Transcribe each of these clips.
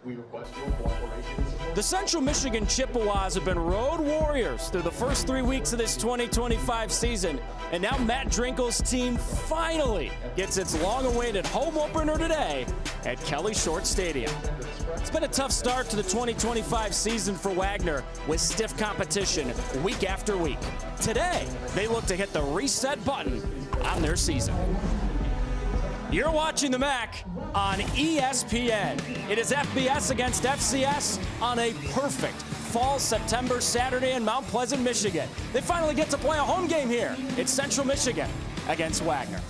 We request your cooperation and support. The Central Michigan Chippewas have been road warriors through the first 3 weeks of this 2025 season. And now Matt Drinkle's team finally gets its long-awaited home opener today at Kelly Short Stadium. It's been a tough start to the 2025 season for Wagner with stiff competition week after week. Today, they look to hit the reset button on their season. You're watching the MAC on ESPN. It is FBS against FCS on a perfect fall September Saturday in Mount Pleasant, Michigan. They finally get to play a home game here. It's Central Michigan against Wagner.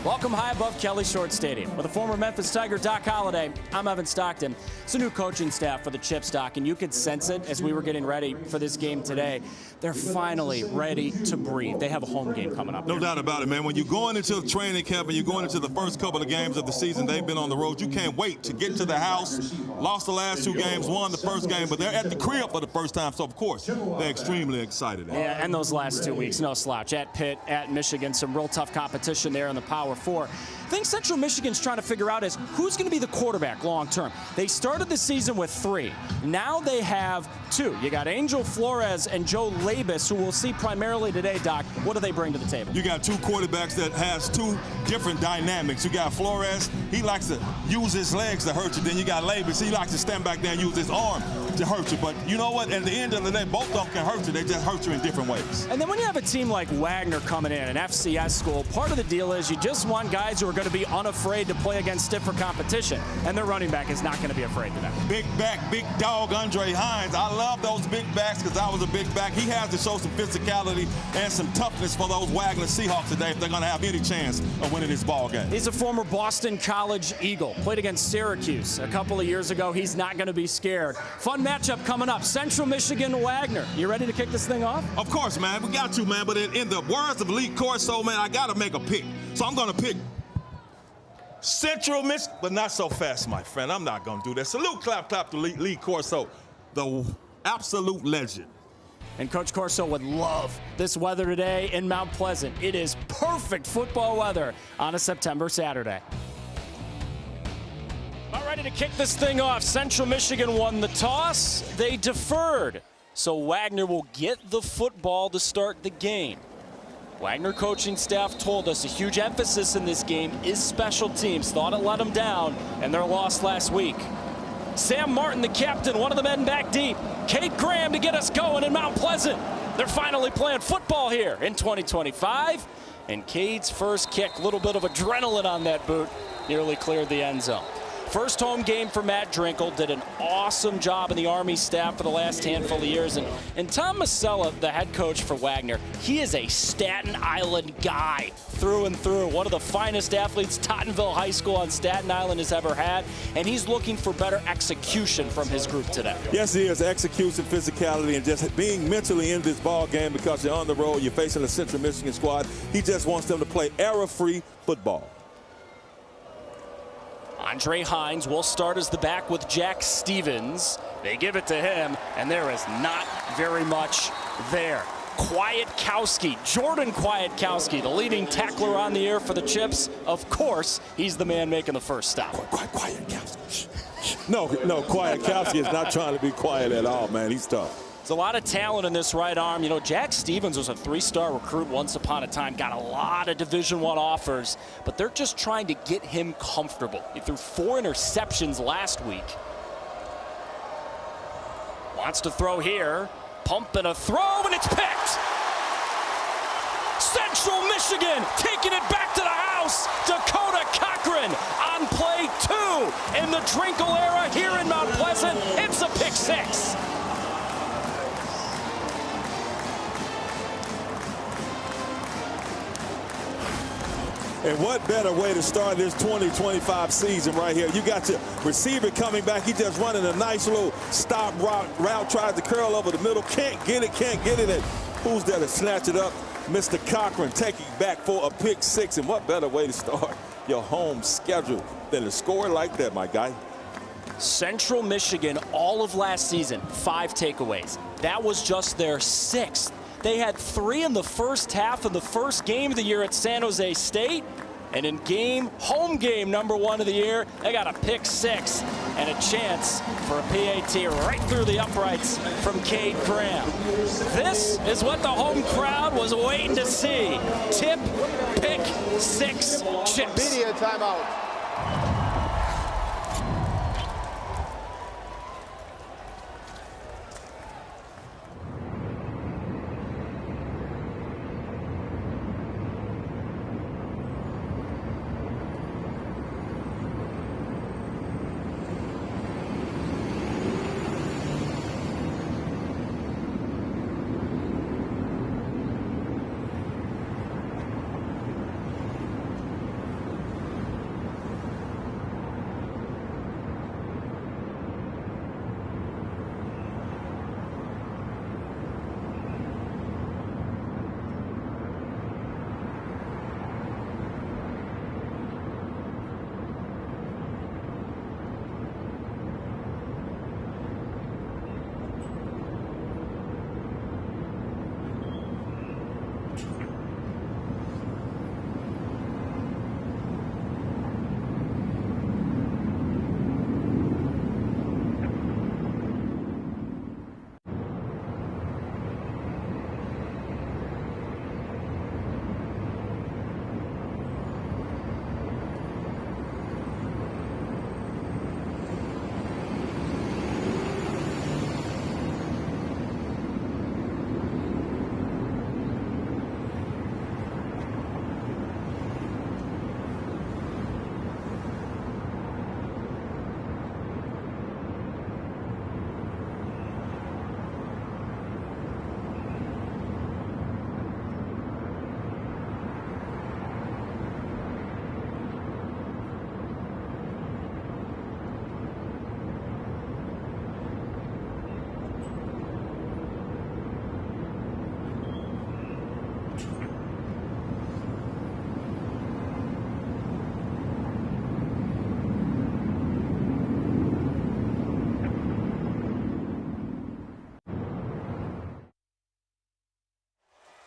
Welcome high above Kelly Short Stadium. With the former Memphis Tiger Doc Holliday, I'm Evan Stockton. It's a new coaching staff for the Chips, Doc, and you could sense it as we were getting ready for this game today. They're finally ready to breathe. They have a home game coming up. No doubt about it, man. When you're going into training camp and you're going into the first couple of games of the season, they've been on the road. You can't wait to get to the house. Lost the last 2 games, won the first game, but they're at the crib for the first time, so of course they're extremely excited. Yeah, and those last 2 weeks, no slouch. At Pitt, at Michigan, some real tough competition there in the Power Four. The thing Central Michigan's trying to figure out is who's going to be the quarterback long term. They started the season with 3. Now they have 2. You got Angel Flores and Joe Labus, who we'll see primarily today, Doc. What do they bring to the table? You got 2 quarterbacks that has 2 different dynamics. You got Flores, he likes to use his legs to hurt you. Then you got Labus, he likes to stand back there and use his arm to hurt you. But you know what? At the end of the day, both of them can hurt you. They just hurt you in different ways. And then when you have a team like Wagner coming in, an FCS school, part of the deal is you just want guys who are going to be unafraid to play against stiffer competition. And their running back is not going to be afraid to that. Big back, big dog, Andre Hines. I love those big backs because I was a big back. He has to show some physicality and some toughness for those Wagner Seahawks today if they're going to have any chance of winning this ball game. He's a former Boston College Eagle. Played against Syracuse a couple of years ago. He's not going to be scared. Fun matchup coming up. Central Michigan, Wagner. You ready to kick this thing off? Of course, man. We got to, man. But in the words of Lee Corso, man, I got to make a pick. So I'm going to pick Central Michigan, but not so fast, my friend. I'm not going to do that. Salute, clap, clap to Lee Corso, the absolute legend. And Coach Corso would love this weather today in Mount Pleasant. It is perfect football weather on a September Saturday. All ready to kick this thing off. Central Michigan won the toss. They deferred. So Wagner will get the football to start the game. Wagner coaching staff told us a huge emphasis in this game is special teams. Thought it let them down, and their loss last week. Sam Martin, the captain, one of the men back deep. Kate Graham to get us going in Mount Pleasant. They're finally playing football here in 2025. And Cade's first kick, a little bit of adrenaline on that boot, nearly cleared the end zone. First home game for Matt Drinkle. Did an awesome job in the Army staff for the last handful of years. And Tom Masella, the head coach for Wagner, he is a Staten Island guy through and through. One of the finest athletes Tottenville High School on Staten Island has ever had. And he's looking for better execution from his group today. Yes, he is. Execution, physicality, and just being mentally in this ball game because you're on the road, you're facing a Central Michigan squad. He just wants them to play error-free football. Andre Hines will start as the back with Jack Stevens. They give it to him, and there is not very much there. Kwiatkowski, Jordan Kwiatkowski, the leading tackler on the air for the Chips. Of course, he's the man making the first stop. Kwiatkowski. No, Kwiatkowski is not trying to be quiet at all, man. He's tough. There's a lot of talent in this right arm. You know, Jack Stevens was a 3-star recruit once upon a time, got a lot of Division I offers, but they're just trying to get him comfortable. He threw 4 interceptions last week. Wants to throw here, pump and a throw, and it's picked! Central Michigan taking it back to the house. Dakota Cochran on play 2 in the Drinkle era here in Mount Pleasant. It's a pick 6. And what better way to start this 2025 season right here? You got your receiver coming back. He just running a nice little stop route, tries to curl over the middle. Can't get it. And who's there to snatch it up? Mr. Cochran taking back for a pick 6. And what better way to start your home schedule than to score like that, my guy? Central Michigan, all of last season, 5 takeaways. That was just their 6th. They had 3 in the first half of the first game of the year at San Jose State. And in home game #1 of the year, they got a pick 6 and a chance for a PAT right through the uprights from Cade Graham. This is what the home crowd was waiting to see. Tip, pick 6 chips. Media timeout.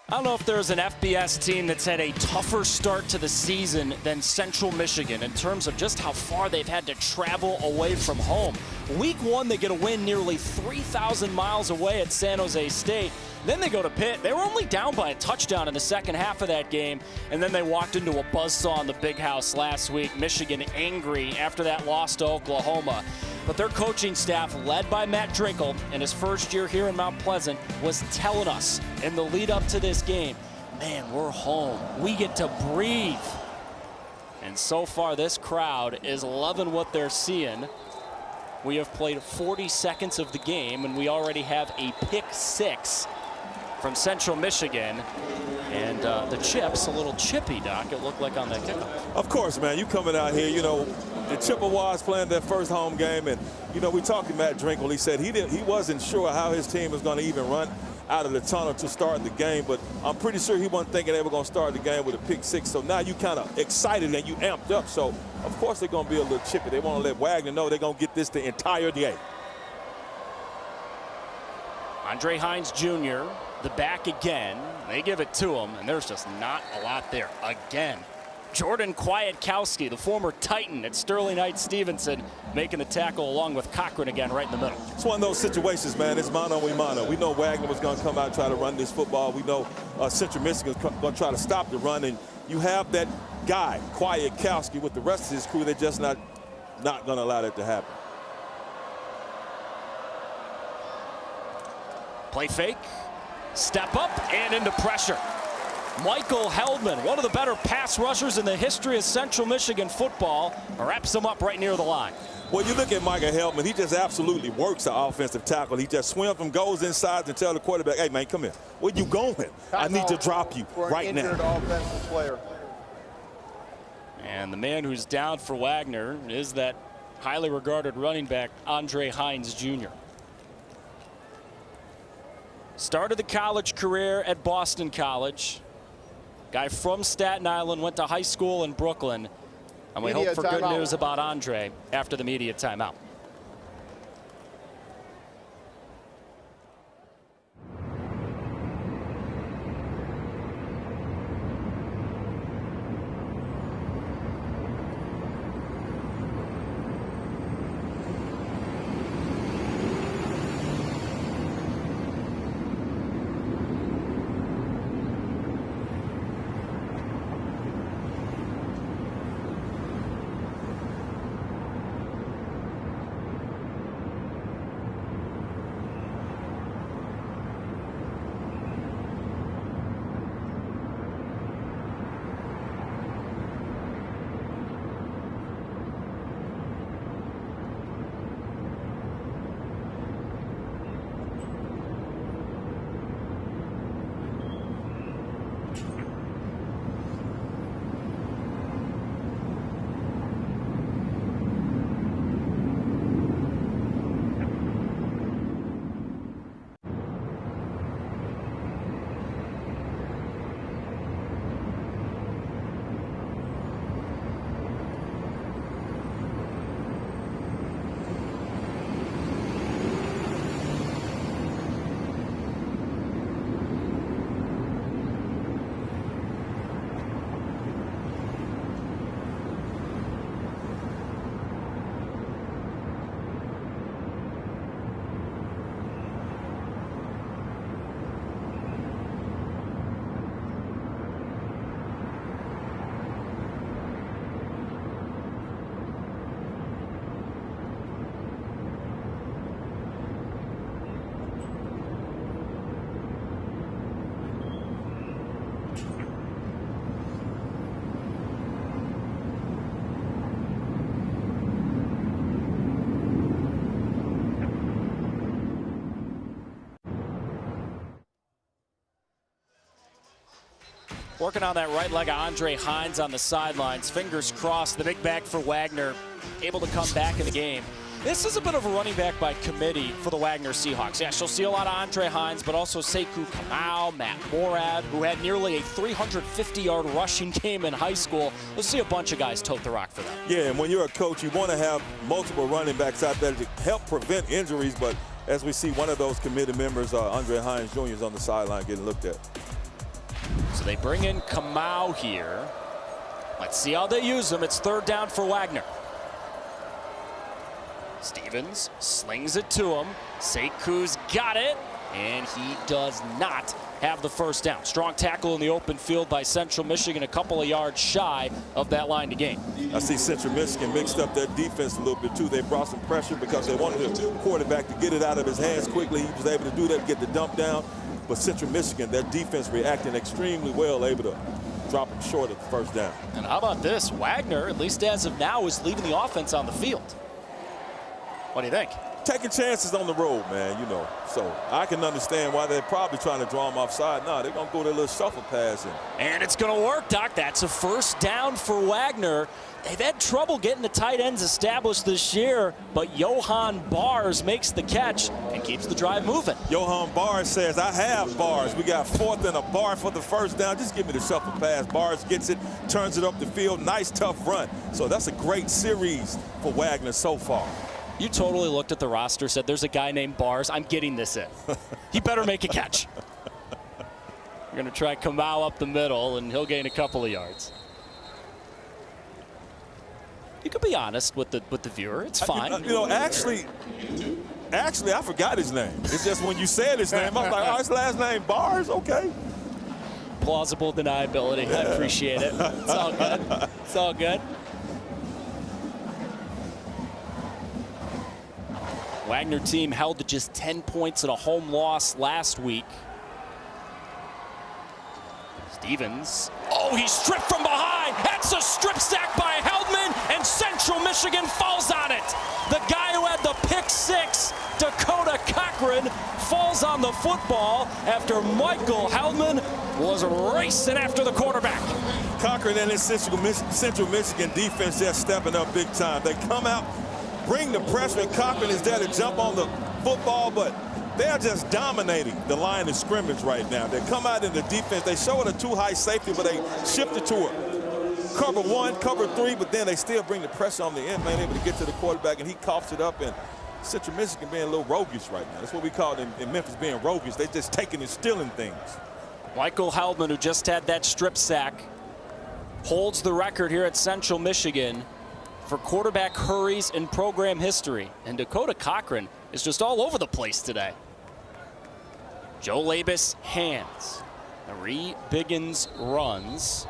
I don't know if there's an FBS team that's had a tougher start to the season than Central Michigan in terms of just how far they've had to travel away from home. Week 1, they get a win nearly 3,000 miles away at San Jose State. Then they go to Pitt. They were only down by a touchdown in the second half of that game, and then they walked into a buzzsaw in the Big House last week. Michigan angry after that loss to Oklahoma. But their coaching staff, led by Matt Drinkle in his first year here in Mount Pleasant, was telling us in the lead up to this game, man, we're home. We get to breathe. And so far, this crowd is loving what they're seeing. We have played 40 seconds of the game, and we already have a pick 6 from Central Michigan. And the chips, a little chippy, Doc, it looked like on that kickoff. Of course, man, you coming out here, you know, the Chippewas playing their first home game, and, you know, we talked to Matt Drinkle. He said he wasn't sure how his team was going to even run out of the tunnel to start the game, but I'm pretty sure he wasn't thinking they were going to start the game with a pick 6. So now you kind of excited and you amped up. So, of course, they're going to be a little chippy. They want to let Wagner know they're going to get this the entire day. Andre Hines Jr., the back again. They give it to him, and there's just not a lot there. Again, Jordan Kwiatkowski, the former Titan at Sterling Heights Stevenson, making the tackle along with Cochran again right in the middle. It's one of those situations, man. It's mano a mano. We know Wagner was going to come out and try to run this football. We know Central Michigan's going to try to stop the run, and you have that guy, Kwiatkowski, with the rest of his crew. They're just not going to allow that to happen. Play fake, step up, and into pressure. Michael Heldman, one of the better pass rushers in the history of Central Michigan football, wraps him up right near the line. Well, you look at Michael Heldman, he just absolutely works the offensive tackle. He just swims from, goes inside and tell the quarterback, hey, man, come here. Where you going? I need to drop you right now. Offensive player. And the man who's down for Wagner is that highly regarded running back, Andre Hines Jr. Started the college career at Boston College. Guy from Staten Island, went to high school in Brooklyn. And we hope for good news about Andre after the media timeout. Working on that right leg of Andre Hines on the sidelines. Fingers crossed, the big back for Wagner, able to come back in the game. This is a bit of a running back by committee for the Wagner Seahawks. Yes, you'll see a lot of Andre Hines, but also Sekou Kamau, Matt Morad, who had nearly a 350-yard rushing game in high school. You'll see a bunch of guys tote the rock for them. Yeah, and when you're a coach, you want to have multiple running backs out there to help prevent injuries, but as we see, one of those committee members, Andre Hines Jr., is on the sideline getting looked at. So they bring in Kamau here. Let's see how they use him. It's third down for Wagner. Stevens slings it to him. Sekou's got it, and he does not have the first down. Strong tackle in the open field by Central Michigan, a couple of yards shy of that line to gain. I see Central Michigan mixed up their defense a little bit too. They brought some pressure because they wanted the quarterback to get it out of his hands quickly. He was able to do that, get the dump down. But Central Michigan, their defense reacting extremely well, able to drop him short of the first down. And how about this? Wagner, at least as of now, is leaving the offense on the field. What do you think? Taking chances on the road, man, you know. So I can understand why they're probably trying to draw him offside. No, they're going to go their little shuffle pass in. And it's going to work, Doc. That's a first down for Wagner. They've had trouble getting the tight ends established this year, but Johan Bars makes the catch and keeps the drive moving. Johan Bars says, I have Bars. We got fourth and a bar for the first down. Just give me the shuffle pass. Bars gets it, turns it up the field. Nice, tough run. So that's a great series for Wagner so far. You totally looked at the roster, said, there's a guy named Bars. I'm getting this in. He better make a catch. We're going to try Kamau up the middle, and he'll gain a couple of yards. You can be honest with the viewer. It's fine. You know, actually, I forgot his name. It's just when you said his name, I was like, oh, his last name Bars? Okay. Plausible deniability. I appreciate it. It's all good. It's all good. Wagner team held to just 10 points in a home loss last week. Stevens. Oh, he's stripped from behind. That's a strip sack by Heldman, and Central Michigan falls on it. The guy who had the pick six, Dakota Cochran, falls on the football after Michael Heldman was racing after the quarterback. Cochran and his Central Michigan defense just stepping up big time. They come out, bring the pressure, and Cochran is there to jump on the football, but they're just dominating the line of scrimmage right now. They come out in the defense. They show it a too-high safety, but they shift it to a cover one, cover three, but then they still bring the pressure on the end man, able to get to the quarterback, and he coughs it up. And Central Michigan being a little roguish right now. That's what we call it in Memphis, being roguish. They're just taking and stealing things. Michael Heldman, who just had that strip sack, holds the record here at Central Michigan for quarterback hurries in program history. And Dakota Cochran is just all over the place today. Joe Labus hands. Marie Biggins runs.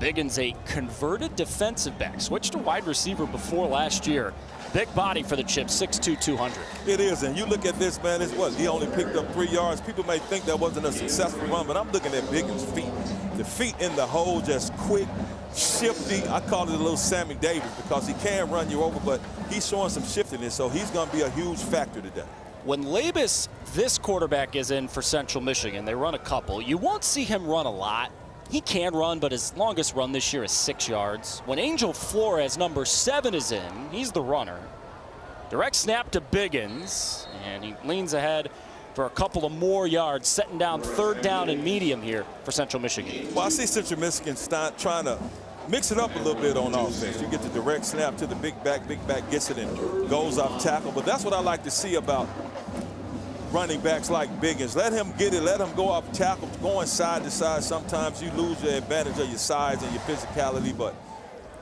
Biggins, a converted defensive back, switched to wide receiver before last year. Big body for the Chips, 6'2", 200. It is, and you look at this, man, it's what? He only picked up 3 yards. People may think that wasn't a successful run, but I'm looking at Biggins' feet. The feet in the hole, just quick, shifty. I call it a little Sammy Davis because he can run you over, but he's showing some shiftiness, so he's going to be a huge factor today. When Labus, this quarterback, is in for Central Michigan, they run a couple. You won't see him run a lot. He can run, but his longest run this year is 6 yards. When Angel Flores, number 7, is in, he's the runner. Direct snap to Biggins, and he leans ahead for a couple of more yards, setting down third down and medium here for Central Michigan. Well, I see Central Michigan trying to mix it up a little bit on offense. You get the direct snap to the big back gets it and goes off tackle. But that's what I like to see about running backs like Biggins. Let him get it, let him go off tackle, going side to side. Sometimes you lose your advantage of your size and your physicality, but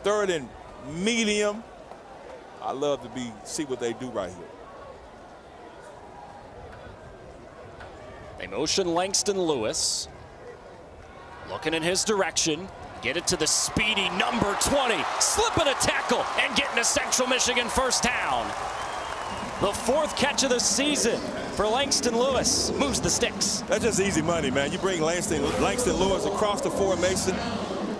third and medium, I love to see what they do right here. They motion Langston Lewis. Looking in his direction. Get it to the speedy number 20. Slipping a tackle and getting a Central Michigan first down. The 4th catch of the season for Langston Lewis. Moves the sticks. That's just easy money, man. You bring Langston Lewis across the formation.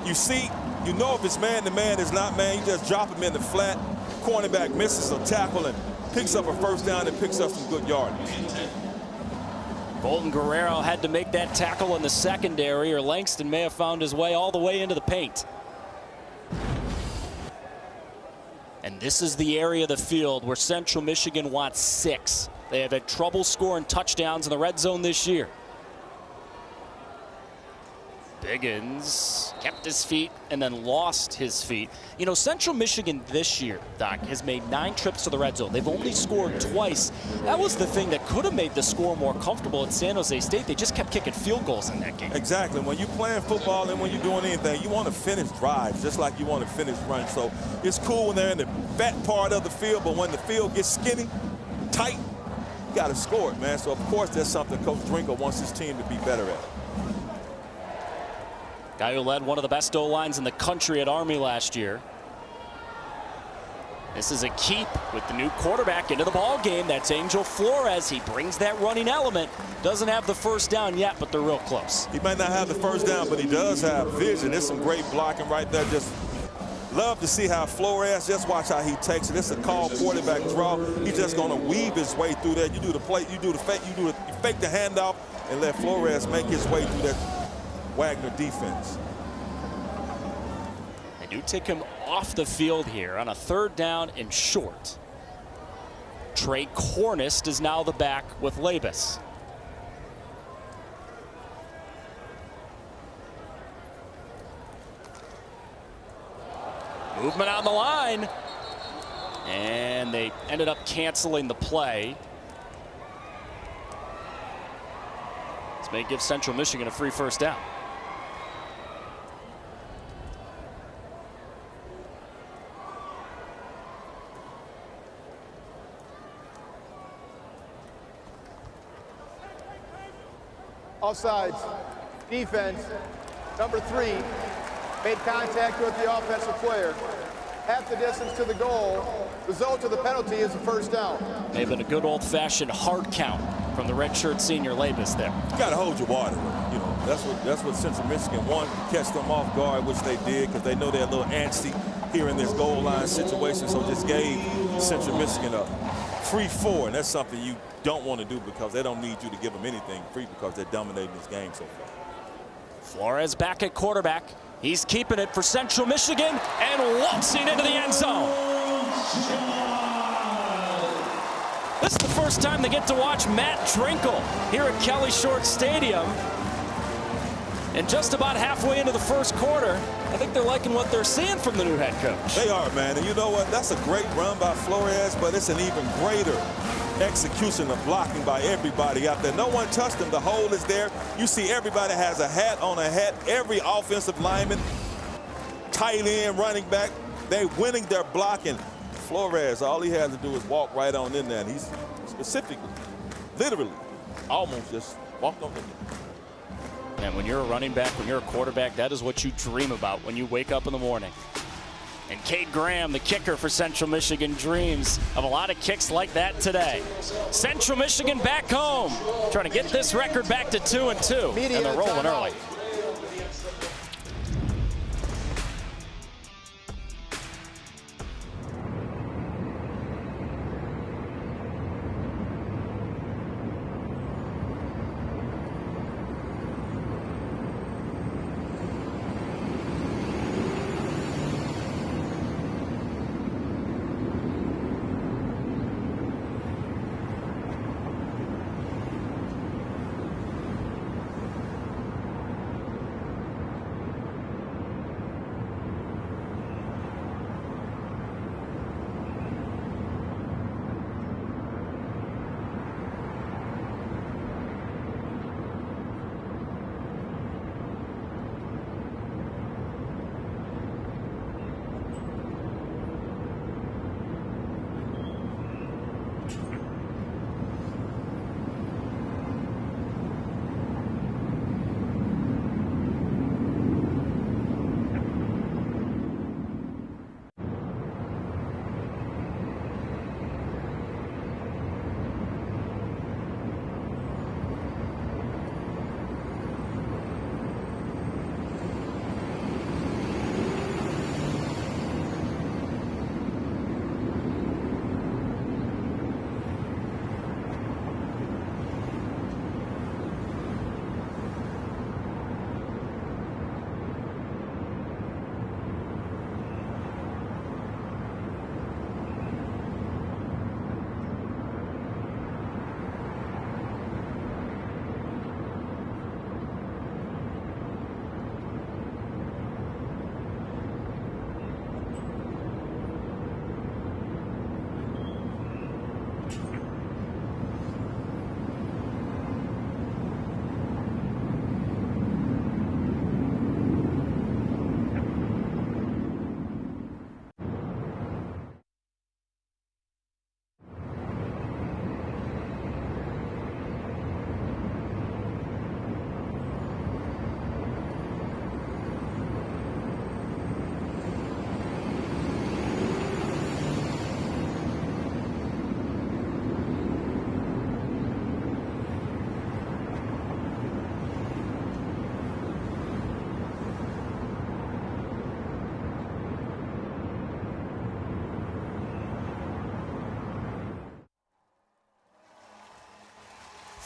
You see, you know if it's man-to-man, it's not man. You just drop him in the flat. Cornerback misses a tackle and picks up a first down and picks up some good yardage. Bolton Guerrero had to make that tackle in the secondary, or Langston may have found his way all the way into the paint. And this is the area of the field where Central Michigan wants 6. They have had trouble scoring touchdowns in the red zone this year. Biggins kept his feet and then lost his feet. You know, Central Michigan this year, Doc, has made 9 trips to the red zone. They've only scored twice. That was the thing that could have made the score more comfortable at San Jose State. They just kept kicking field goals in that game. Exactly. When you're playing football and when you're doing anything, you want to finish drives just like you want to finish runs. So it's cool when they're in the fat part of the field, but when the field gets skinny, tight, you got to score it, man. So, of course, that's something Coach Drinker wants his team to be better at. Guy who led one of the best O-lines in the country at Army last year. This is a keep with the new quarterback into the ball game. That's Angel Flores. He brings that running element. Doesn't have the first down yet, but they're real close. He might not have the first down, but he does have vision. There's some great blocking right there. Just love to see how Flores, just watch how he takes it. It's a call quarterback draw. He's just going to weave his way through that. You do the play, you do the fake, you fake the handoff and let Flores make his way through that Wagner defense. They do take him off the field here on a 3rd down and short. Trey Cornist is now the back with Labus. Movement on the line. And they ended up canceling the play. This may give Central Michigan a free first down. Offsides. Defense. Number 3 made contact with the offensive player. Half the distance to the goal. Result of the penalty is a first down. May have been a good old-fashioned hard count from the redshirt senior Labus there. You got to hold your water. You know, that's what Central Michigan wanted, catch them off guard, which they did, because they know they're a little antsy here in this goal line situation. So just gave Central Michigan a free 4, and that's something you don't want to do because they don't need you to give them anything free because they're dominating this game so far. Flores back at quarterback. He's keeping it for Central Michigan and waltzing into the end zone. This is the first time they get to watch Matt Drinkle here at Kelly Short Stadium. And just about halfway into the first quarter, I think they're liking what they're seeing from the new head coach. They are, man. And you know what? That's a great run by Flores, but it's an even greater execution of blocking by everybody out there. No one touched him. The hole is there. You see everybody has a hat on a hat. Every offensive lineman, tight end, running back, they're winning their blocking. Flores, all he has to do is walk right on in there, and he's specifically, literally, almost just walked on in there. And when you're a running back, when you're a quarterback, that is what you dream about when you wake up in the morning. And Cade Graham, the kicker for Central Michigan, dreams of a lot of kicks like that today. Central Michigan back home, trying to get this record back to 2-2, and they're rolling early.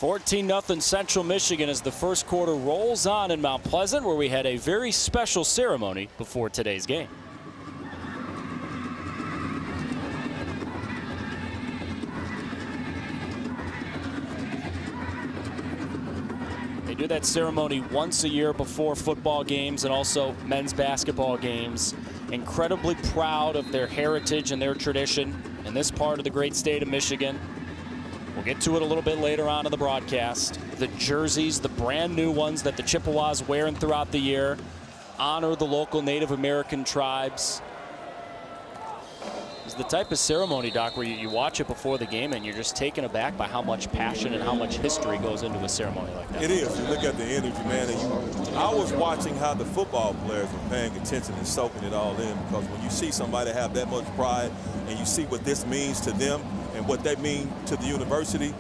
14-0 Central Michigan as the first quarter rolls on in Mount Pleasant, where we had a very special ceremony before today's game. They do that ceremony once a year before football games and also men's basketball games. Incredibly proud of their heritage and their tradition in this part of the great state of Michigan. We'll get to it a little bit later on in the broadcast. The jerseys, the brand new ones that the Chippewas wearing throughout the year, honor the local Native American tribes. It's the type of ceremony, Doc, where you watch it before the game and you're just taken aback by how much passion and how much history goes into a ceremony like that. It is. You look at the energy, man. And I was watching how the football players were paying attention and soaking it all in, because when you see somebody have that much pride and you see what this means to them and what they mean to the university,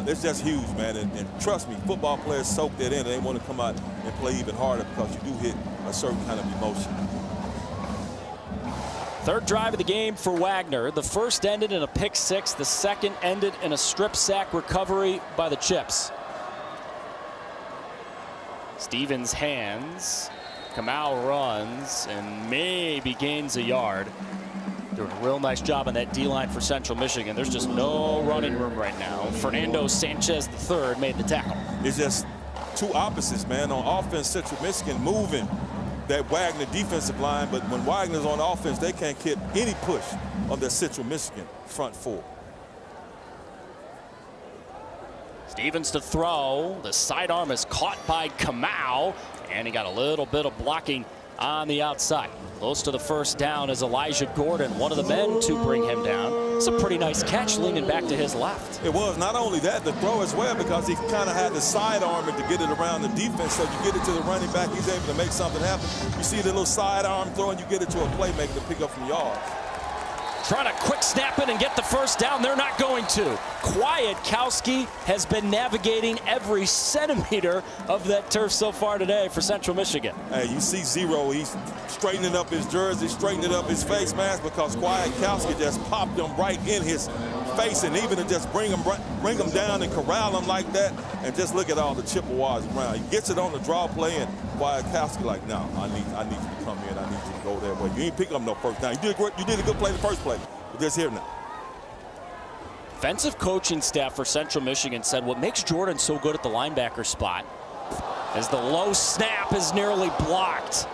it's just huge, man. And trust me, football players soak that in and they want to come out and play even harder because you do hit a certain kind of emotion. Third drive of the game for Wagner. The first ended in a pick six. The second ended in a strip sack recovery by the Chips. Stevens hands. Kamau runs and maybe gains a yard. Doing a real nice job on that D-line for Central Michigan. There's just no running room right now. Fernando Sanchez III made the tackle. It's just two opposites, man. On offense, Central Michigan moving that Wagner defensive line, but when Wagner's on offense, they can't get any push on their Central Michigan front four. Stevens to throw. The sidearm is caught by Kamau, and he got a little bit of blocking on the outside. Close to the first down is Elijah Gordon, one of the men to bring him down. It's a pretty nice catch, leaning back to his left. It was not only that, the throw as well, because he kind of had the sidearm to get it around the defense, so you get it to the running back, he's able to make something happen. You see the little sidearm throw, and you get it to a playmaker to pick up some yards. Trying to quick snap it and get the first down. They're not going to. Kwiatkowski has been navigating every centimeter of that turf so far today for Central Michigan. Hey, you see Zero, he's straightening up his jersey, straightening up his face mask, because Kwiatkowski just popped him right in his face, and even to just bring him down and corral him like that, and just look at all the Chippewas around. He gets it on the draw play, and Kwiatkowski like, no, I need you to come in, I need you to go that way. You ain't pick up no first down. You did a good play the first play, but just here now. Defensive coaching staff for Central Michigan said what makes Jordan so good at the linebacker spot is the low snap is nearly blocked.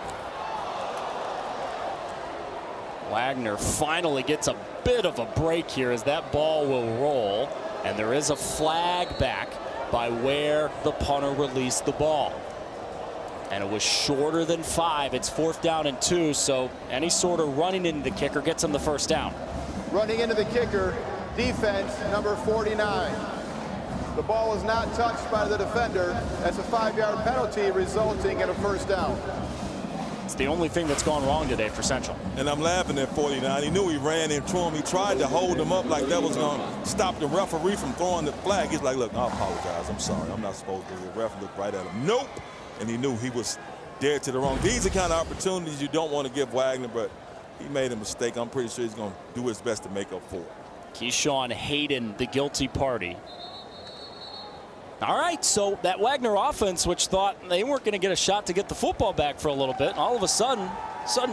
Wagner finally gets a bit of a break here as that ball will roll, and there is a flag back by where the punter released the ball. And it was shorter than 5. It's 4th down and 2, so any sort of running into the kicker gets him the first down. Running into the kicker, defense number 49. The ball was not touched by the defender. That's a 5-yard penalty resulting in a first down. It's the only thing that's gone wrong today for Central. And I'm laughing at 49. He knew he ran into him. He tried to hold him up like that was going to stop the referee from throwing the flag. He's like, look, I apologize. I'm sorry. I'm not supposed to. The ref looked right at him. Nope. And he knew he was dead to the wrong. These are kind of opportunities you don't want to give Wagner, but he made a mistake. I'm pretty sure he's going to do his best to make up for it. Keyshawn Hayden, the guilty party. All right, so that Wagner offense, which thought they weren't going to get a shot to get the football back for a little bit, all of a sudden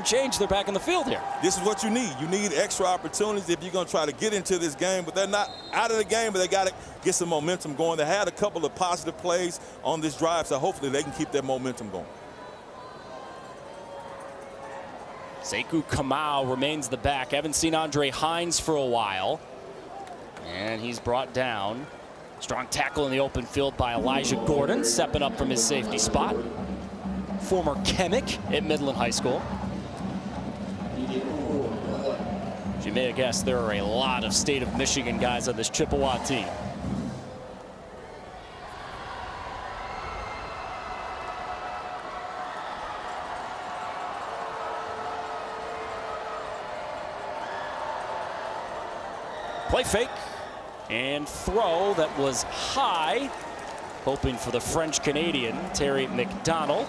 change, they're back in the field here. This is what you need. You need extra opportunities if you're going to try to get into this game, but they're not out of the game, but they got to get some momentum going. They had a couple of positive plays on this drive, so hopefully they can keep that momentum going. Sekou Kamau remains the back. Haven't seen Andre Hines for a while. And he's brought down. Strong tackle in the open field by Elijah Gordon, stepping up from his safety spot. Former chemic at Midland High School. As you may have guessed, there are a lot of state of Michigan guys on this Chippewa team. Play fake and throw that was high, hoping for the French Canadian Terry McDonald,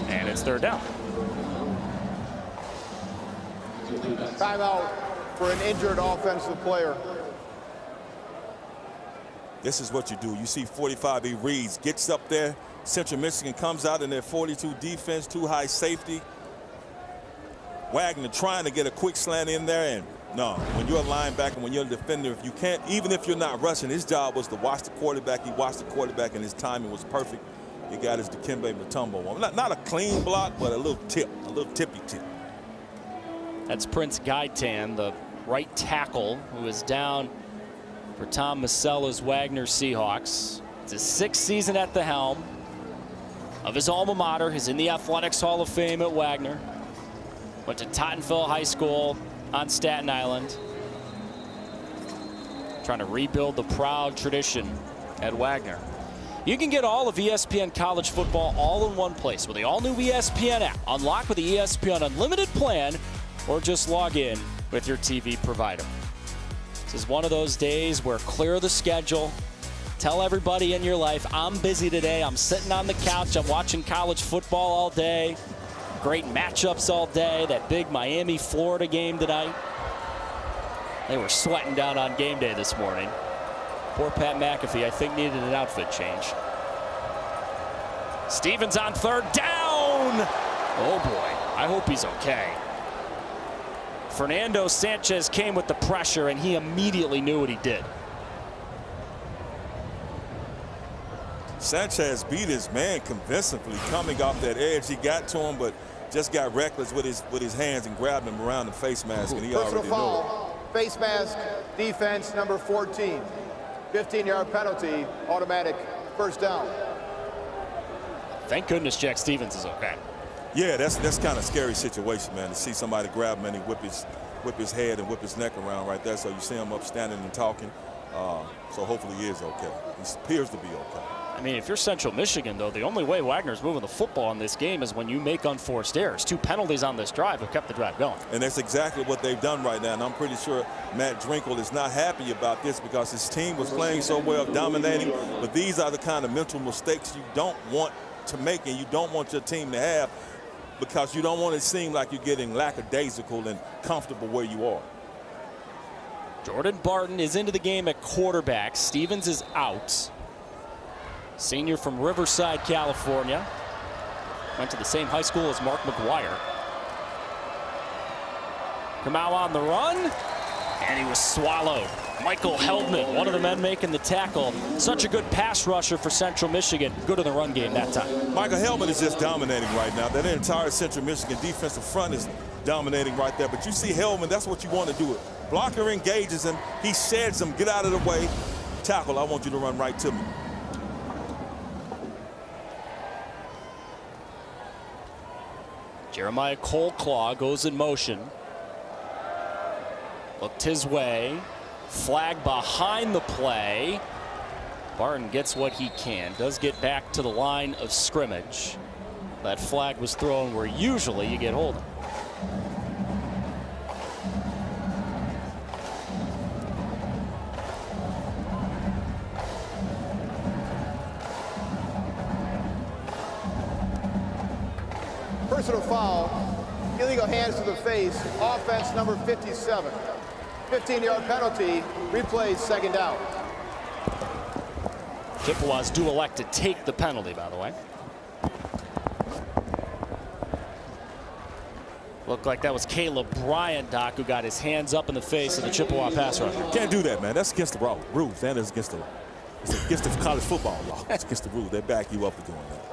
and it's 3rd down. Timeout for an injured offensive player. This is what you do. You see 45, Reeds gets up there. Central Michigan comes out in their 42 defense, too high safety. Wagner trying to get a quick slant in there, and no, when you're a linebacker, when you're a defender, if you can't, even if you're not rushing, his job was to watch the quarterback. He watched the quarterback, and his timing was perfect. He got his Dikembe Mutombo. Not a clean block, but a little tippy tip. That's Prince Gaitan, the right tackle, who is down for Tom Masella's Wagner Seahawks. It's his 6th season at the helm of his alma mater. He's in the Athletics Hall of Fame at Wagner. Went to Tottenville High School on Staten Island. Trying to rebuild the proud tradition at Wagner. You can get all of ESPN college football all in one place with the all-new ESPN app. Unlock with the ESPN Unlimited plan, or just log in with your TV provider. This is one of those days where clear the schedule. Tell everybody in your life, I'm busy today. I'm sitting on the couch. I'm watching college football all day. Great matchups all day. That big Miami-Florida game tonight. They were sweating down on game day this morning. Poor Pat McAfee, I think, needed an outfit change. Stevens on 3rd down. Oh, boy. I hope he's okay. Fernando Sanchez came with the pressure, and he immediately knew what he did. Sanchez beat his man convincingly coming off that edge. He got to him, but just got reckless with his hands and grabbed him around the face mask, and he Personal already foul, face mask, defense, number 14. 15-yard penalty, automatic first down. Thank goodness Jack Stevens is okay. Yeah, that's kind of a scary situation, man, to see somebody grab him and he whip his head and whip his neck around right there. So you see him up standing and talking. So hopefully he is okay. He appears to be okay. I mean, if you're Central Michigan, though, the only way Wagner's moving the football in this game is when you make unforced errors. 2 penalties on this drive have kept the drive going. And that's exactly what they've done right now. And I'm pretty sure Matt Drinkle is not happy about this because his team was playing so well, dominating. But these are the kind of mental mistakes you don't want to make and you don't want your team to have, because you don't want it to seem like you're getting lackadaisical and comfortable where you are. Jordan Barton is into the game at quarterback. Stevens is out. Senior from Riverside, California. Went to the same high school as Mark McGuire. Kamau on the run, and he was swallowed. Michael Heldman, one of the men making the tackle. Such a good pass rusher for Central Michigan. Good in the run game that time. Michael Heldman is just dominating right now. That entire Central Michigan defensive front is dominating right there. But you see Heldman, that's what you want to do. Blocker engages him. He sheds him. Get out of the way. Tackle, I want you to run right to me. Jeremiah Colclaw goes in motion. Looked his way. Flag behind the play. Barton gets what he can. Does get back to the line of scrimmage. That flag was thrown where usually you get holding. Personal foul, illegal hands to the face, offense number 57. 15-yard penalty, replays, second down. Chippewas do elect to take the penalty, by the way. Looked like that was Caleb Bryant, Doc, who got his hands up in the face of the Chippewa pass rusher. Can't do that, man. That's against the rules. And it's against the college football law. It's against the rules. They back you up for doing that.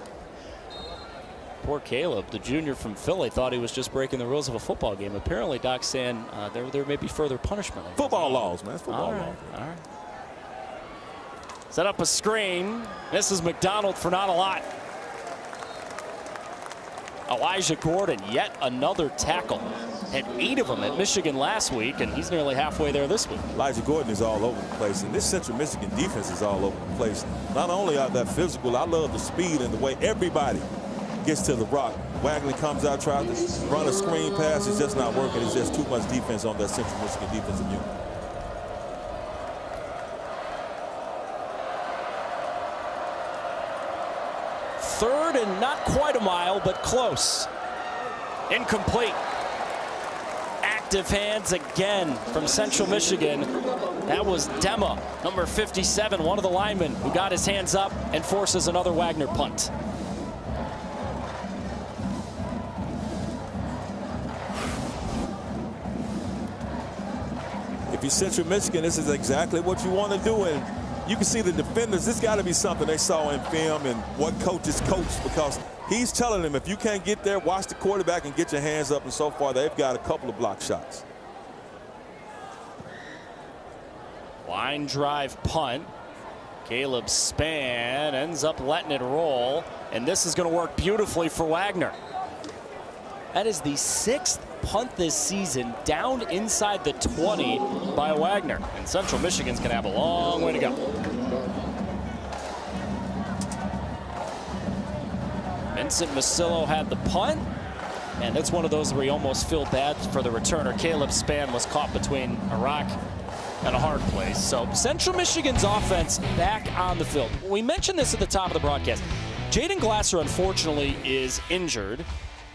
Poor Caleb, the junior from Philly, thought he was just breaking the rules of a football game. Apparently, Doc's saying there may be further punishment. Football laws, man. It's football laws. All right. Set up a screen. This is McDonald for not a lot. Elijah Gordon, yet another tackle. Had 8 of them at Michigan last week, and he's nearly halfway there this week. Elijah Gordon is all over the place, and this Central Michigan defense is all over the place. Not only are they physical, I love the speed and the way everybody gets to the rock. Wagner comes out, tries to run a screen pass. It's just not working. It's just too much defense on that Central Michigan defensive unit. Third and not quite a mile, but close. Incomplete. active hands again from Central Michigan. That was Dema, number 57, one of the linemen who got his hands up and forces another Wagner punt. If you're Central Michigan, this is exactly what you want to do. And you can see the defenders, this got to be something they saw in film and what coaches coach, because he's telling them if you can't get there, watch the quarterback and get your hands up. And so far, they've got a couple of block shots. Line drive punt. Caleb Spann ends up letting it roll. And this is going to work beautifully for Wagner. That is the 6th punt this season down inside the 20 by Wagner. And Central Michigan's going to have a long way to go. Vincent Masillo had the punt. And it's one of those where you almost feel bad for the returner. Caleb Spann was caught between a rock and a hard place. So Central Michigan's offense back on the field. We mentioned this at the top of the broadcast. Jaden Glasser, unfortunately, is injured.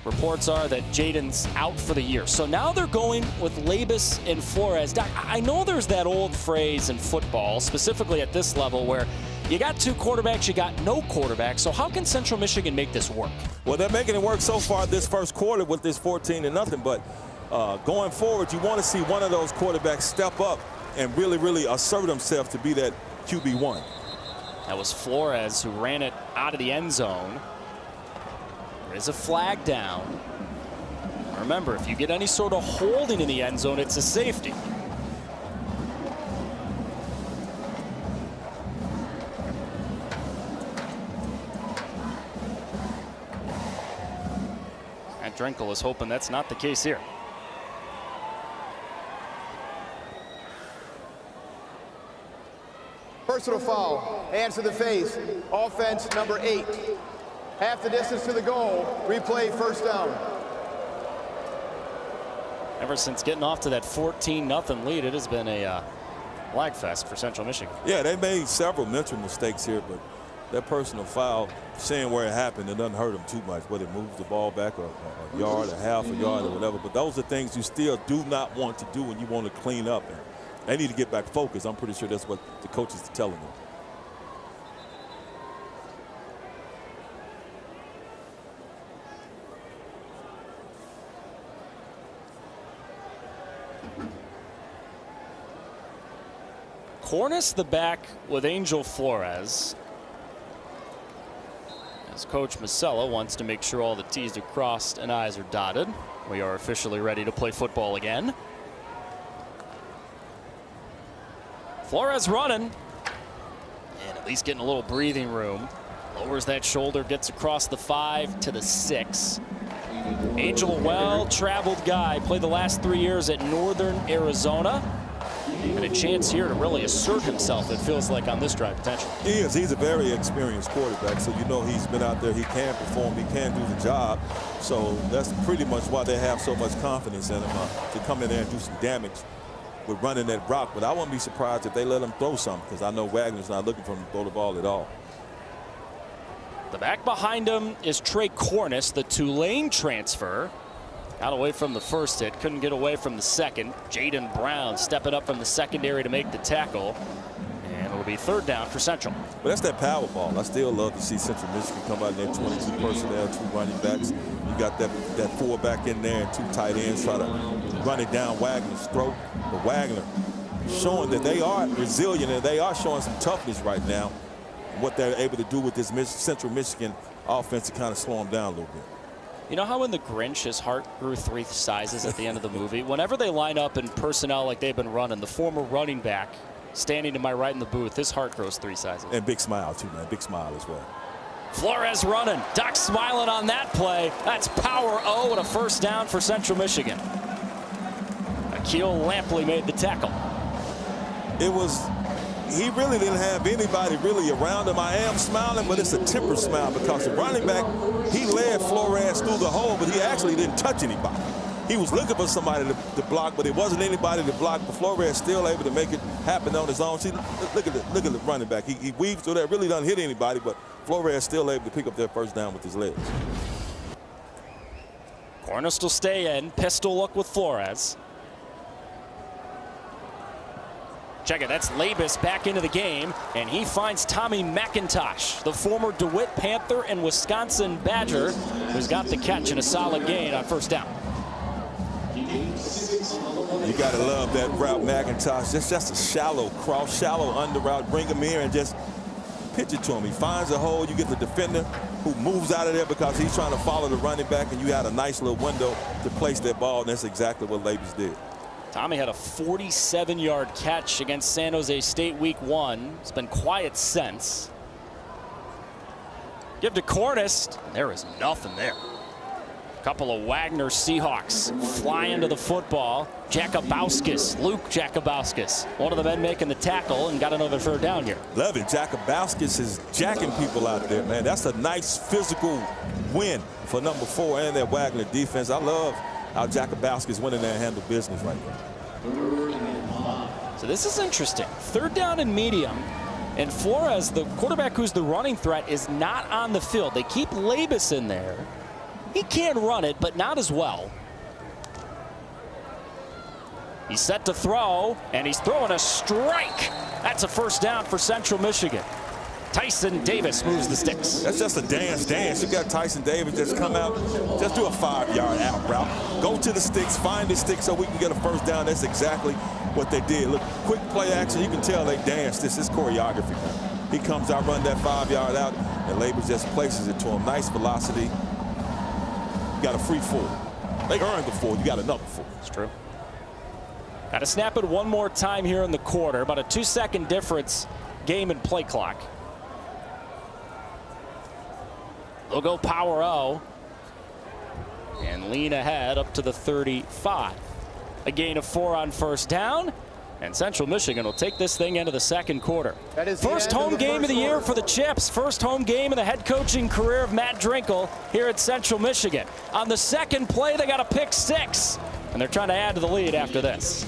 Reports are that Jaden's out for the year. So now they're going with Labus and Flores. Doc, I know there's that old phrase in football, specifically at this level, where you got 2 quarterbacks, you got no quarterback. So how can Central Michigan make this work? Well, they're making it work so far this first quarter with this 14-0. But going forward, you want to see one of those quarterbacks step up and really assert himself to be that QB1. That was Flores who ran it out of the end zone. There is a flag down. Remember, if you get any sort of holding in the end zone, it's a safety. And Drenkel is hoping that's not the case here. Personal foul, hands to the face, offense number 8. Half the distance to the goal, replay, first down. Ever since getting off to that 14-0 lead, it has been a flag fest for Central Michigan. Yeah, they made several mental mistakes here, but that personal foul, seeing where it happened, it doesn't hurt them too much, whether it moves the ball back a yard, a half a yard, or whatever. But those are things you still do not want to do when you want to clean up. And they need to get back focused. I'm pretty sure that's what the coaches are telling them. Cornice the back with Angel Flores. As Coach Masello wants to make sure all the T's are crossed and I's are dotted. We are officially ready to play football again. Flores running. And at least getting a little breathing room. Lowers that shoulder, gets across the 5 to the 6. Angel, a well-traveled guy, played the last 3 years at Northern Arizona. And a chance here to really assert himself, it feels like, on this drive potentially. He is. He's a very experienced quarterback, so you know he's been out there. He can perform. He can do the job. So that's pretty much why they have so much confidence in him to come in there and do some damage with running that rock. But I wouldn't be surprised if they let him throw something, because I know Wagner's not looking for him to throw the ball at all. The back behind him is Trey Cornice, the Tulane transfer. Got away from the first hit, couldn't get away from the second. Jaden Brown stepping up from the secondary to make the tackle. And it'll be 3rd down for Central. But that's that power ball. I still love to see Central Michigan come out in there, 22 personnel, 2 running backs. You got that fullback in there and 2 tight ends try to run it down Wagner's throat. But Wagner showing that they are resilient and they are showing some toughness right now. What they're able to do with this Central Michigan offense to kind of slow them down a little bit. You know how in The Grinch his heart grew 3 sizes at the end of the movie? Whenever they line up in personnel like they've been running, the former running back standing to my right in the booth, his heart grows 3 sizes. And big smile too, man. Big smile as well. Flores running. Doc smiling on that play. That's power O and a 1st down for Central Michigan. Akil Lampley made the tackle. He really didn't have anybody really around him. I am smiling, but it's a temper smile because the running back, he led Flores through the hole, but he actually didn't touch anybody. He was looking for somebody to block, but it wasn't anybody to block. But Flores still able to make it happen on his own. See, look at the running back. He weaves through there, really doesn't hit anybody, but Flores still able to pick up that 1st down with his legs. Cornice will stay in. Pistol look with Flores. Check it, that's Labus back into the game, and he finds Tommy McIntosh, the former DeWitt Panther and Wisconsin Badger, who's got the catch and a solid gain on first down. You got to love that route, McIntosh. Just a shallow cross, shallow under route. Bring him here and just pitch it to him. He finds a hole. You get the defender who moves out of there because he's trying to follow the running back, and you had a nice little window to place that ball, and that's exactly what Labus did. Tommy had a 47-yard catch against San Jose State week 1. It's been quiet since. Give to Cordes. There is nothing there. A couple of Wagner Seahawks fly into the football. Luke Jakubowskis, one of the men making the tackle, and got another third down here. Love it. Jakubowskis is jacking people out there, man. That's a nice physical win for number 4 and that Wagner defense. I love how Jakubowskis went in there and handled business right there. So this is interesting. Third down and medium. And Flores, the quarterback who's the running threat, is not on the field. They keep Labus in there. He can run it, but not as well. He's set to throw, and he's throwing a strike. That's a first down for Central Michigan. Tyson Davis moves the sticks. That's just a dance. You got Tyson Davis just come out, just do a 5-yard out route. Go to the sticks, find the sticks so we can get a first down. That's exactly what they did. Look, quick play action. You can tell they danced. This is choreography. He comes out, run that 5-yard out, and Labus just places it to him. Nice velocity. You got a free 4. They earned the 4. You got another 4. It's true. Got to snap it one more time here in the quarter. About a 2-second difference game and play clock. They'll go power O and lean ahead up to the 35. A gain of 4 on first down, and Central Michigan will take this thing into the second quarter. First home game of the year for the Chips. First home game in the head coaching career of Matt Drinkle here at Central Michigan. On the second play, they got a pick 6, and they're trying to add to the lead after this.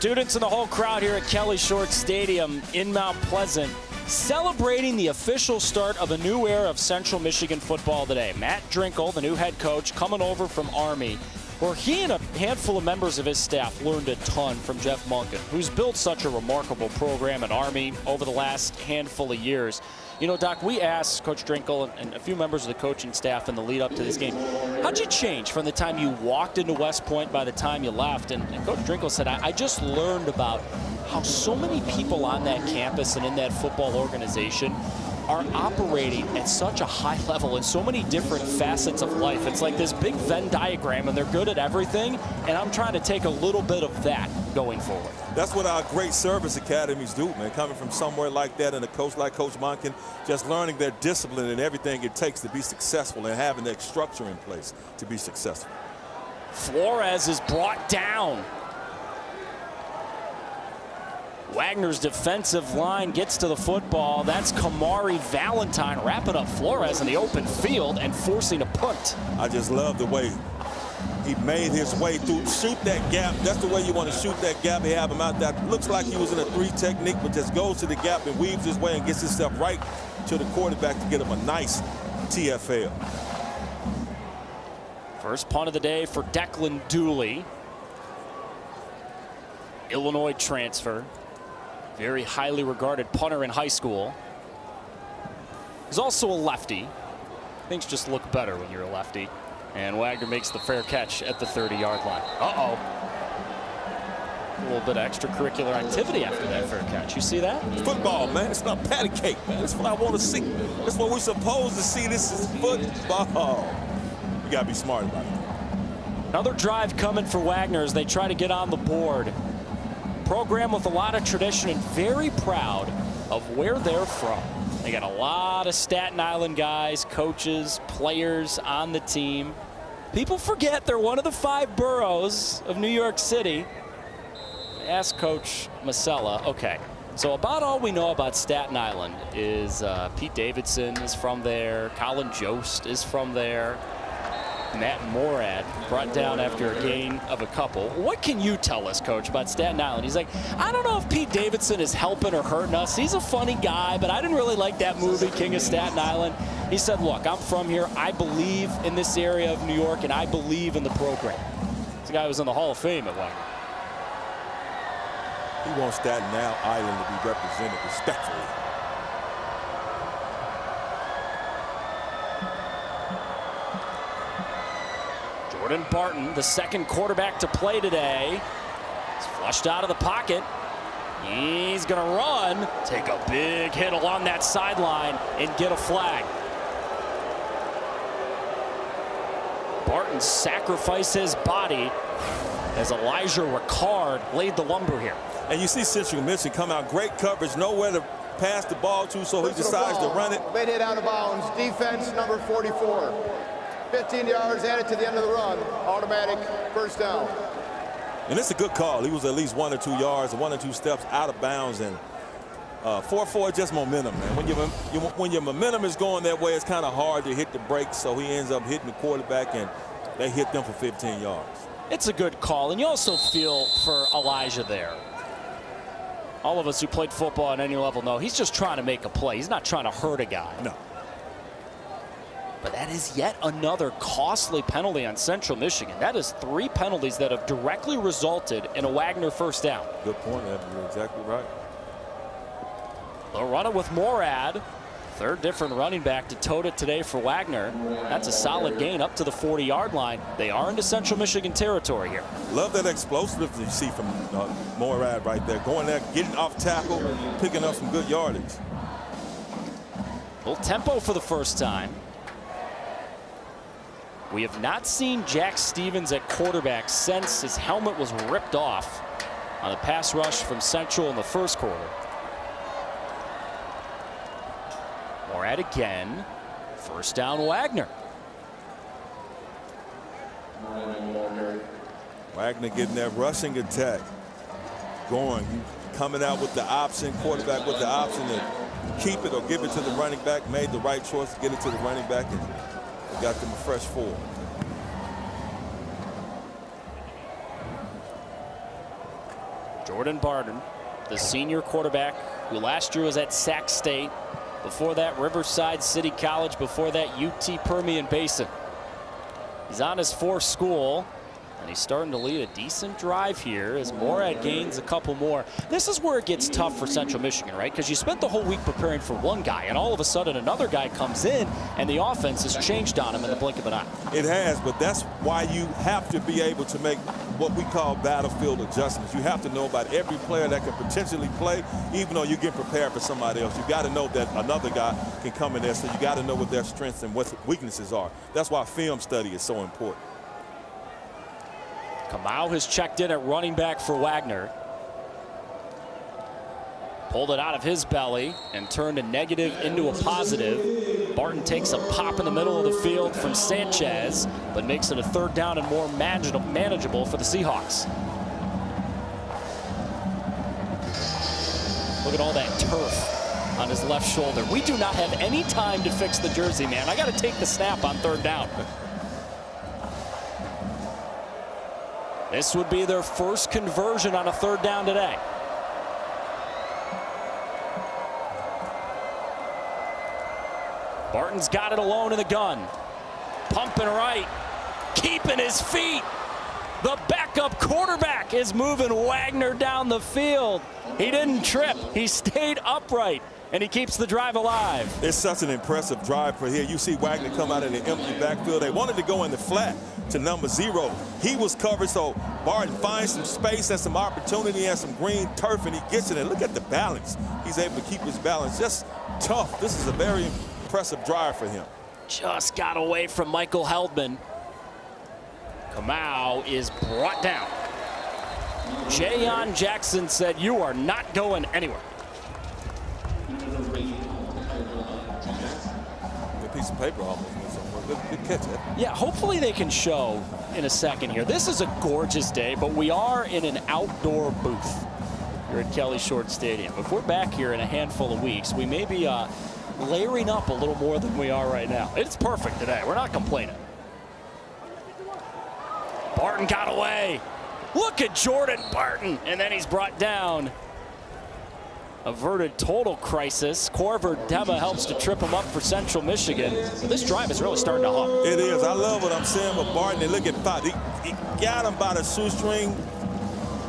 Students and the whole crowd here at Kelly Short Stadium in Mount Pleasant celebrating the official start of a new era of Central Michigan football today. Matt Drinkle, the new head coach, coming over from Army, where he and a handful of members of his staff learned a ton from Jeff Monken, who's built such a remarkable program at Army over the last handful of years. You know, Doc, we asked Coach Drinkle and a few members of the coaching staff in the lead up to this game, how'd you change from the time you walked into West Point by the time you left? And Coach Drinkle said, I just learned about how so many people on that campus and in that football organization are operating at such a high level in so many different facets of life. It's like this big Venn diagram, and they're good at everything, and I'm trying to take a little bit of that going forward. That's what our great service academies do, man. Coming from somewhere like that and a coach like Coach Monken, just learning their discipline and everything it takes to be successful and having that structure in place to be successful. Flores is brought down. Wagner's defensive line gets to the football. That's Kamari Valentine wrapping up Flores in the open field and forcing a punt. I just love the way he made his way through. Shoot that gap. That's the way you want to shoot that gap. They have him out there. Looks like he was in a 3 technique, but just goes to the gap and weaves his way and gets himself right to the quarterback to get him a nice TFL. First punt of the day for Declan Dooley. Illinois transfer. Very highly regarded punter in high school. He's also a lefty. Things just look better when you're a lefty. And Wagner makes the fair catch at the 30-yard line. Uh-oh. A little bit of extracurricular activity after that fair catch. You see that? Football, man. It's not patty cake, man. That's what I want to see. That's what we're supposed to see. This is football. You got to be smart about it. Another drive coming for Wagner as they try to get on the board. Program with a lot of tradition and very proud of where they're from. They got a lot of Staten Island guys, coaches, players on the team. People forget they're one of the 5 boroughs of New York City. Ask Coach Masella. Okay, so about all we know about Staten Island is Pete Davidson is from there. Colin Jost is from there. Matt Morad brought down after a gain of a couple. What can you tell us, Coach, about Staten Island? He's like, I don't know if Pete Davidson is helping or hurting us. He's a funny guy, but I didn't really like that movie, King of Staten Island. He said, look, I'm from here. I believe in this area of New York, and I believe in the program. This guy was in the Hall of Fame at Wagner. He wants Staten Island to be represented respectfully. Jordan Barton, the second quarterback to play today. He's flushed out of the pocket. He's going to run, take a big hit along that sideline, and get a flag. Barton sacrificed his body as Elijah Ricard laid the lumber here. And you see Central Michigan come out, great coverage, nowhere to pass the ball to, so he decides to run it. Made it out of bounds. Defense number 44. 15 yards added to the end of the run. Automatic first down. And it's a good call. He was at least 1 or 2 yards, 1 or 2 steps out of bounds. And 4-4 is just momentum, man. When your momentum is going that way, it's kind of hard to hit the brakes. So he ends up hitting the quarterback, and they hit them for 15 yards. It's a good call, and you also feel for Elijah there. All of us who played football at any level know he's just trying to make a play. He's not trying to hurt a guy. No. But that is yet another costly penalty on Central Michigan. That is 3 penalties that have directly resulted in a Wagner first down. Good point, Evan. You're exactly right. They'll run it with Morad. Third different running back to tote it today for Wagner. That's a solid gain up to the 40-yard line. They are into Central Michigan territory here. Love that explosiveness you see from Morad right there. Going there, getting off tackle, picking up some good yardage. A little tempo for the first time. We have not seen Jack Stevens at quarterback since his helmet was ripped off on a pass rush from Central in the first quarter. Morad again. First down, Wagner. Wagner getting that rushing attack going. Coming out with the option, quarterback with the option to keep it or give it to the running back. Made the right choice to get it to the running back and got them a fresh 4. Jordan Barton, the senior quarterback who last year was at Sac State. Before that, Riverside City College. Before that, UT Permian Basin. He's on his fourth school, and he's starting to lead a decent drive here as Morad gains a couple more. This is where it gets tough for Central Michigan, right? Because you spent the whole week preparing for one guy, and all of a sudden another guy comes in, and the offense has changed on him in the blink of an eye. It has, but that's why you have to be able to make what we call battlefield adjustments. You have to know about every player that can potentially play, even though you get prepared for somebody else. You got to know that another guy can come in there, so you got to know what their strengths and what weaknesses are. That's why film study is so important. Kamau has checked in at running back for Wagner. Pulled it out of his belly and turned a negative into a positive. Barton takes a pop in the middle of the field from Sanchez, but makes it a third down and more manageable for the Seahawks. Look at all that turf on his left shoulder. We do not have any time to fix the jersey, man. I got to take the snap on third down. This would be their first conversion on a third down today. Barton's got it alone in the gun. Pumping right, keeping his feet. The backup quarterback is moving Wagner down the field. He didn't trip, he stayed upright, and he keeps the drive alive. It's such an impressive drive for here. You see Wagner come out in the empty backfield. They wanted to go in the flat to number 0. He was covered, so Barton finds some space and some opportunity and some green turf, and he gets it. And look at the balance. He's able to keep his balance. Just tough. This is a very impressive drive for him. Just got away from Michael Heldman. Kamau is brought down. Jayon Jackson said, "You are not going anywhere." A piece of paper almost. Good catch. Yeah, hopefully they can show in a second here. This is a gorgeous day, but we are in an outdoor booth here at Kelly Short Stadium. If we're back here in a handful of weeks, we may be layering up a little more than we are right now. It's perfect today. We're not complaining. Barton got away. Look at Jordan Barton, and then he's brought down. Averted total crisis. Corver Dema helps to trip him up for Central Michigan. But this drive is really starting to hum. It is. I love what I'm seeing with Barton. And look at Pop. He got him by the shoestring,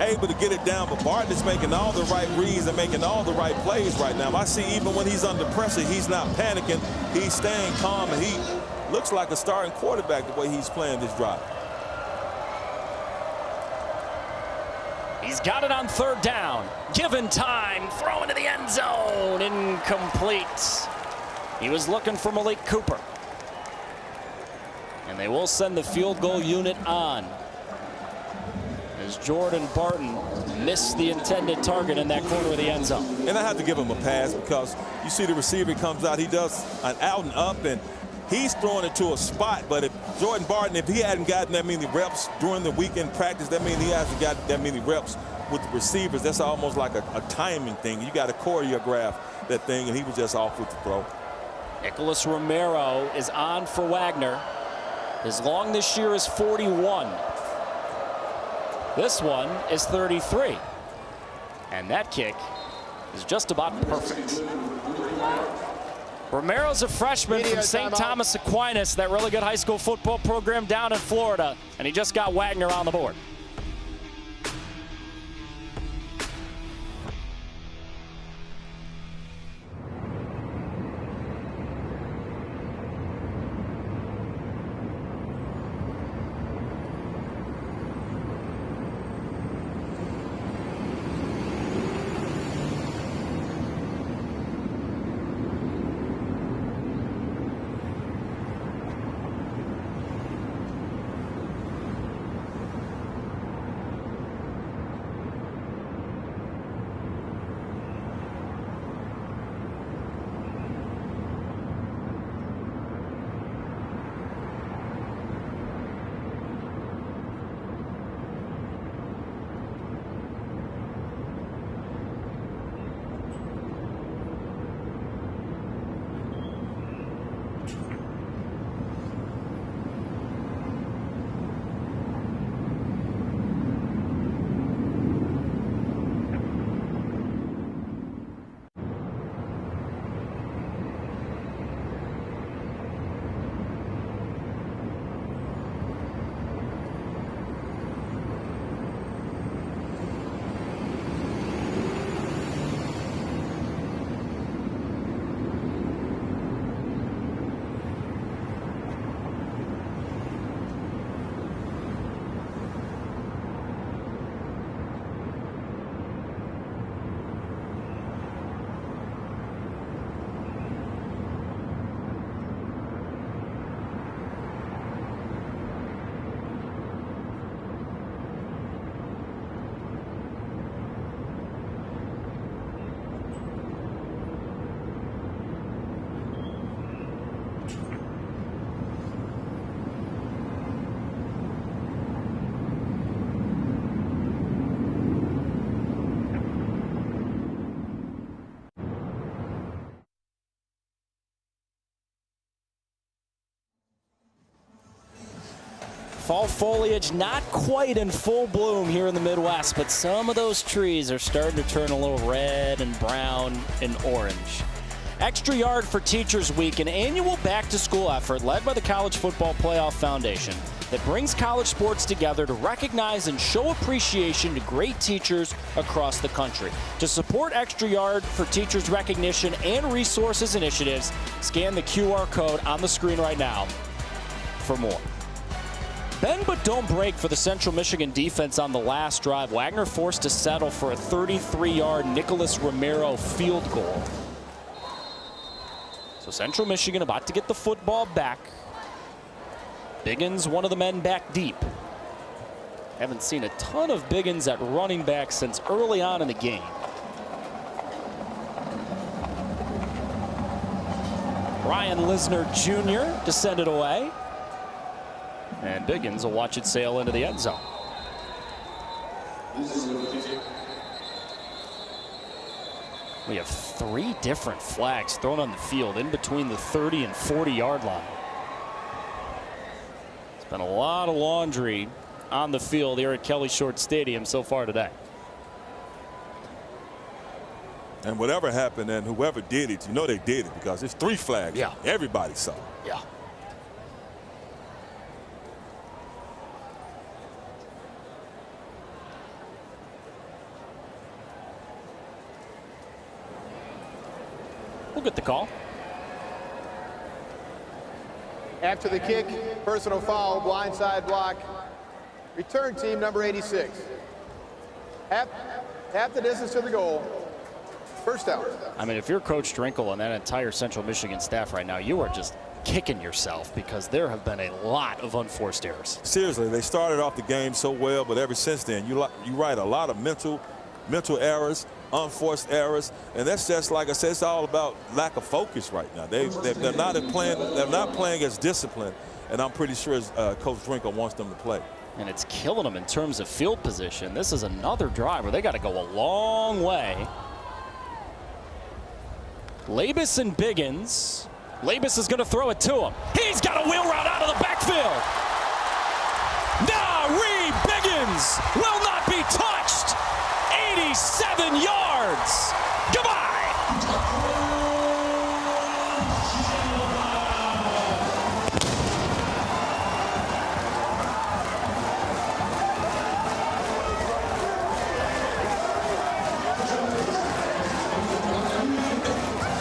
able to get it down. But Barton is making all the right reads and making all the right plays right now. I see even when he's under pressure, he's not panicking. He's staying calm, and he looks like a starting quarterback the way he's playing this drive. He's got it on third down. Given time, throw into the end zone. Incomplete. He was looking for Malik Cooper. And they will send the field goal unit on, as Jordan Barton missed the intended target in that corner of the end zone. And I have to give him a pass because you see the receiver comes out. He does an out and up, and he's throwing it to a spot. But if Jordan Barton, if he hadn't gotten that many reps during the weekend practice, that means he hasn't got that many reps with the receivers. That's almost like a timing thing. You got to choreograph that thing, and he was just off with the throw. Nicholas Romero is on for Wagner. His long this year is 41. This one is 33. And that kick is just about perfect. Romero's a freshman from St. Thomas Aquinas, that really good high school football program down in Florida, and he just got Wagner on the board. Fall foliage not quite in full bloom here in the Midwest, but some of those trees are starting to turn a little red and brown and orange. Extra Yard for Teachers Week, an annual back-to-school effort led by the College Football Playoff Foundation that brings college sports together to recognize and show appreciation to great teachers across the country. To support Extra Yard for Teachers recognition and resources initiatives, scan the QR code on the screen right now for more. Bend but don't break for the Central Michigan defense on the last drive. Wagner forced to settle for a 33-yard Nicholas Romero field goal. So Central Michigan about to get the football back. Biggins, one of the men back deep. Haven't seen a ton of Biggins at running back since early on in the game. Ryan Lisner Jr. to send it away. And Biggins will watch it sail into the end zone. We have 3 different flags thrown on the field in between the 30 and 40-yard line. It's been a lot of laundry on the field here at Kelly Short Stadium so far today. And whatever happened and whoever did it, you know they did it because it's 3 flags. Yeah. Everybody saw it. Yeah. We'll get the call. After the kick, personal foul, blindside block. Return team number 86. Half the distance to the goal. First down. I mean, if you're Coach Drinkle and that entire Central Michigan staff right now, you are just kicking yourself because there have been a lot of unforced errors. Seriously, they started off the game so well, but ever since then, you write a lot of mental errors, unforced errors, and that's just, like I said, it's all about lack of focus right now. They're not playing as disciplined, and I'm pretty sure Coach Drinkle wants them to play. And it's killing them in terms of field position. This is another drive where they got to go a long way. Labus and Biggins. Labus is going to throw it to him. He's got a wheel route out of the backfield. Nari Biggins will not be touched. 87 yards. Goodbye.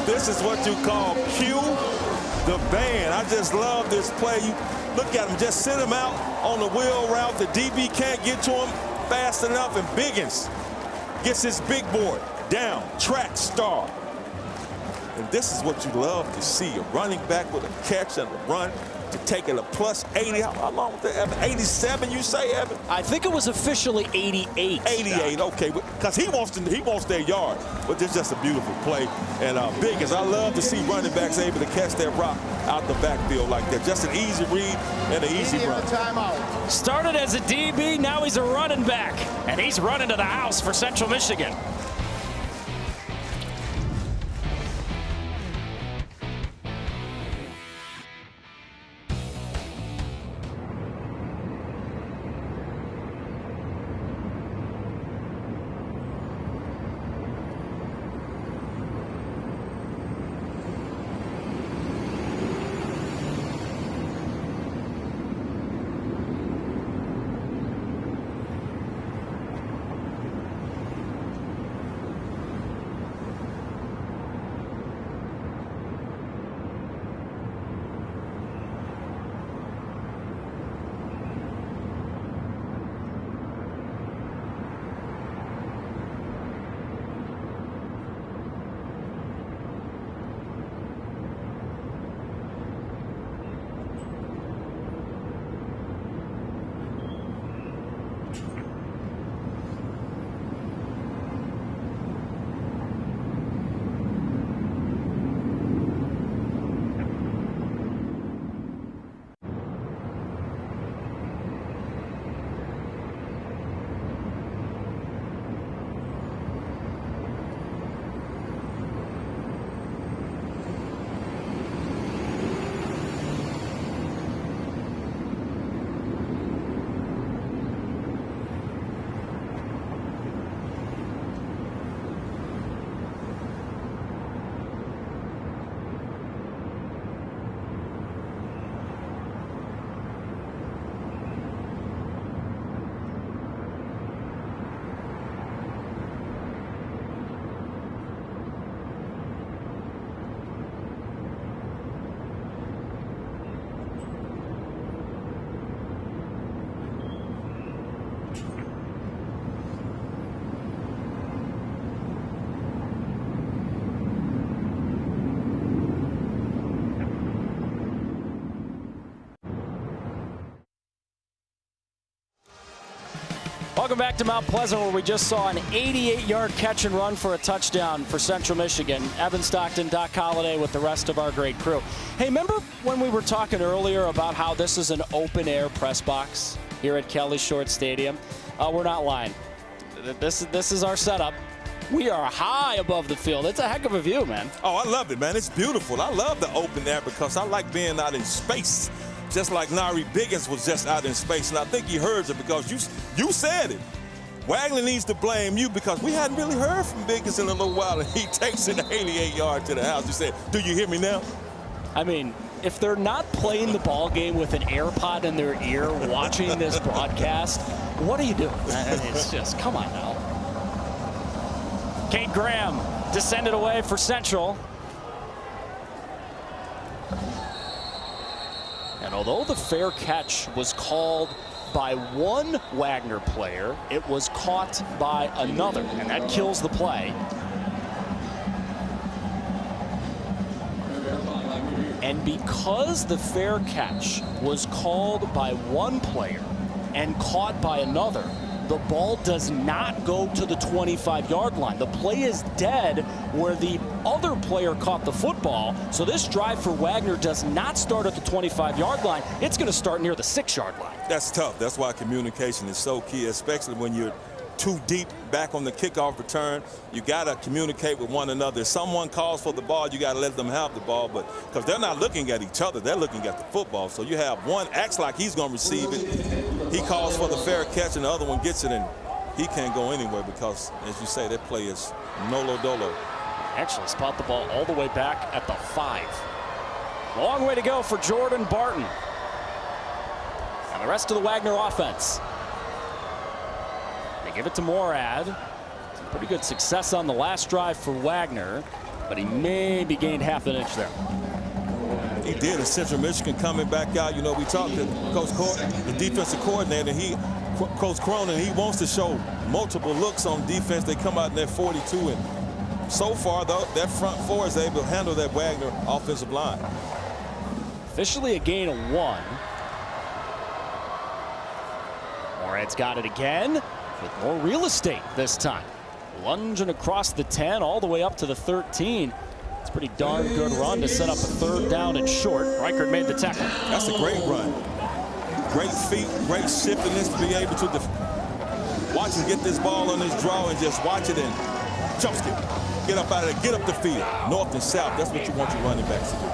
This is what you call cue the band. I just love this play. You look at him, just sit him out on the wheel route. The DB can't get to him fast enough, and Biggins gets his big board down, track star. And this is what you love to see, a running back with a catch and a run to take it a plus 80. How long was that, Evan? 87, you say, Evan? I think it was officially 88. 88, okay, because he wants their yard. But it's just a beautiful play. And Biggins, I love to see running backs able to catch that rock out the backfield like that. Just an easy read and an easy run. Timeout. Started as a DB, now he's a running back. And he's running to the house for Central Michigan. Welcome back to Mount Pleasant, where we just saw an 88-yard catch and run for a touchdown for Central Michigan. Evan Stockton, Doc Holliday with the rest of our great crew. Hey, remember when we were talking earlier about how this is an open-air press box here at Kelly Short Stadium? We're not lying. This is our setup. We are high above the field. It's a heck of a view, man. Oh, I love it, man. It's beautiful. I love the open air because I like being out in space. Just like Nari Biggins was just out in space, and I think he heard it because you said it. Wagner needs to blame you because we hadn't really heard from Biggins in a little while, and he takes it 88 yards to the house. He said, "Do you hear me now?" I mean, if they're not playing the ball game with an AirPod in their ear watching this broadcast, what are you doing? It's just, come on now. Kate Graham descended away for Central. And although the fair catch was called by one Wagner player, it was caught by another, and that kills the play. And because the fair catch was called by one player and caught by another, the ball does not go to the 25-yard line. The play is dead where the other player caught the football. So this drive for Wagner does not start at the 25-yard line. It's going to start near the 6-yard line. That's tough. That's why communication is so key, especially when you're too deep back on the kickoff return. You got to communicate with one another. If someone calls for the ball, you got to let them have the ball, but because they're not looking at each other, they're looking at the football. So you have one acts like he's going to receive it. He calls for the fair catch, and the other one gets it, and he can't go anywhere because, as you say, that play is nolo-dolo. Actually spot the ball all the way back at the 5. Long way to go for Jordan Barton and the rest of the Wagner offense. They give it to Morad. Some pretty good success on the last drive for Wagner, but he maybe gained half an inch there. He did. In Central Michigan coming back out, you know, we talked to Coach the defensive coordinator. Coach Cronin, he wants to show multiple looks on defense. They come out in that 42, and so far, though, that front four is able to handle that Wagner offensive line. Officially a gain of 1. Morad's got it again with more real estate this time. Lunging across the 10 all the way up to the 13. It's a pretty darn good run to set up a 3rd down and short. Reichert made the tackle. That's a great run. Great feet, great shiftiness to be able to watch him get this ball on his draw and just watch it and jump skip. Get up out of there, get up the field. North and south, that's what you want your running backs to do.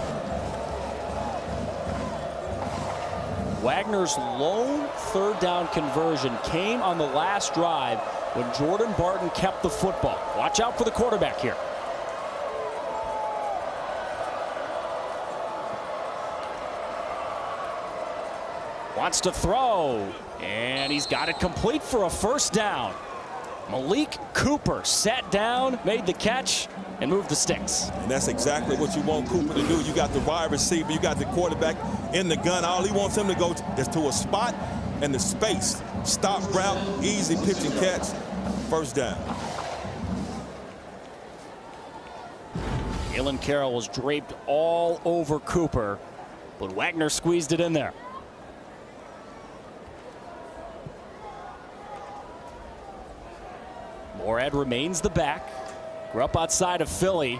Wagner's lone 3rd down conversion came on the last drive when Jordan Barton kept the football. Watch out for the quarterback here. Wants to throw, and he's got it complete for a 1st down. Malik Cooper sat down, made the catch, and moved the sticks. And that's exactly what you want Cooper to do. You got the wide receiver, you got the quarterback in the gun. All he wants him to go is to a spot and the space. Stop route, easy pitch and catch, 1st down. Jalen Carroll was draped all over Cooper, but Wagner squeezed it in there. Morad remains the back. Grew up outside of Philly,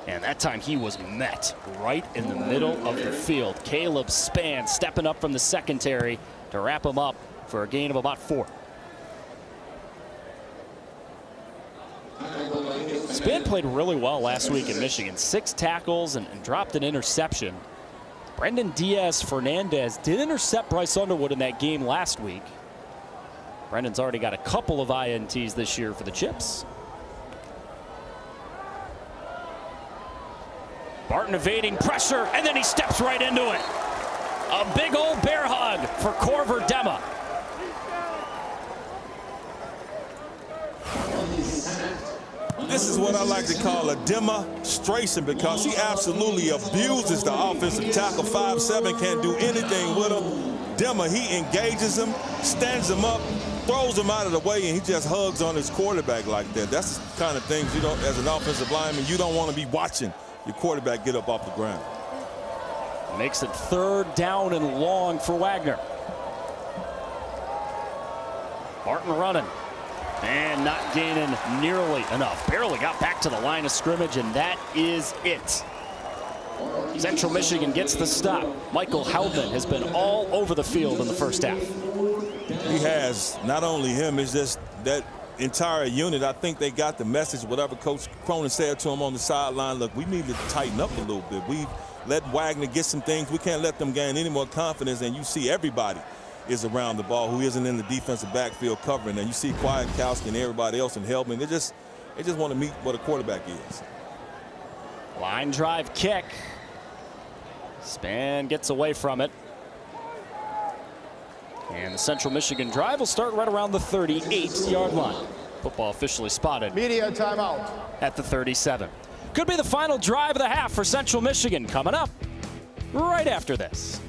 and that time he was met right in the middle of the field. Caleb Spann stepping up from the secondary to wrap him up for a gain of about 4. Spann played really well last week in Michigan. 6 tackles and dropped an interception. Brendan Diaz-Fernandez did intercept Bryce Underwood in that game last week. Brendan's already got a couple of INTs this year for the Chips. Barton evading pressure, and then he steps right into it. A big old bear hug for Corver Dema. This is what I like to call a demonstration because he absolutely abuses the offensive tackle. 5'7", can't do anything with him. Dema, he engages him, stands him up, throws him out of the way, and he just hugs on his quarterback like that. That's the kind of things you don't, as an offensive lineman, you don't want to be watching your quarterback get up off the ground. Makes it 3rd down and long for Wagner. Barton running and not gaining nearly enough. Barely got back to the line of scrimmage, and that is it. Central Michigan gets the stop. Michael Heldman has been all over the field in the first half. He has. Not only him, it's just that entire unit. I think they got the message, whatever Coach Cronin said to him on the sideline. Look, we need to tighten up a little bit. We've let Wagner get some things. We can't let them gain any more confidence. And you see everybody is around the ball who isn't in the defensive backfield covering. And you see Kwiatkowski and everybody else in Heldman. They just want to meet what a quarterback is. Line drive kick. Span gets away from it. And the Central Michigan drive will start right around the 38-yard line. Football officially spotted. Media timeout. At the 37. Could be the final drive of the half for Central Michigan. Coming up right after this.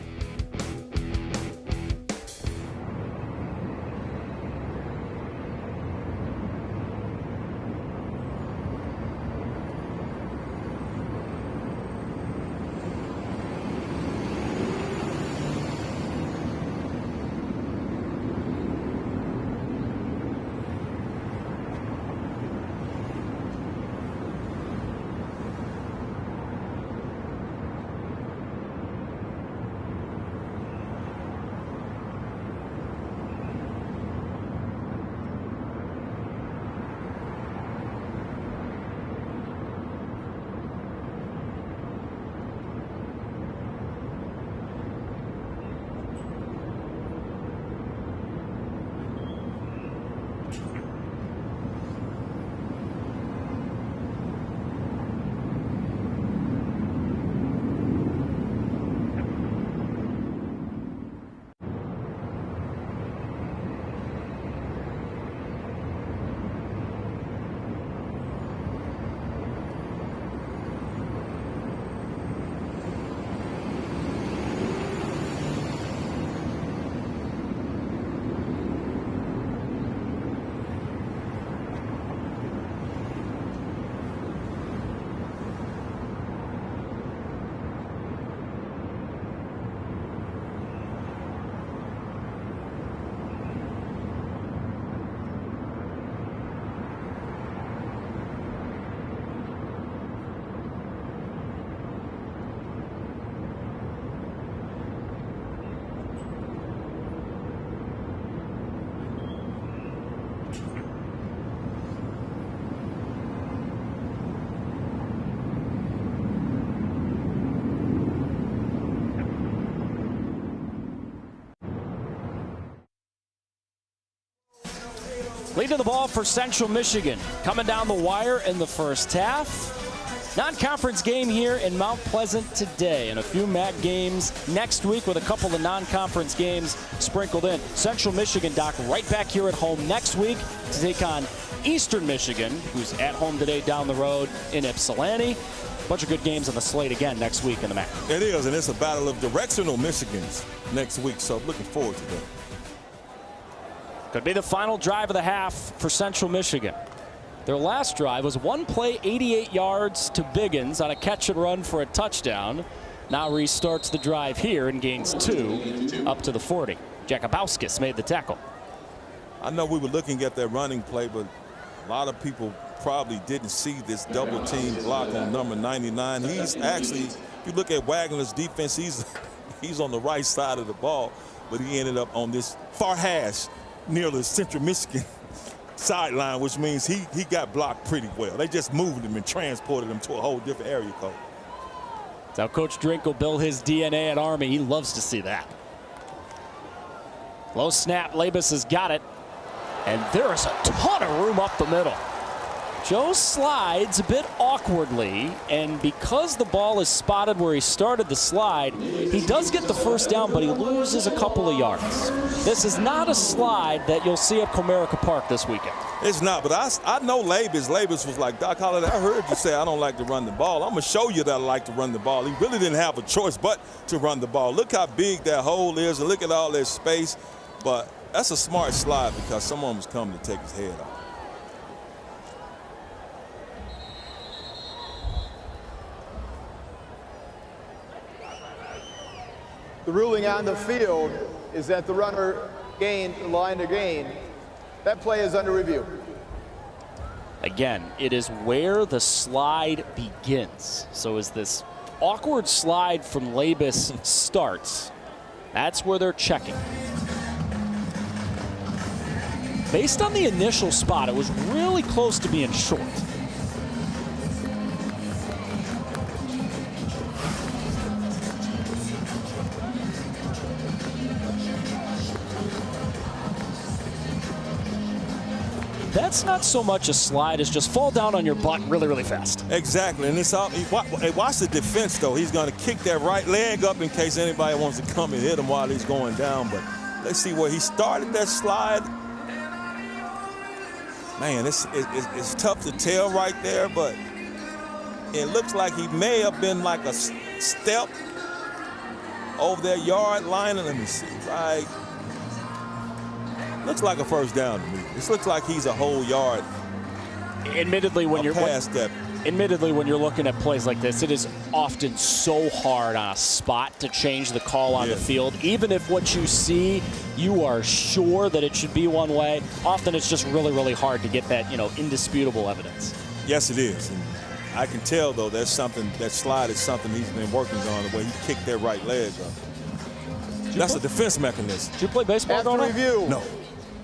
Lead to the ball for Central Michigan. Coming down the wire in the first half. Non-conference game here in Mount Pleasant today, and a few MAC games next week with a couple of non-conference games sprinkled in. Central Michigan, Doc, right back here at home next week to take on Eastern Michigan, who's at home today down the road in Ypsilanti. Bunch of good games on the slate again next week in the MAC. It is, and it's a battle of directional Michigans next week, so looking forward to that. Could be the final drive of the half for Central Michigan. Their last drive was one play, 88 yards to Biggins on a catch and run for a touchdown. Now restarts the drive here and gains 2 up to the 40. Jakubowskis made the tackle. I know we were looking at that running play, but a lot of people probably didn't see this double team block on number 99. He's actually, if you look at Wagner's defense, he's on the right side of the ball, but he ended up on this far hash near the Central Michigan sideline, which means he got blocked pretty well. They just moved him and transported him to a whole different area code. That's how Coach Drinkle built his DNA at Army. He loves to see that. Low snap, Labus has got it. And there is a ton of room up the middle. Joe slides a bit awkwardly, and because the ball is spotted where he started the slide, he does get the first down, but he loses a couple of yards. This is not a slide that you'll see at Comerica Park this weekend. It's not, but I know Labus. Labus was like, Doc Holliday, I heard you say I don't like to run the ball. I'm going to show you that I like to run the ball. He really didn't have a choice but to run the ball. Look how big that hole is, and look at all that space. But that's a smart slide because someone was coming to take his head off. The ruling on the field is that the runner gained the line to gain That play is under review. Again, it is where the slide begins. So as this awkward slide from Labus starts, that's where they're checking. Based on the initial spot, it was really close to being short. That's not so much a slide as just fall down on your butt really, really fast. Exactly, and it's all, watch the defense, though. He's going to kick that right leg up in case anybody wants to come and hit him while he's going down. But let's see where he started that slide. Man, it's tough to tell right there, but it looks like he may have been like a step over that yard line. And let me see, right? Looks like a first down to me. This looks like he's a whole yard. Admittedly, when you're past that. Admittedly, when you're looking at plays like this, it is often so hard on a spot to change the call on the field. Even if what you see, you are sure that it should be one way, often it's just really, really hard to get that, indisputable evidence. Yes, it is. And I can tell, though, that's something, that slide is something he's been working on, the way he kicked that right leg up. That's a defense mechanism. Did you play baseball After growing up? review. No.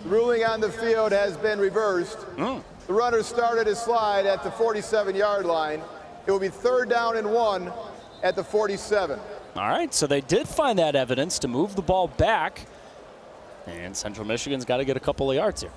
The ruling on the field has been reversed. The runner started his slide at the 47-yard line. It will be 3rd down and 1 at the 47. All right, so they did find that evidence to move the ball back. And Central Michigan's got to get a couple of yards here.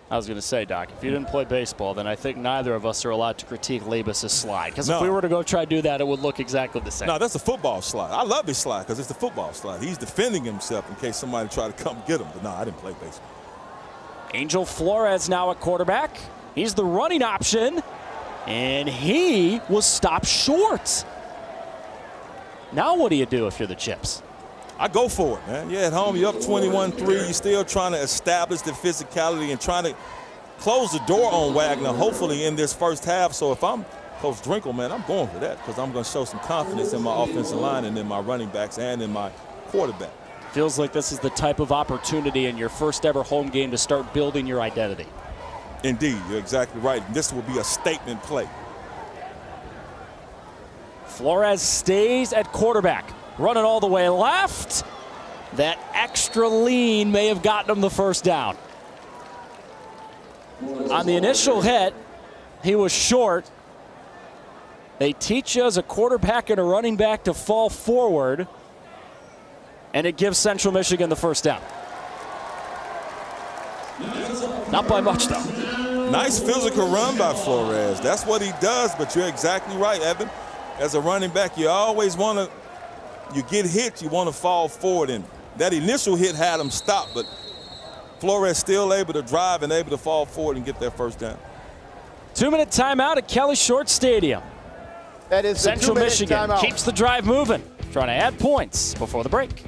I was going to say, Doc, if you didn't play baseball, then I think neither of us are allowed to critique Labus' slide. Because if we were to go try to do that, it would look exactly the same. No, that's a football slide. I love his slide because it's the football slide. He's defending himself in case somebody try to come get him. But no, I didn't play baseball. Angel Flores now at quarterback. He's the running option, and he was stopped short. Now what do you do if you're the Chips? I go for it, man. You're at home, you're up 21-3. You're still trying to establish the physicality and trying to close the door on Wagner, hopefully, in this first half. So if I'm Coach Drinkle, man, I'm going for that because I'm going to show some confidence in my offensive line and in my running backs and in my quarterback. Feels like this is the type of opportunity in your first ever home game to start building your identity. Indeed, you're exactly right. And this will be a statement play. Flores stays at quarterback. Running all the way left. That extra lean may have gotten him the first down. On the initial hit, he was short. They teach you as a quarterback and a running back to fall forward, and it gives Central Michigan the first down. Not by much, though. Nice physical run by Flores. That's what he does, but you're exactly right, Evan. As a running back, you always want to, you get hit, you want to fall forward. And that initial hit had him stopped, but Flores still able to drive and able to fall forward and get that first down. 2-minute timeout at Kelly Short Stadium. That is Central Michigan timeout. keeps the drive moving, trying to add points before the break.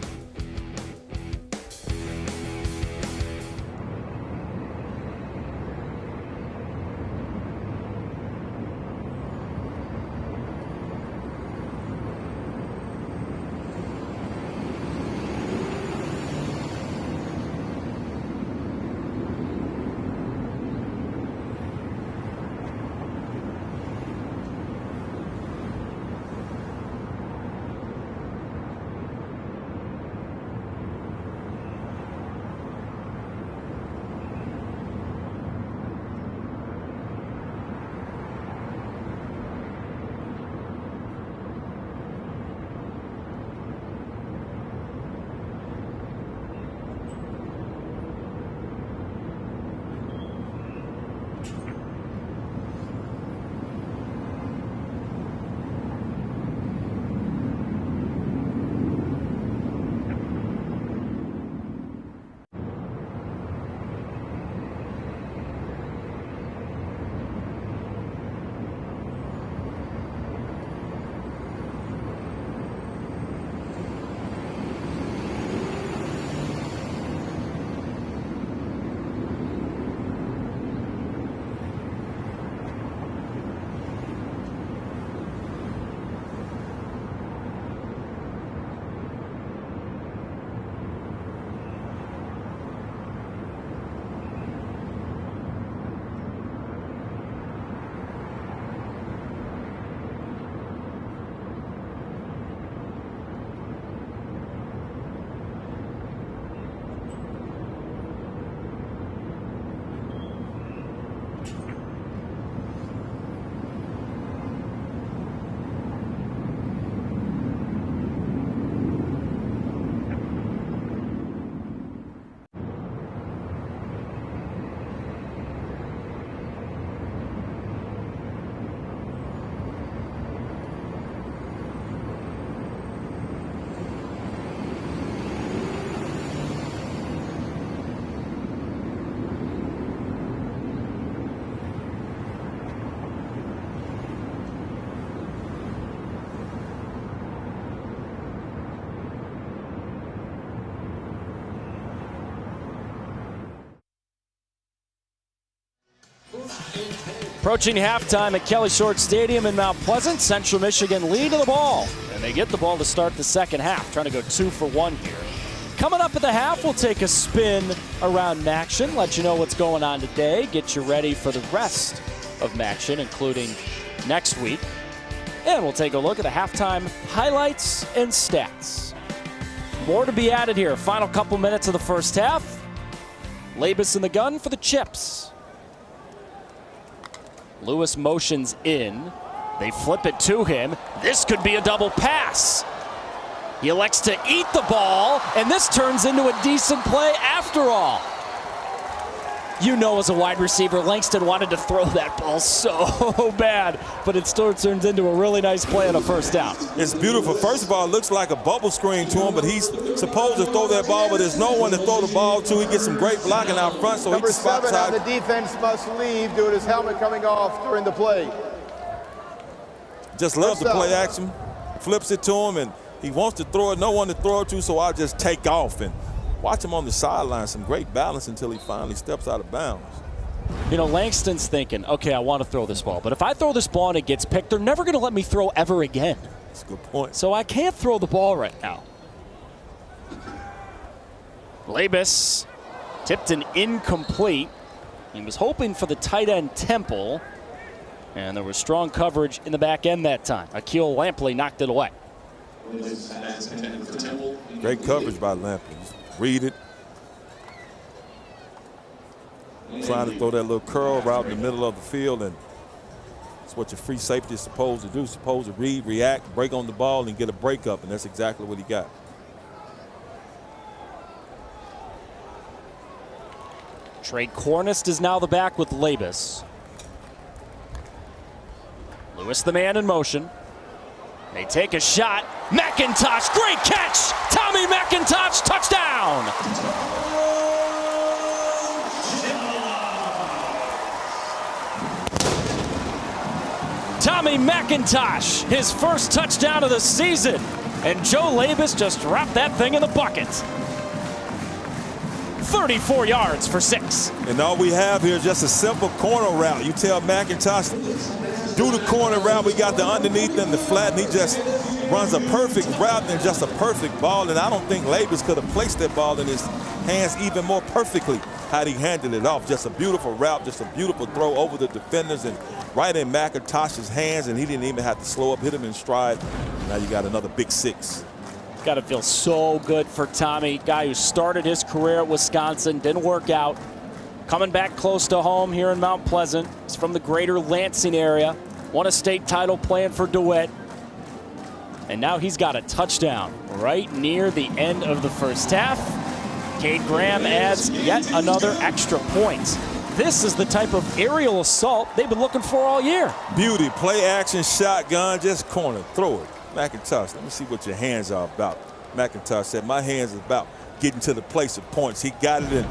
Approaching halftime at Kelly Short Stadium in Mount Pleasant, Central Michigan lead the ball. And they get the ball to start the second half, trying to go 2 for 1 here. Coming up at the half, we'll take a spin around Maction, let you know what's going on today, get you ready for the rest of Maction, including next week. And we'll take a look at the halftime highlights and stats. More to be added here. Final couple minutes of the first half. Labus in the gun for the Chips. Lewis motions in. They flip it to him. This could be a double pass. He elects to eat the ball, and this turns into a decent play after all. You know, as a wide receiver, Langston wanted to throw that ball so bad, but it still turns into a really nice play on a first down. It's beautiful. First of all, it looks like a bubble screen to him, but he's supposed to throw that ball, but there's no one to throw the ball to. He gets some great blocking out front, so Number he spots 7 on out. the defense must leave due to his helmet coming off during the play. Just loves the play action. Flips it to him, and he wants to throw it, no one to throw it to, so I'll just take off and watch him on the sideline. Some great balance until he finally steps out of bounds. You know, Langston's thinking, okay, I want to throw this ball, but if I throw this ball and it gets picked, they're never going to let me throw ever again. That's a good point. So I can't throw the ball right now. Labus tipped an incomplete. He was hoping for the tight end Temple, and there was strong coverage in the back end that time. Akil Lampley knocked it away. Great coverage by Lampley. Read it. Trying to throw that little curl route in the middle of the field, and it's what your free safety is supposed to do. Supposed to read, react, break on the ball, and get a break up, and that's exactly what he got. Trey Cornist is now the back with Labus. Lewis the man in motion. They take a shot. McIntosh, great catch! Tommy McIntosh, touchdown! Tommy McIntosh, his first touchdown of the season. And Joe Labus just dropped that thing in the bucket. 34 yards for 6. And all we have here is just a simple corner route. You tell McIntosh, do the corner route. We got the underneath and the flat, and he just runs a perfect route and just a perfect ball. And I don't think Labus could have placed that ball in his hands even more perfectly had he handed it off. Just a beautiful route, just a beautiful throw over the defenders and right in McIntosh's hands, and he didn't even have to slow up, hit him in stride. Now you got another big 6. Got to feel so good for Tommy, guy who started his career at Wisconsin, didn't work out. Coming back close to home here in Mount Pleasant. He's from the greater Lansing area. Won a state title playing for DeWitt. And now he's got a touchdown right near the end of the first half. Cade Graham adds yet another extra point. This is the type of aerial assault they've been looking for all year. Beauty, play action, shotgun, just corner, throw it. McIntosh, let me see what your hands are about. McIntosh said, my hands are about getting to the place of points. He got it in.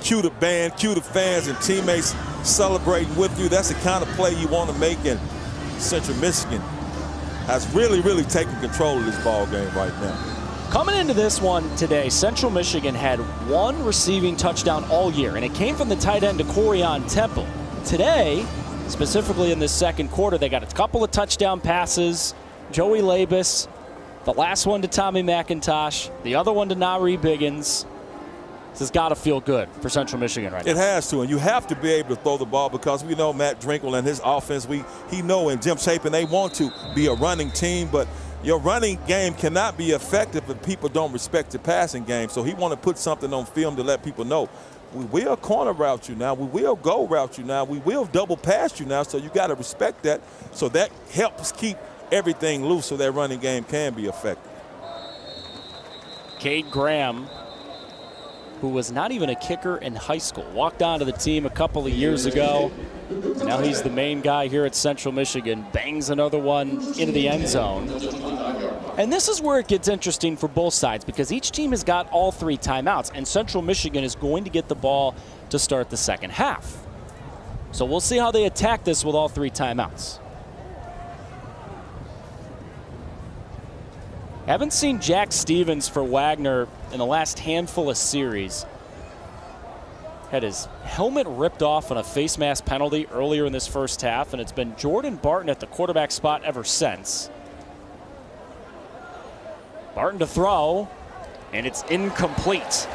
Cue the band, cue the fans and teammates celebrating with you. That's the kind of play you want to make, and Central Michigan has really, really taken control of this ball game right now. Coming into this one today, Central Michigan had one receiving touchdown all year, and it came from the tight end to Corian Temple. Today, specifically in this second quarter, they got a couple of touchdown passes. Joey Labus, the last one to Tommy McIntosh, the other one to Nari Biggins. This has got to feel good for Central Michigan right now. It has to, and you have to be able to throw the ball because we know Matt Drinkle and his offense, he know, and Jim Chapin, they want to be a running team, but your running game cannot be effective if people don't respect your passing game. So he want to put something on film to let people know, we will corner route you now, we will go route you now, we will double pass you now, so you got to respect that. So that helps keep everything loose so that running game can be effective. Cade Graham, who was not even a kicker in high school, walked onto the team a couple of years ago. And now he's the main guy here at Central Michigan. Bangs another one into the end zone. And this is where it gets interesting for both sides because each team has got all 3 timeouts, and Central Michigan is going to get the ball to start the second half. So we'll see how they attack this with all 3 timeouts. Haven't seen Jack Stevens for Wagner in the last handful of series. had his helmet ripped off on a face mask penalty earlier in this first half, and it's been Jordan Barton at the quarterback spot ever since. Barton to throw, and it's incomplete.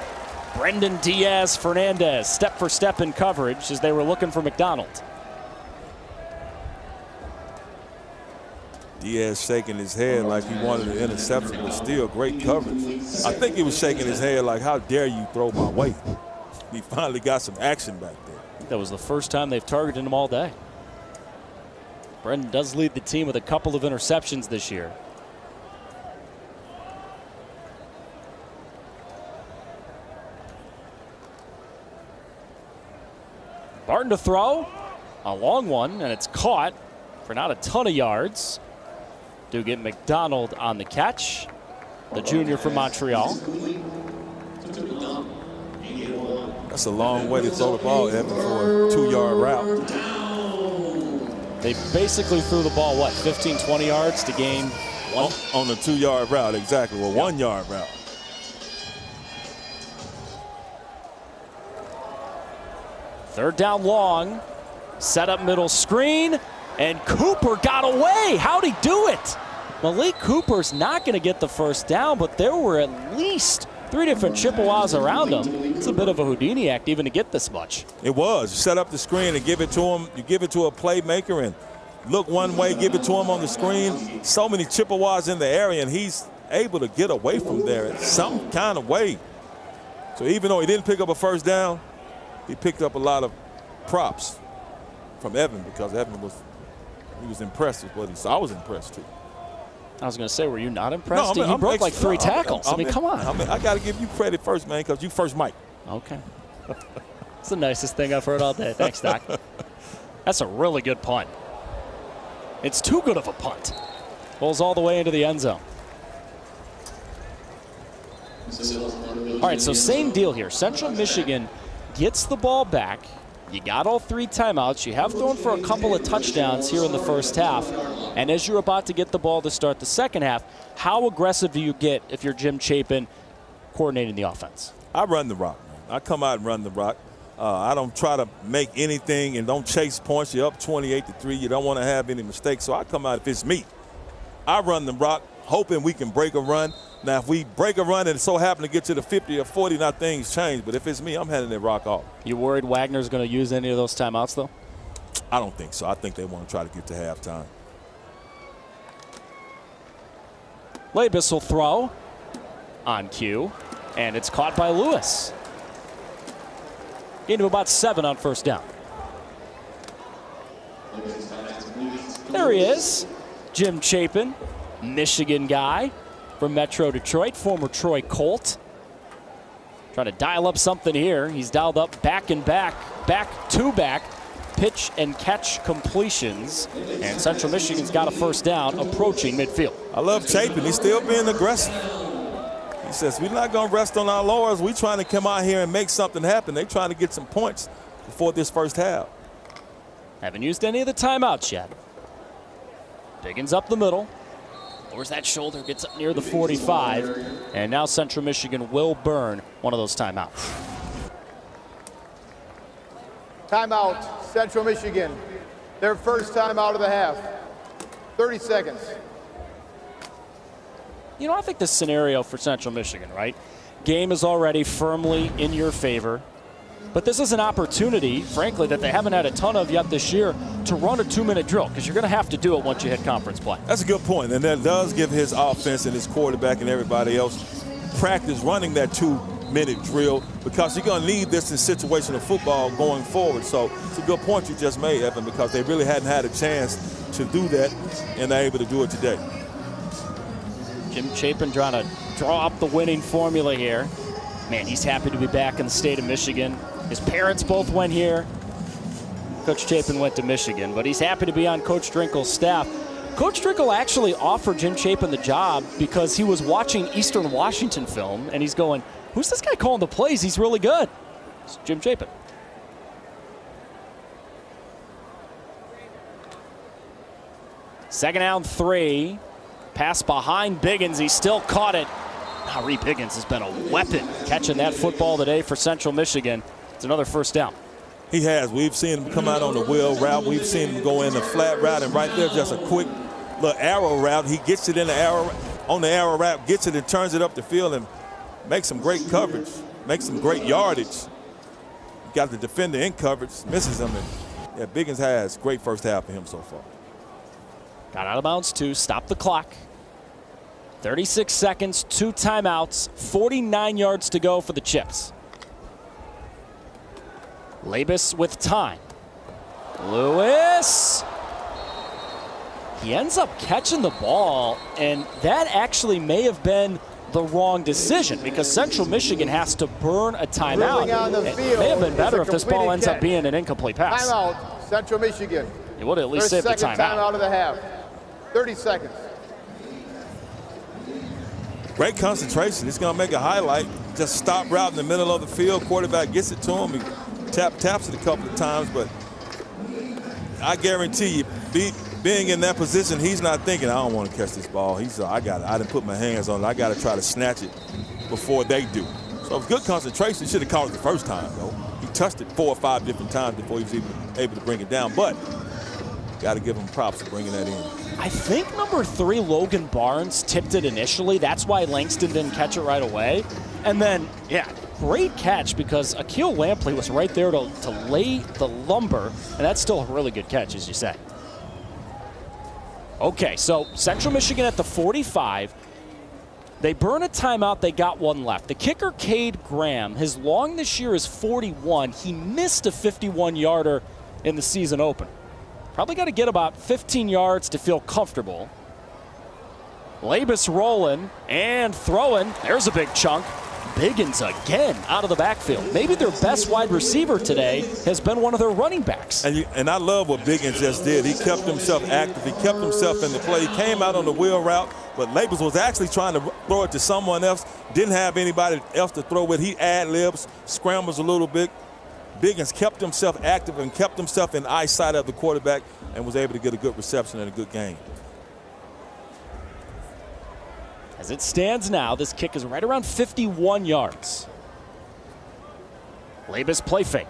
Brendan Diaz-Fernandez, step for step in coverage as they were looking for McDonald. Diaz shaking his head like he wanted an interception, but still great coverage. I think he was shaking his head like, how dare you throw my way? He finally got some action back there. That was the first time they've targeted him all day. Brendan does lead the team with a couple of interceptions this year. Barton to throw, a long one, and it's caught for not a ton of yards. Do get McDonald on the catch, the junior from Montreal. That's a long way to throw the ball, Evan, for a 2-yard route. They basically threw the ball, what, 15, 20 yards to gain one? On the 2-yard route, exactly, well, 1-yard route. Third down long, set up middle screen, and Cooper got away. How'd he do it? Malik Cooper's not going to get the first down, but there were at least 3 different Chippewas around him. It's a bit of a Houdini act even to get this much. It was. You set up the screen and give it to him. You give it to a playmaker and look one way, give it to him on the screen. So many Chippewas in the area, and he's able to get away from there in some kind of way. So even though he didn't pick up a first down, he picked up a lot of props from Evan because Evan was impressed with what he saw. I was impressed too. I was going to say, were you not impressed? No, he broke like 3 tackles. I mean, come on. I got to give you credit first, man, because you first, Mike. Okay. It's the nicest thing I've heard all day. Thanks, Doc. That's a really good punt. It's too good of a punt. Pulls all the way into the end zone. All right, so same deal here. Central Michigan gets the ball back. You got all 3 timeouts. You have thrown for a couple of touchdowns here in the first half. And as you're about to get the ball to start the second half, how aggressive do you get if you're Jim Chapin coordinating the offense? I run the rock, man. I come out and run the rock. I don't try to make anything and don't chase points. You're up 28-3. You don't want to have any mistakes. So I come out if it's me. I run the rock, hoping we can break a run. Now, if we break a run and so happen to get to the 50 or 40, now things change. But if it's me, I'm handing that rock off. You worried Wagner's going to use any of those timeouts, though? I don't think so. I think they want to try to get to halftime. Labus will throw on cue, and it's caught by Lewis. Gain of about 7 on first down. There he is, Jim Chapin, Michigan guy from Metro Detroit, former Troy Colt. Trying to dial up something here. He's dialed up back and back, back to back, pitch and catch completions. And Central Michigan's got a first down approaching midfield. I love Chapin. He's still being aggressive. He says, we're not going to rest on our laurels. We're trying to come out here and make something happen. They're trying to get some points before this first half. Haven't used any of the timeouts yet. Biggins up the middle. Lowers that shoulder, gets up near the 45. And now Central Michigan will burn one of those timeouts. Timeout, Central Michigan. Their first timeout of the half. 30 seconds. You know, I think this scenario for Central Michigan, right? Game is already firmly in your favor. But this is an opportunity, frankly, that they haven't had a ton of yet this year to run a 2-minute drill, because you're going to have to do it once you hit conference play. That's a good point, and that does give his offense and his quarterback and everybody else practice running that 2-minute drill, because you're going to need this in situational football going forward. So it's a good point you just made, Evan, because they really hadn't had a chance to do that, and they're able to do it today. Jim Chapin trying to draw up the winning formula here. Man, he's happy to be back in the state of Michigan. His parents both went here. Coach Chapin went to Michigan, but he's happy to be on Coach Drinkel's staff. Coach Drinkel actually offered Jim Chapin the job because he was watching Eastern Washington film, and he's going, who's this guy calling the plays? He's really good. It's Jim Chapin. Second down 3. Pass behind Biggins. He still caught it. Now, Reed Biggins has been a weapon catching that football today for Central Michigan. It's another first down. He has. We've seen him come out on the wheel route. We've seen him go in the flat route, and right there, just a quick little arrow route. He gets it in the arrow, on the arrow route, gets it and turns it up the field and makes some great coverage, makes some great yardage. Got the defender in coverage, misses him, and yeah, Biggins has great first half for him so far. Got out of bounds too, stop the clock. 36 seconds, 2 timeouts, 49 yards to go for the Chips. Labus with time. Lewis. He ends up catching the ball, and that actually may have been the wrong decision because Central Michigan has to burn a timeout. It may have been better if this ball ends up being an incomplete pass. Timeout, Central Michigan. It would at least save the timeout. Timeout of the half. 30 seconds. Great concentration. He's going to make a highlight. Just stop route in the middle of the field. Quarterback gets it to him. He taps it a couple of times, but I guarantee you, being in that position, he's not thinking, I don't want to catch this ball. He's, I got it. I didn't put my hands on it. I got to try to snatch it before they do. So it's good concentration. Should have caught it the first time, though. He touched it 4 or 5 different times before he was even able to bring it down. But got to give him props for bringing that in. I think number 3, Logan Barnes, tipped it initially. That's why Langston didn't catch it right away. And then, yeah, great catch because Akil Lampley was right there to lay the lumber. And that's still a really good catch, as you said. Okay, so Central Michigan at the 45. They burn a timeout. They got one left. The kicker, Cade Graham, his long this year is 41. He missed a 51-yarder in the season opener. Probably got to get about 15 yards to feel comfortable. Labus rolling and throwing. There's a big chunk. Biggins again out of the backfield. Maybe their best wide receiver today has been one of their running backs. And I love what Biggins just did. He kept himself active. He kept himself in the play. He came out on the wheel route, but Labus was actually trying to throw it to someone else. Didn't have anybody else to throw with. He ad-libs, scrambles a little bit. Biggins kept himself active and kept himself in eyesight of the quarterback and was able to get a good reception and a good game. As it stands now, this kick is right around 51 yards. Labus play fake.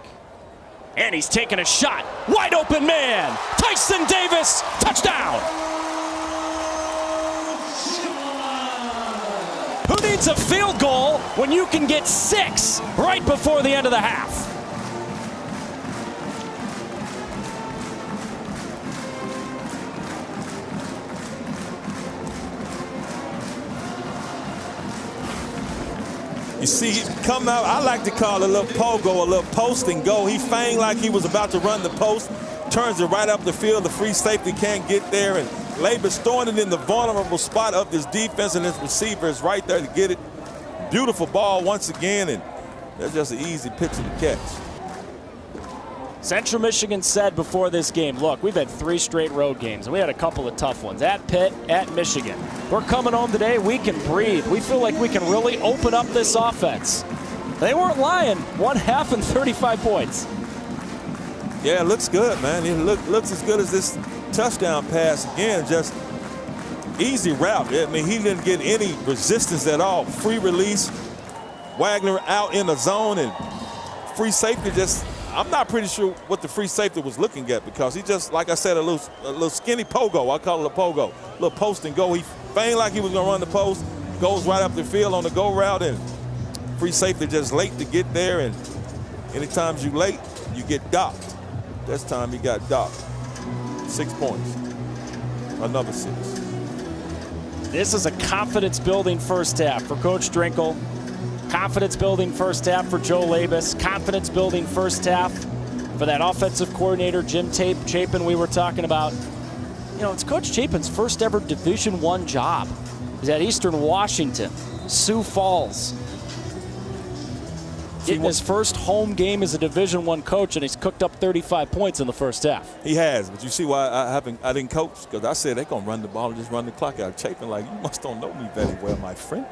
And he's taking a shot. Wide open man. Tyson Davis, touchdown. Who needs a field goal when you can get 6 right before the end of the half? You see him come out, I like to call it a little pogo, a little post and go. He feigned like he was about to run the post, turns it right up the field. The free safety can't get there, and Labus throwing it in the vulnerable spot of this defense, and this receiver is right there to get it. Beautiful ball once again, and that's just an easy pitcher to catch. Central Michigan said before this game, look, we've had 3 straight road games, and we had a couple of tough ones. At Pitt, at Michigan. We're coming home today. We can breathe. We feel like we can really open up this offense. They weren't lying. 1 half and 35 points. Yeah, it looks good, man. It looks as good as this touchdown pass. Again, just easy route. I mean, he didn't get any resistance at all. Free release. Wagner out in the zone, and free safety just... I'm not pretty sure what the free safety was looking at because he just, like I said, a little skinny pogo. I call it a pogo. A little post and go. He feigned like he was going to run the post, goes right up the field on the go route, and free safety just late to get there. And anytime you late, you get docked. This time he got docked. 6 points. Another 6. This is a confidence-building first half for Coach Drinkle. Confidence-building first half for Joe Labus. Confidence-building first half for that offensive coordinator, Jim Chapin, we were talking about. You know, it's Coach Chapin's first ever Division I job. He's at Eastern Washington, Sioux Falls. Getting his first home game as a Division I coach, and he's cooked up 35 points in the first half. He has, but you see why I didn't coach? Because I said they're going to run the ball and just run the clock out. Chapin, like, you must don't know me very well, my friend.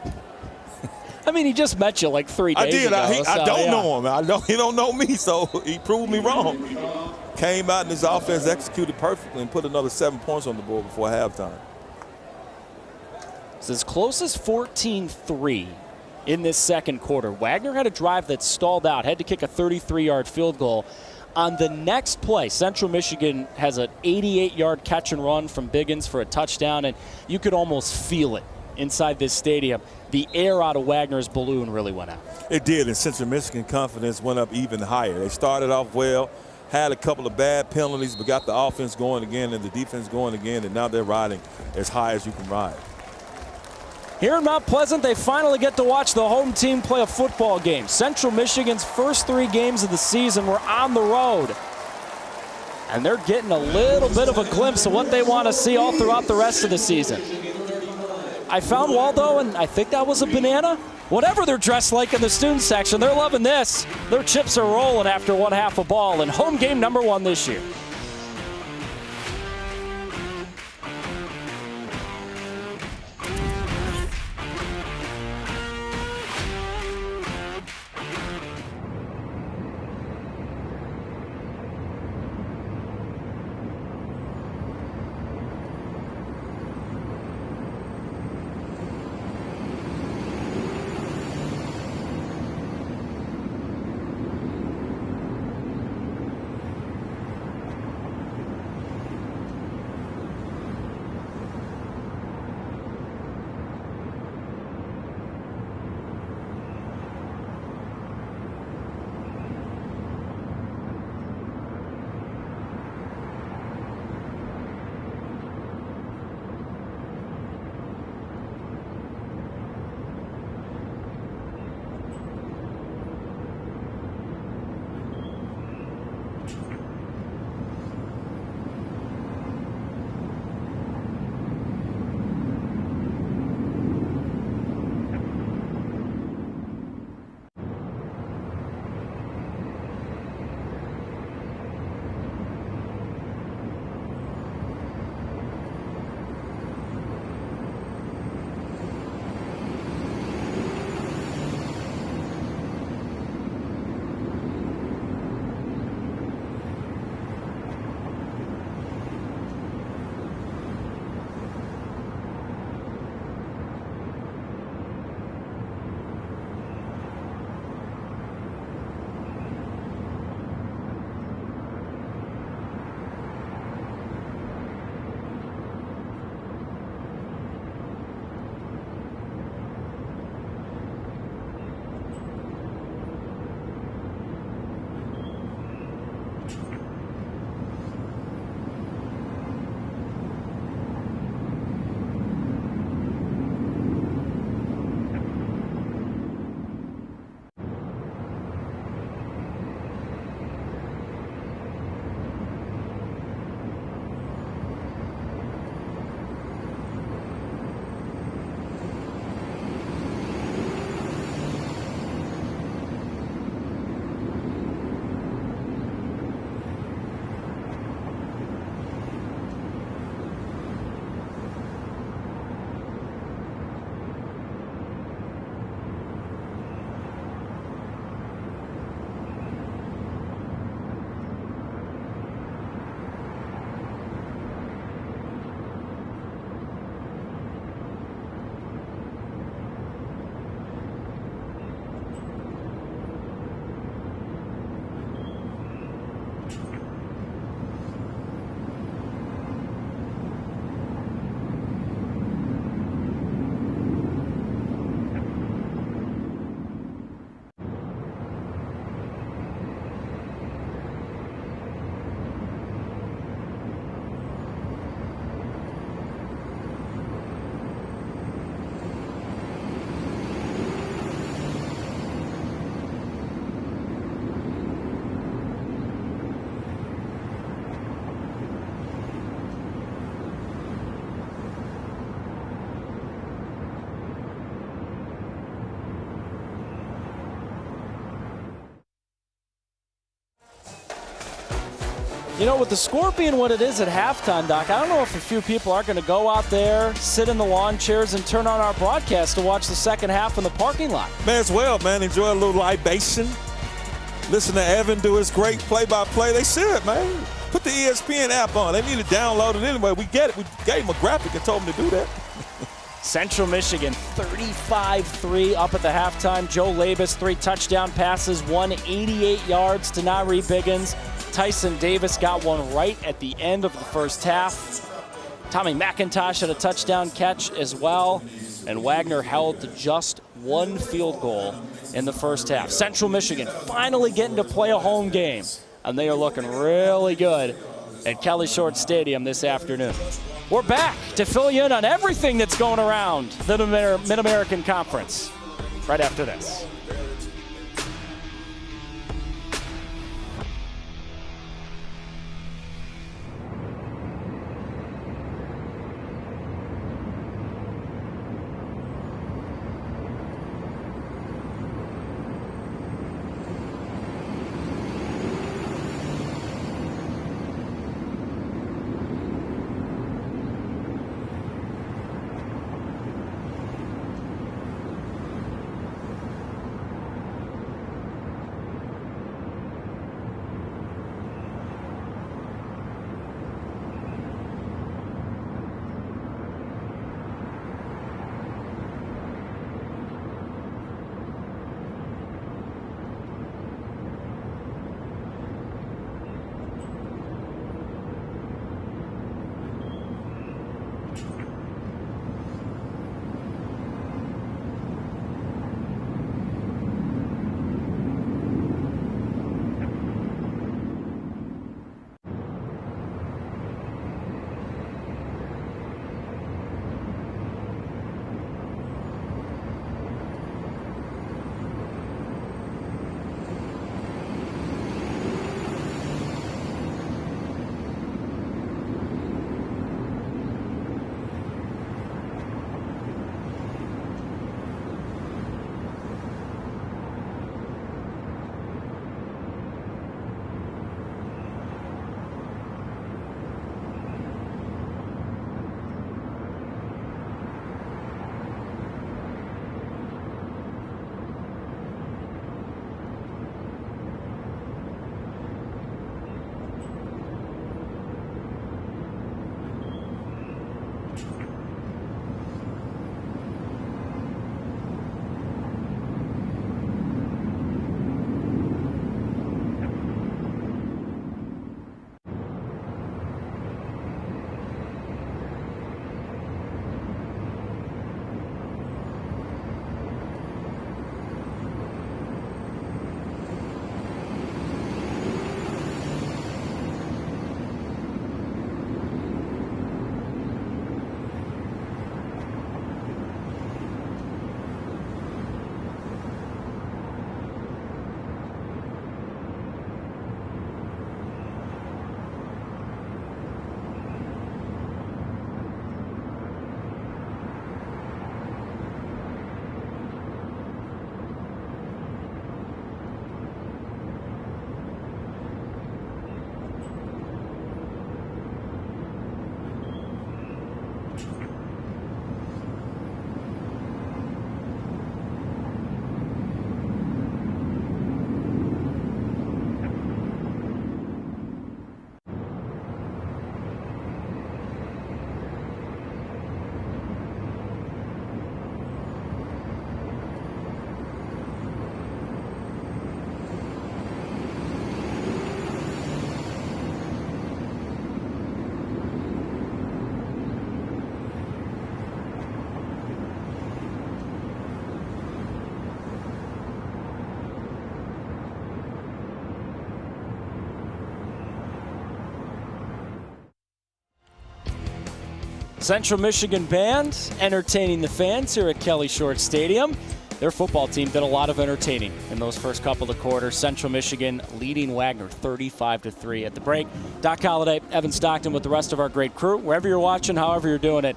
I mean, he just met you like 3 days ago. I don't know him. He don't know me, so he proved me wrong. Came out in his offense, executed perfectly, and put another 7 points on the board before halftime. It's as close as 14-3 in this second quarter. Wagner had a drive that stalled out, had to kick a 33-yard field goal. On the next play, Central Michigan has an 88-yard catch and run from Biggins for a touchdown, and you could almost feel it inside this stadium. The air out of Wagner's balloon really went out. It did, and Central Michigan confidence went up even higher. They started off well, had a couple of bad penalties, but got the offense going again and the defense going again, and now they're riding as high as you can ride. Here in Mount Pleasant, they finally get to watch the home team play a football game. Central Michigan's first 3 games of the season were on the road. And they're getting a little bit of a glimpse of what they want to see all throughout the rest of the season. I found Waldo, and I think that was a banana. Whatever they're dressed like in the student section, they're loving this. Their chips are rolling after one half a ball, and home game number 1 this year. You know, with the score being what it is at halftime, Doc, I don't know if a few people are going to go out there, sit in the lawn chairs, and turn on our broadcast to watch the second half in the parking lot. May as well, man. Enjoy a little libation. Listen to Evan do his great play-by-play. They should, man. Put the ESPN app on. They need to download it anyway. We get it. We gave them a graphic and told them to do that. Central Michigan 35-3 up at the halftime. Joe Labus, 3 touchdown passes, 188 yards to Nari Biggins. Tyson Davis got one right at the end of the first half. Tommy McIntosh had a touchdown catch as well. And Wagner held to just 1 field goal in the first half. Central Michigan finally getting to play a home game. And they are looking really good at Kelly Short Stadium this afternoon. We're back to fill you in on everything that's going around the Mid-American Conference right after this. Central Michigan band entertaining the fans here at Kelly Short Stadium. Their football team did a lot of entertaining in those first couple of quarters. Central Michigan leading Wagner 35-3 at the break. Doc Holliday, Evan Stockton with the rest of our great crew. Wherever you're watching, however you're doing it,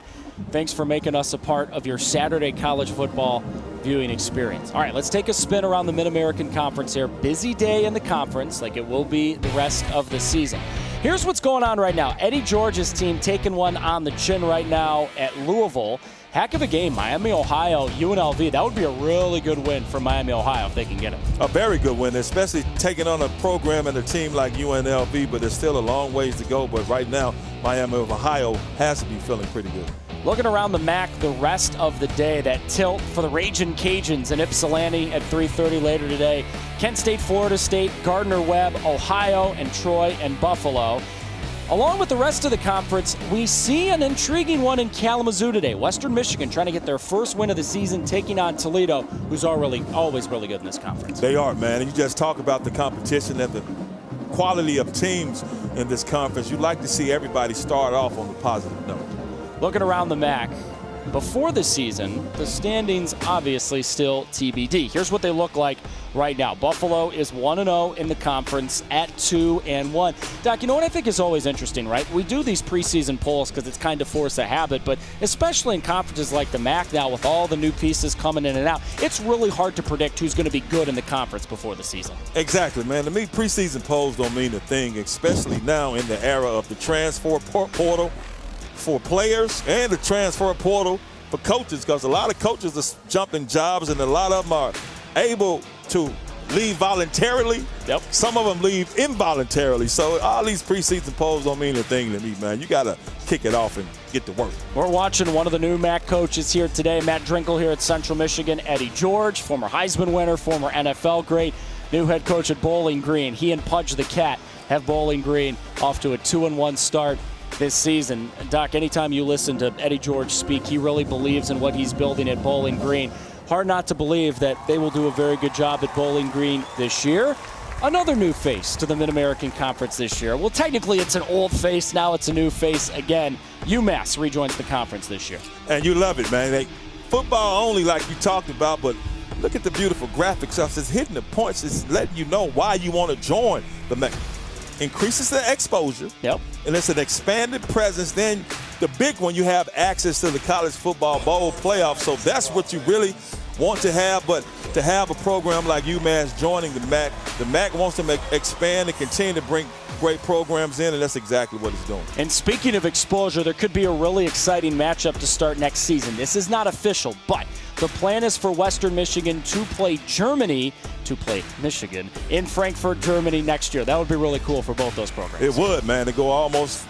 thanks for making us a part of your Saturday college football viewing experience. All right, let's take a spin around the Mid-American Conference here. Busy day in the conference, like it will be the rest of the season. Here's what's going on right now. Eddie George's team taking one on the chin right now at Louisville. Heck of a game, Miami, Ohio, UNLV. That would be a really good win for Miami, Ohio if they can get it. A very good win, especially taking on a program and a team like UNLV, but there's still a long ways to go. But right now, Miami, Ohio has to be feeling pretty good. Looking around the MAC the rest of the day, that tilt for the Ragin' Cajuns in Ypsilanti at 3:30 later today. Kent State, Florida State, Gardner-Webb, Ohio, and Troy and Buffalo. Along with the rest of the conference, we see an intriguing one in Kalamazoo today. Western Michigan trying to get their first win of the season, taking on Toledo, who's always really good in this conference. They are, man. And you just talk about the competition and the quality of teams in this conference. You like to see everybody start off on the positive note. Looking around the MAC, before the season, the standings obviously still TBD. Here's what they look like right now. Buffalo is 1-0 in the conference at 2-1. Doc, you know what I think is always interesting, right? We do these preseason polls because it's kind of forced a habit, but especially in conferences like the MAC now with all the new pieces coming in and out, it's really hard to predict who's going to be good in the conference before the season. Exactly, man. To me, preseason polls don't mean a thing, especially now in the era of the transfer portal for players and the transfer portal for coaches, because a lot of coaches are jumping jobs and a lot of them are able to leave voluntarily. Yep. Some of them leave involuntarily. So all these preseason polls don't mean a thing to me, man. You got to kick it off and get to work. We're watching one of the new MAC coaches here today, Matt Drinkle here at Central Michigan, Eddie George, former Heisman winner, former NFL great, new head coach at Bowling Green. He and Pudge the Cat have Bowling Green off to a 2-1 start this season. Doc, anytime you listen to Eddie George speak, he really believes in what he's building at Bowling Green. Hard not to believe that they will do a very good job at Bowling Green this year. Another new face to the Mid-American Conference this year. Well, technically it's an old face. Now it's a new face again. UMass rejoins the conference this year. And you love it, man. Football only, like you talked about, but look at the beautiful graphics. It's hitting the points. It's letting you know why you want to join the MAC. Increases the exposure. Yep. And it's an expanded presence. Then the big one, you have access to the College Football Bowl playoff. So that's what you really want to have. But to have a program like UMass joining the MAC wants to expand and continue to bring great programs in, and that's exactly what it's doing. And speaking of exposure, there could be a really exciting matchup to start next season. This is not official, but the plan is for Western Michigan to play Michigan in Frankfurt, Germany next year. That would be really cool for both those programs. It would, man, to go almost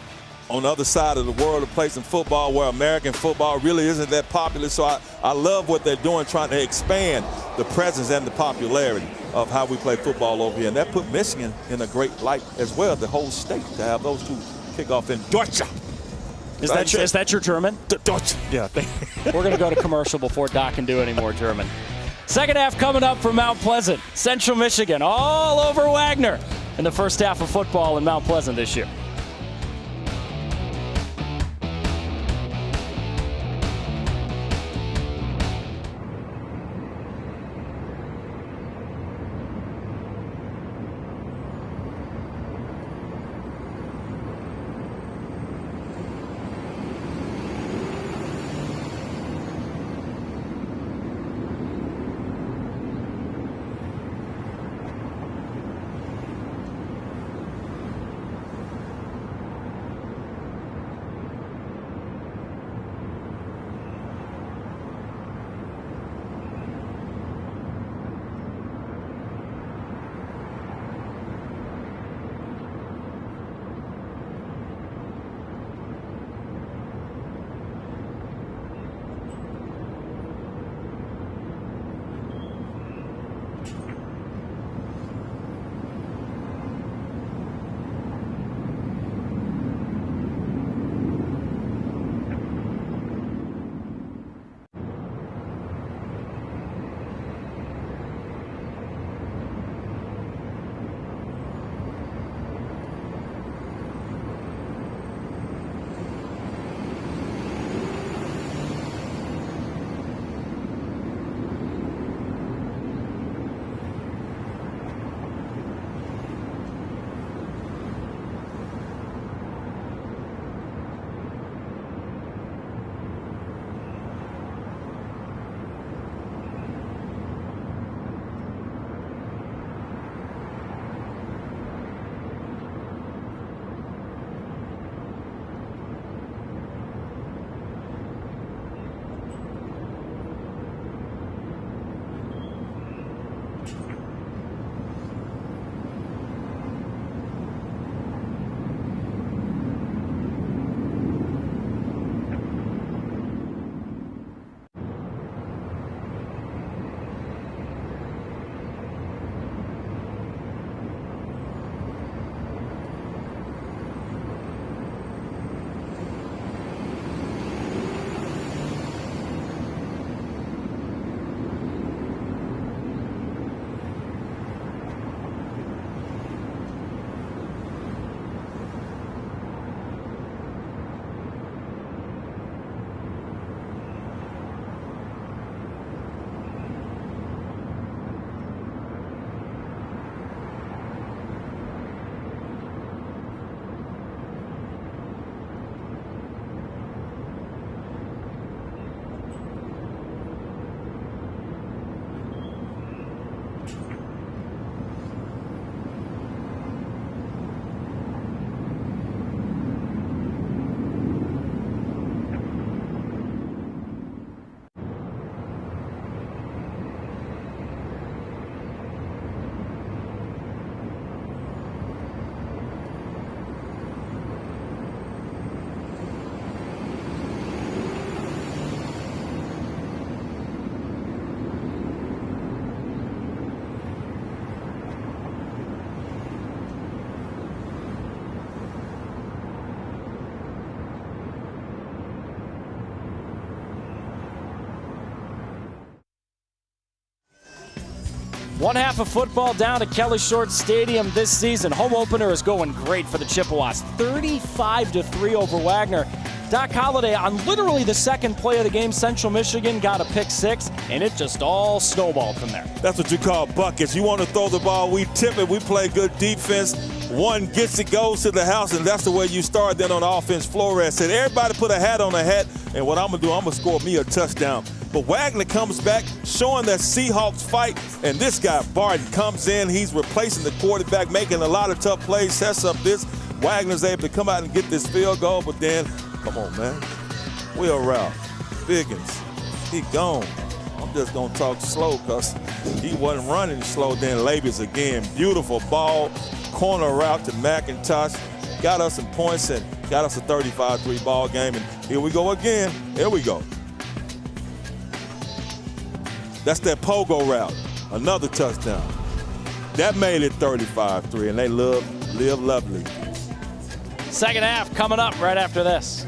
on the other side of the world to play some football where American football really isn't that popular. So I love what they're doing, trying to expand the presence and the popularity of how we play football over here. And that put Michigan in a great light as well, the whole state, to have those two kick off in Deutsche. Is that your German? Deutsche. Yeah. We're going to go to commercial before Doc can do any more German. Second half coming up from Mount Pleasant. Central Michigan all over Wagner in the first half of football in Mount Pleasant this year. One half of football down at Kelly Short Stadium this season. Home opener is going great for the Chippewas. 35-3 over Wagner. Doc Holliday, on literally the second play of the game, Central Michigan got a pick six, and it just all snowballed from there. That's what you call buckets. You want to throw the ball, we tip it, we play good defense. One gets it, goes to the house, and that's the way you start. Then on the offense, Flores said, everybody put a hat on a hat, and what I'm going to do, I'm going to score me a touchdown. But Wagner comes back, showing that Seahawks fight, and this guy, Barton, comes in. He's replacing the quarterback, making a lot of tough plays, sets up this. Wagner's able to come out and get this field goal, but then, come on, man. Wheel route. Biggins, he gone. I'm just going to talk slow because he wasn't running slow. Then Labies again, beautiful ball, corner route to McIntosh. Got us some points and got us a 35-3 ball game. And here we go again. Here we go. That's that pogo route. Another touchdown. That made it 35-3, and they live lovely. Second half coming up right after this.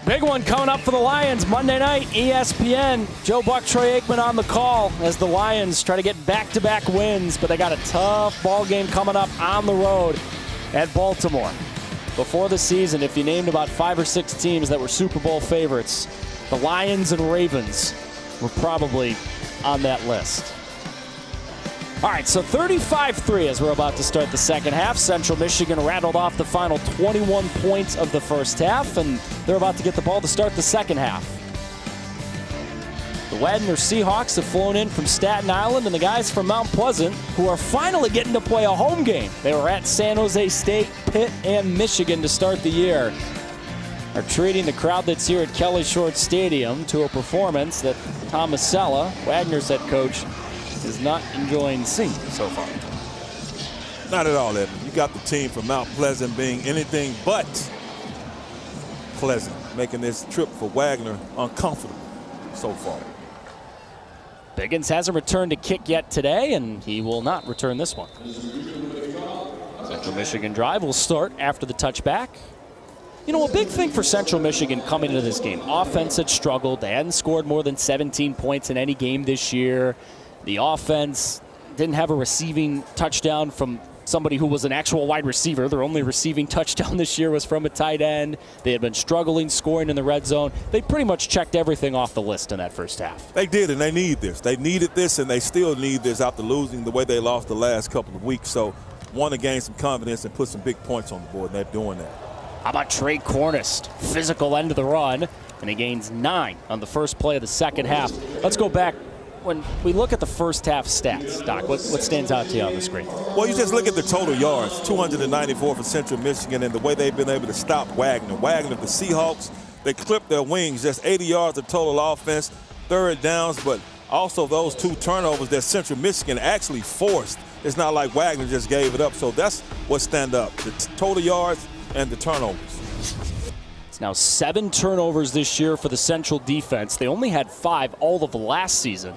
Big one coming up for the Lions Monday night, ESPN. Joe Buck, Troy Aikman on the call as the Lions try to get back-to-back wins, but they got a tough ball game coming up on the road at Baltimore. before the season, if you named about 5 or 6 teams that were Super Bowl favorites, the Lions and Ravens were probably on that list. All right, so 35-3 as we're about to start the second half. Central Michigan rattled off the final 21 points of the first half, and they're about to get the ball to start the second half. The Wagner Seahawks have flown in from Staten Island, and the guys from Mount Pleasant, who are finally getting to play a home game. They were at San Jose State, Pitt, and Michigan to start the year, are treating the crowd that's here at Kelly Short Stadium to a performance that Tom Masella, Wagner's head coach, is not enjoying seeing so far. Not at all, Evan. You got the team from Mount Pleasant being anything but pleasant, making this trip for Wagner uncomfortable so far. Biggins hasn't returned to kick yet today, and he will not return this one. Central Michigan drive will start after the touchback. You know, a big thing for Central Michigan coming into this game, offense had struggled. They hadn't scored more than 17 points in any game this year. The offense didn't have a receiving touchdown from somebody who was an actual wide receiver. Their only receiving touchdown this year was from a tight end. They had been struggling scoring in the red zone. They pretty much checked everything off the list in that first half. They did, and they need this. They needed this, and they still need this after losing the way they lost the last couple of weeks. So want to gain some confidence and put some big points on the board, and they're doing that. How about Trey Cornist? Physical end of the run, and he gains 9 on the first play of the second half. Let's go back. When we look at the first half stats, Doc, what stands out to you on the screen? Well, you just look at the total yards, 294 for Central Michigan, and the way they've been able to stop Wagner. Wagner, the Seahawks, they clipped their wings, just 80 yards of total offense, third downs, but also those 2 turnovers that Central Michigan actually forced. It's not like Wagner just gave it up, so that's what stand up, the total yards and the turnovers. It's now 7 turnovers this year for the Central defense. They only had 5 all of last season.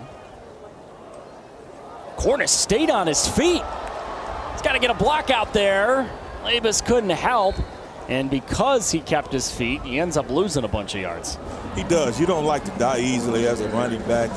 Cornist stayed on his feet. He's got to get a block out there. Labus couldn't help. And because he kept his feet, he ends up losing a bunch of yards. He does. You don't like to die easily as a running back,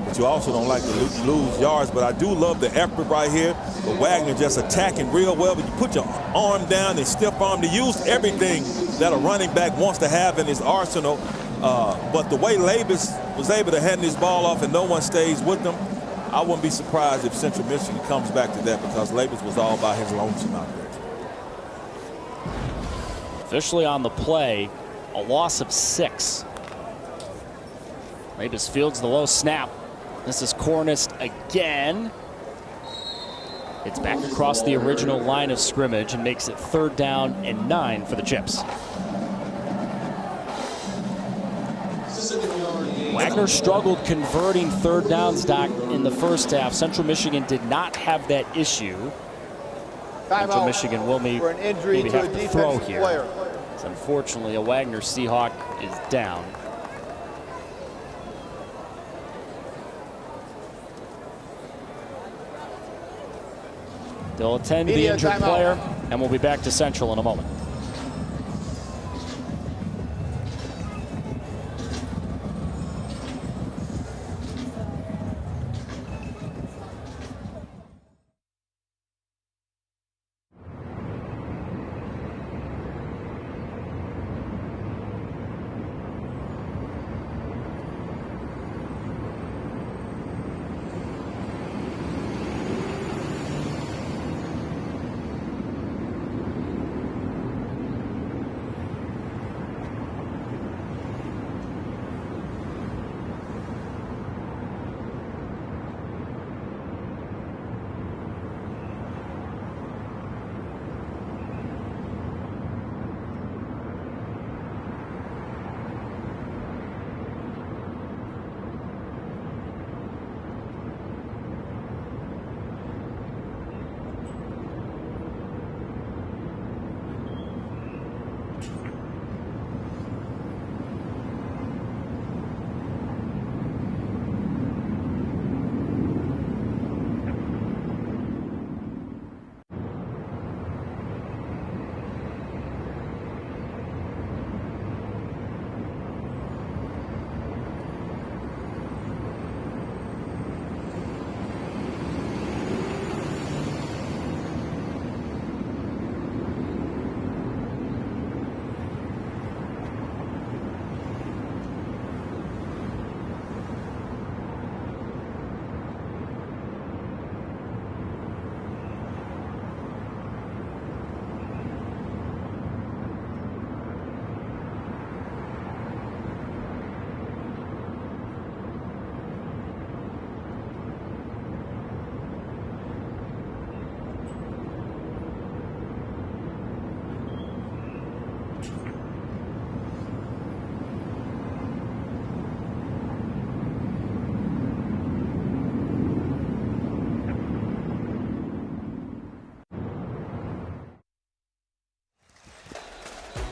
but you also don't like to lose yards. But I do love the effort right here. But Wagner just attacking real well. But you put your arm down and stiff arm to use everything that a running back wants to have in his arsenal. But the way Labus was able to hand his ball off and no one stays with him, I wouldn't be surprised if Central Michigan comes back to that because Labus was all by his lonesome out there. Officially on the play, a loss of 6. Labus fields the low snap. This is Cornist again. It's back across the original line of scrimmage and makes it 3rd down and 9 for the Chips. Wagner struggled converting 3rd downs, Doc, in the first half. Central Michigan did not have that issue. Central Michigan will maybe have to throw here. So unfortunately, a Wagner Seahawk is down. They'll attend the injured player, and we'll be back to Central in a moment.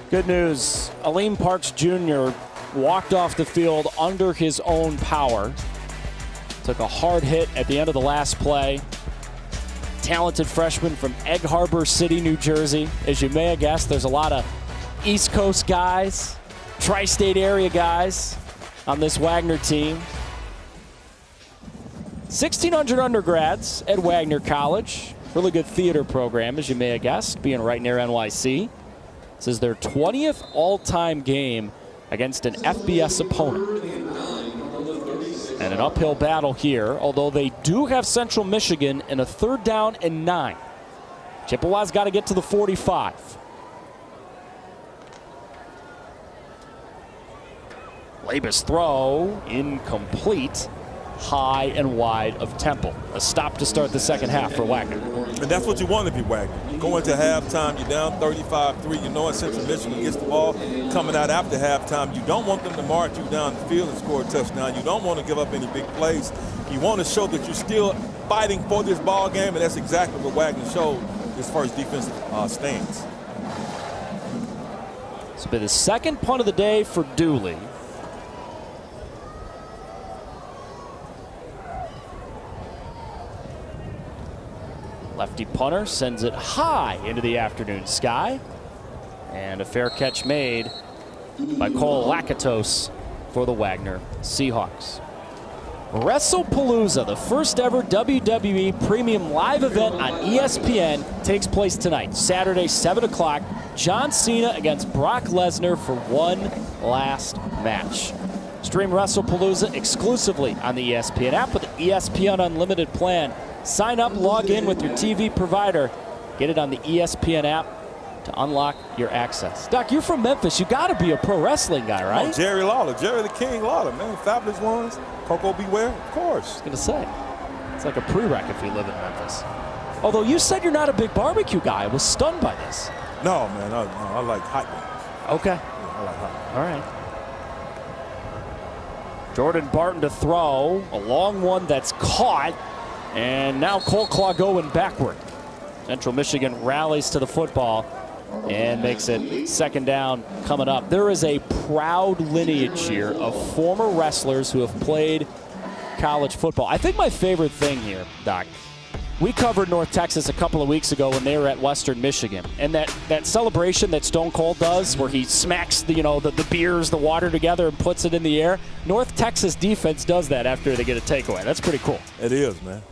Good news, Aleem Parks Jr. walked off the field under his own power. Took a hard hit at the end of the last play. Talented freshman from Egg Harbor City, New Jersey. As you may have guessed, there's a lot of East Coast guys, tri-state area guys on this Wagner team. 1,600 undergrads at Wagner College. Really good theater program, as you may have guessed, being right near NYC. This is their 20th all-time game against an FBS opponent. And an uphill battle here, although they do have Central Michigan in a 3rd down and 9. Chippewa's got to get to the 45. Labus throw, incomplete. High and wide of Temple. A stop to start the second half for Wagner. And that's what you want to be, Wagner. Going to halftime, you're down 35-3. You know if Central Michigan gets the ball coming out after halftime, you don't want them to march you down the field and score a touchdown. You don't want to give up any big plays. You want to show that you're still fighting for this ball game, and that's exactly what Wagner showed his first defensive stance. It's been the second punt of the day for Dooley. Lefty punter sends it high into the afternoon sky. And a fair catch made by Cole Lakatos for the Wagner Seahawks. WrestlePalooza, the first ever WWE premium live event on ESPN, takes place tonight, Saturday, 7 o'clock. John Cena against Brock Lesnar for one last match. Stream WrestlePalooza exclusively on the ESPN app with the ESPN Unlimited plan. Sign up, log in with your TV provider. Get it on the ESPN app to unlock your access. Doc, you're from Memphis. You got to be a pro wrestling guy, right? Oh, Jerry Lawler, Jerry the King Lawler, man. Fabulous Ones, Coco Beware, of course. I was going to say, it's like a prereq if you live in Memphis. Although you said you're not a big barbecue guy. I was stunned by this. No, man, I like hot wings. Okay. Yeah, I like hot wings. All right. Jordan Barton to throw. A long one that's caught. And now Colt Claw going backward. Central Michigan rallies to the football and makes it 2nd down coming up. There is a proud lineage here of former wrestlers who have played college football. I think my favorite thing here, Doc, we covered North Texas a couple of weeks ago when they were at Western Michigan. And that celebration that Stone Cold does where he smacks the beers, the water together and puts it in the air. North Texas defense does that after they get a takeaway. That's pretty cool. It is, man.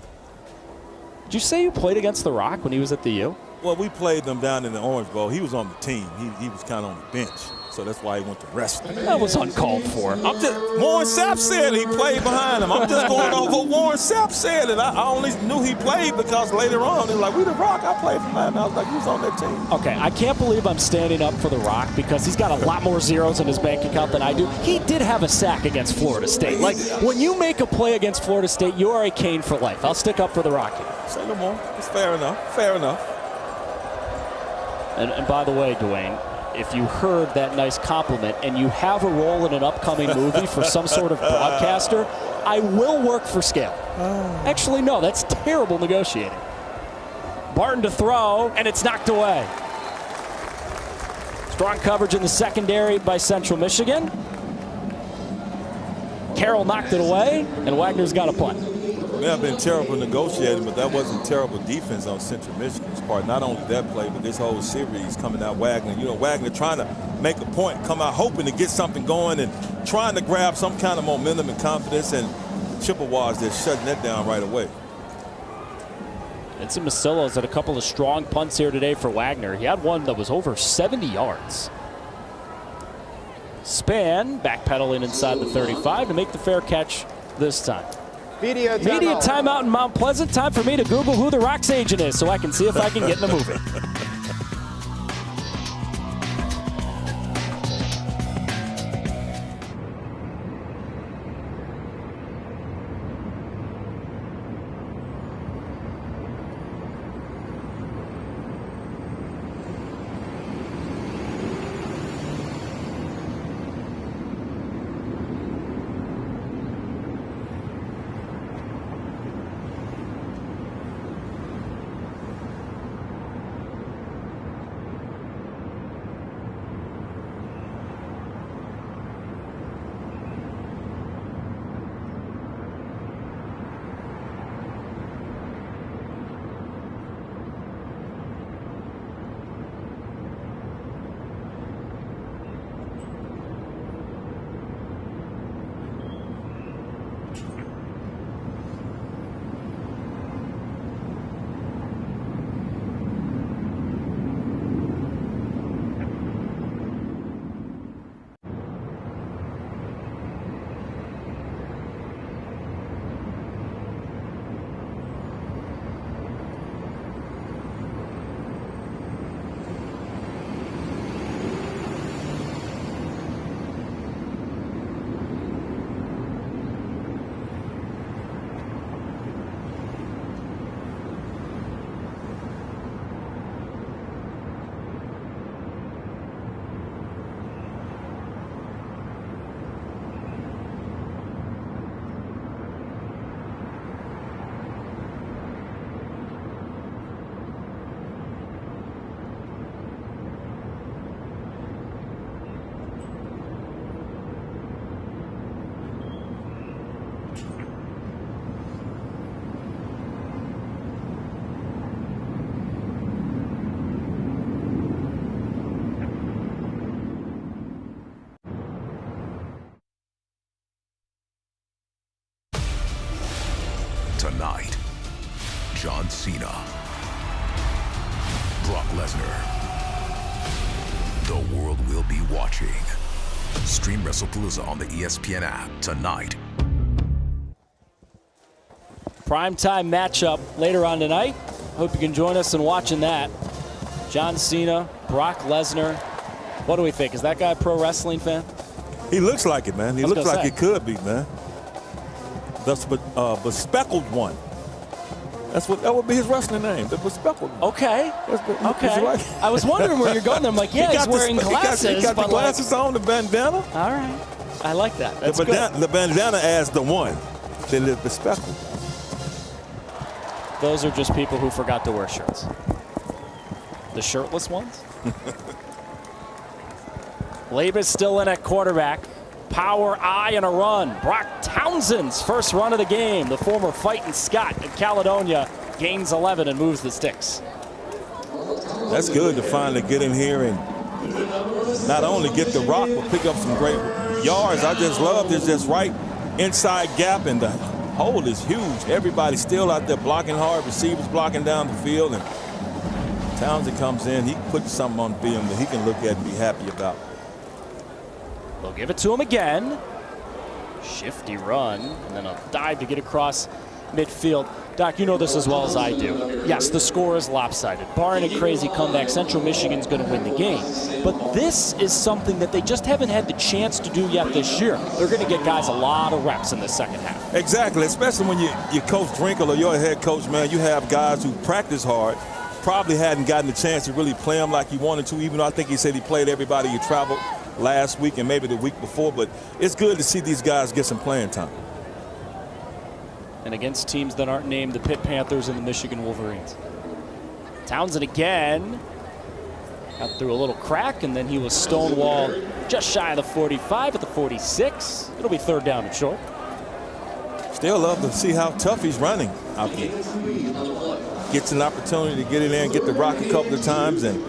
Did you say you played against The Rock when he was at the U? Well, we played them down in the Orange Bowl. He was on the team. He was kind of on the bench. So that's why he went to wrestling. That was uncalled for. Warren Sapp said he played behind him. I'm just going off what Warren Sapp said, and I only knew he played because later on they were like, "We The Rock." I played for him. I was like, he was on that team. Okay, I can't believe I'm standing up for The Rock because he's got a lot more zeros in his bank account than I do. He did have a sack against Florida State. Like, when you make a play against Florida State, you are a Cane for life. I'll stick up for The Rock here. Say no more. It's fair enough. Fair enough. And by the way, Dwayne, if you heard that nice compliment and you have a role in an upcoming movie for some sort of broadcaster, I will work for scale. Actually, no, that's terrible negotiating. Barton to throw, and it's knocked away. Strong coverage in the secondary by Central Michigan. Carroll knocked it away, and Wagner's got a punt. May have been terrible negotiating, but that wasn't terrible defense on Central Michigan's part. Not only that play, but this whole series coming out Wagner. You know, Wagner trying to make a point, come out hoping to get something going and trying to grab some kind of momentum and confidence, and Chippewas just shutting that down right away. Vincent Masillo's had a couple of strong punts here today for Wagner. He had one that was over 70 yards. Span, backpedaling inside the 35 to make the fair catch this time. Media timeout in Mount Pleasant. Time for me to Google who The Rock's agent is so I can see if I can get in the movie. Tonight, John Cena, Brock Lesnar. The world will be watching. Stream WrestlePalooza on the ESPN app tonight. Primetime matchup later on tonight. Hope you can join us in watching that. John Cena, Brock Lesnar. What do we think? Is that guy a pro wrestling fan? He looks like it, man. He looks like he could be, man. The Bespeckled One. That would be his wrestling name, the Bespeckled One. Okay. Okay. Right. I was wondering where you're going there. I'm like, yeah, he's wearing glasses. He got the glasses on, the bandana. All right. I like that. That's good. The bandana as the one. They live bespeckled. Those are just people who forgot to wear shirts. The shirtless ones? Labus still in at quarterback. Power I and a run. Brock Townsend's first run of the game. The former Fightin' Scott in Caledonia gains 11 and moves the sticks. That's good to finally get in here and not only get the rock, but pick up some great yards. I just love this just right inside gap, and the hole is huge. Everybody's still out there blocking hard. Receivers blocking down the field, and Townsend comes in. He puts something on film that he can look at and be happy about. They'll give it to him again. Shifty run, and then a dive to get across midfield. Doc, you know this as well as I do. Yes, the score is lopsided. Barring a crazy comeback, Central Michigan's going to win the game. But this is something that they just haven't had the chance to do yet this year. They're going to get guys a lot of reps in the second half. Exactly, especially when you coach Drinkle or you're a head coach, man. You have guys who practice hard, probably hadn't gotten the chance to really play them like he wanted to, even though I think he said he played everybody he traveled last week and maybe the week before. But it's good to see these guys get some playing time. And against teams that aren't named the Pitt Panthers and the Michigan Wolverines. Townsend again. Got through a little crack, and then he was stonewalled just shy of the 45 at the 46. It'll be third down and short. Still love to see how tough he's running out there. Gets an opportunity to get in there and get the rock a couple of times, and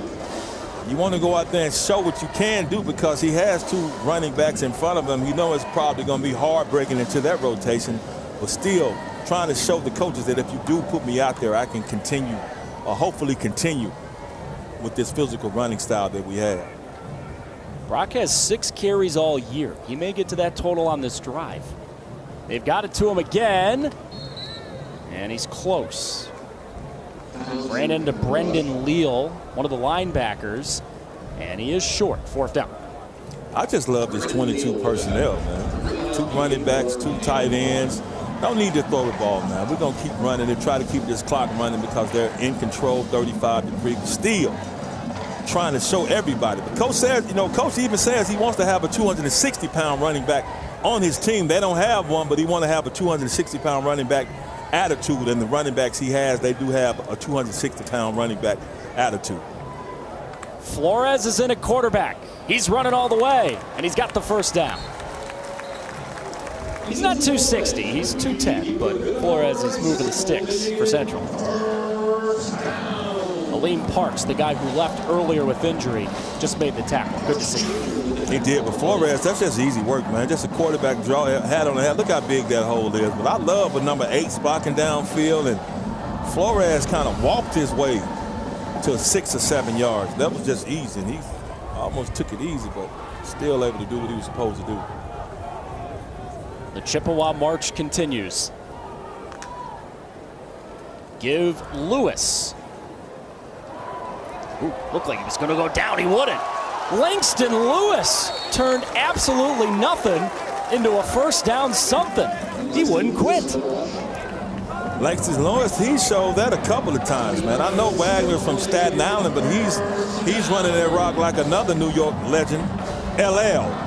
you want to go out there and show what you can do because he has two running backs in front of him. You know it's probably going to be hard breaking into that rotation, but still trying to show the coaches that if you do put me out there, I can continue, or hopefully continue, with this physical running style that we have. Brock has 6 carries all year. He may get to that total on this drive. They've got it to him again, and he's close. Ran into Brendan Leal, one of the linebackers, and he is short. Fourth down. I just love this 22 personnel, man. 2 running backs, 2 tight ends. Don't need to throw the ball now. We're going to keep running and try to keep this clock running because they're in control 35-3. Still trying to show everybody. But Coach says, you know, Coach even says he wants to have a 260-pound running back on his team. They don't have one, but he wants to have a 260-pound running back attitude. And the running backs he has, they do have a 260-pound running back attitude. Flores is in at quarterback. He's running all the way, and he's got the first down. He's not 260, he's 210, but Flores is moving the sticks for Central. Aleem Parks, the guy who left earlier with injury, just made the tackle. Good to see. He did, but Flores, that's just easy work, man. Just a quarterback draw, hat on the head. Look how big that hole is. But I love a number 8 blocking downfield, and Flores kind of walked his way to 6 or 7 yards. That was just easy, and he almost took it easy, but still able to do what he was supposed to do. The Chippewa march continues. Give Lewis. Ooh, looked like he was going to go down. He wouldn't. Langston Lewis turned absolutely nothing into a first down something. He wouldn't quit. Langston Lewis, he showed that a couple of times, man. I know Wagner from Staten Island, but he's running that rock like another New York legend, LL.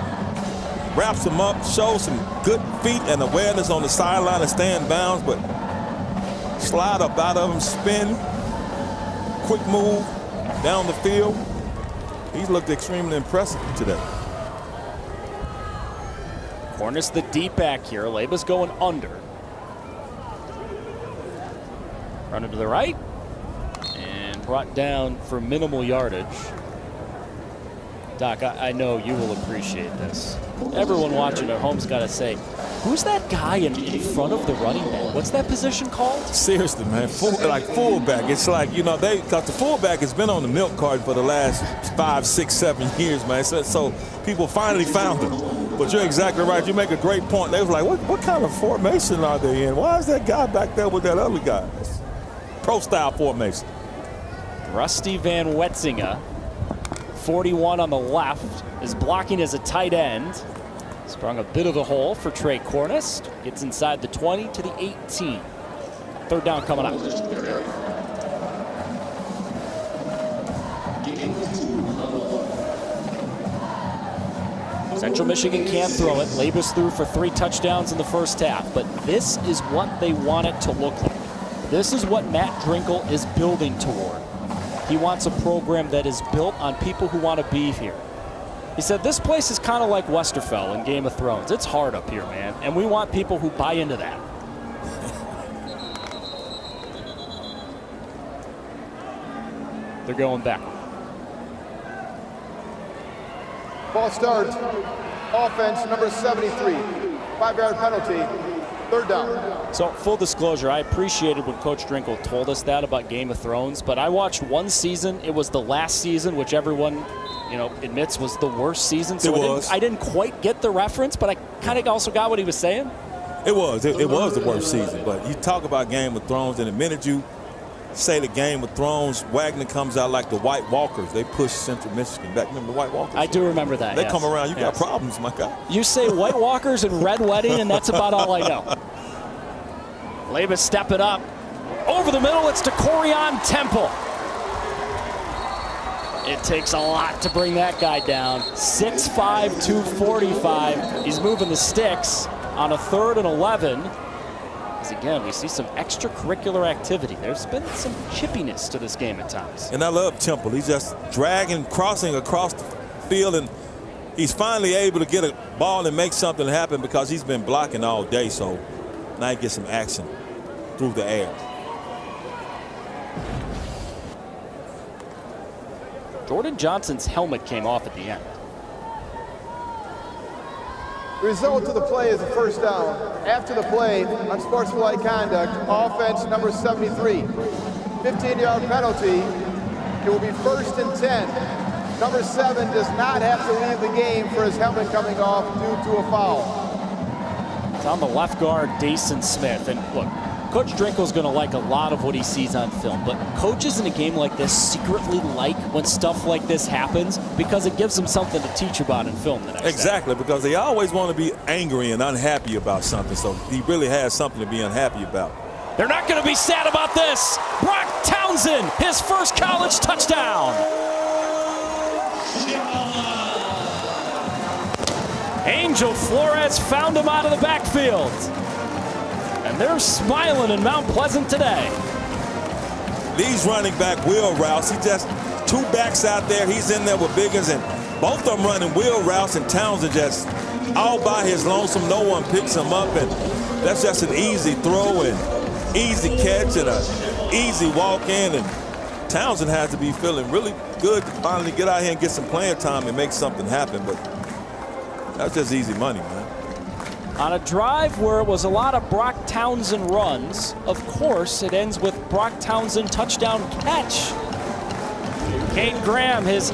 Wraps him up, shows some good feet and awareness on the sideline and stay in bounds, but slide up out of him, spin, quick move down the field. He's looked extremely impressive today. Cornish the deep back here. Leba's going under. Running to the right and brought down for minimal yardage. Doc, I know you will appreciate this. Everyone watching at home's got to say, who's that guy in front of the running back? What's that position called? Seriously, man, fullback. It's like, you know, because the fullback has been on the milk carton for the last 5, 6, 7 years, man. So people finally found him. But you're exactly right. You make a great point. They was like, what kind of formation are they in? Why is that guy back there with that other guy? Pro-style formation. Rusty Van Wetzinga, 41 on the left, is blocking as a tight end. Sprung a bit of a hole for Trey Cornish. Gets inside the 20 to the 18. Third down coming up. Central Michigan can't throw it. Labus threw for 3 touchdowns in the first half, but this is what they want it to look like. This is what Matt Drinkle is building toward. He wants a program that is built on people who want to be here. He said, this place is kind of like Westerfell in Game of Thrones. It's hard up here, man, and we want people who buy into that. They're going back. Ball starts. Offense, number 73. 5-yard penalty. Third down. So, full disclosure, I appreciated when Coach Drinkle told us that about Game of Thrones, but I watched one season. It was the last season, which everyone, you know, admits was the worst season. So I didn't quite get the reference, but I kind of also got what he was saying. It was the worst season. But you talk about Game of Thrones, and the minute you say the Game of Thrones, Wagner comes out like the White Walkers. They push Central Michigan back. Remember the White Walkers? I do remember that. They come around, you got problems, my guy. You say White Walkers and Red Wedding, and that's about all I know. Labus step it up. Over the middle, it's to Corian Temple. It takes a lot to bring that guy down. 6'5", 245. He's moving the sticks on a 3rd and 11. As again, we see some extracurricular activity. There's been some chippiness to this game at times. And I love Temple. He's just dragging, crossing across the field, and he's finally able to get a ball and make something happen because he's been blocking all day. So now he gets some action through the air. Jordan Johnson's helmet came off at the end. The result of the play is a first down. After the play, unsportsmanlike conduct, offense number 73. 15-yard penalty. It will be 1st and 10. Number 7 does not have to leave the game for his helmet coming off due to a foul. It's on the left guard, Dason Smith. And look, Coach Drinkle's going to like a lot of what he sees on film, but coaches in a game like this secretly like when stuff like this happens because it gives them something to teach about in film the next Exactly, day. because they always want to be angry and unhappy about something, so he really has something to be unhappy about. They're not going to be sad about this. Brock Townsend, his first college touchdown. Angel Flores found him out of the backfield. And they're smiling in Mount Pleasant today. These running back wheel routes, he just 2 backs out there. He's in there with Biggins, and both of them running wheel routes, and Townsend just all by his lonesome. No one picks him up, and that's just an easy throw and easy catch and an easy walk in. And Townsend has to be feeling really good to finally get out here and get some playing time and make something happen. But that's just easy money, man. On a drive where it was a lot of Brock Townsend runs, of course, it ends with Brock Townsend touchdown catch. Kate Graham, his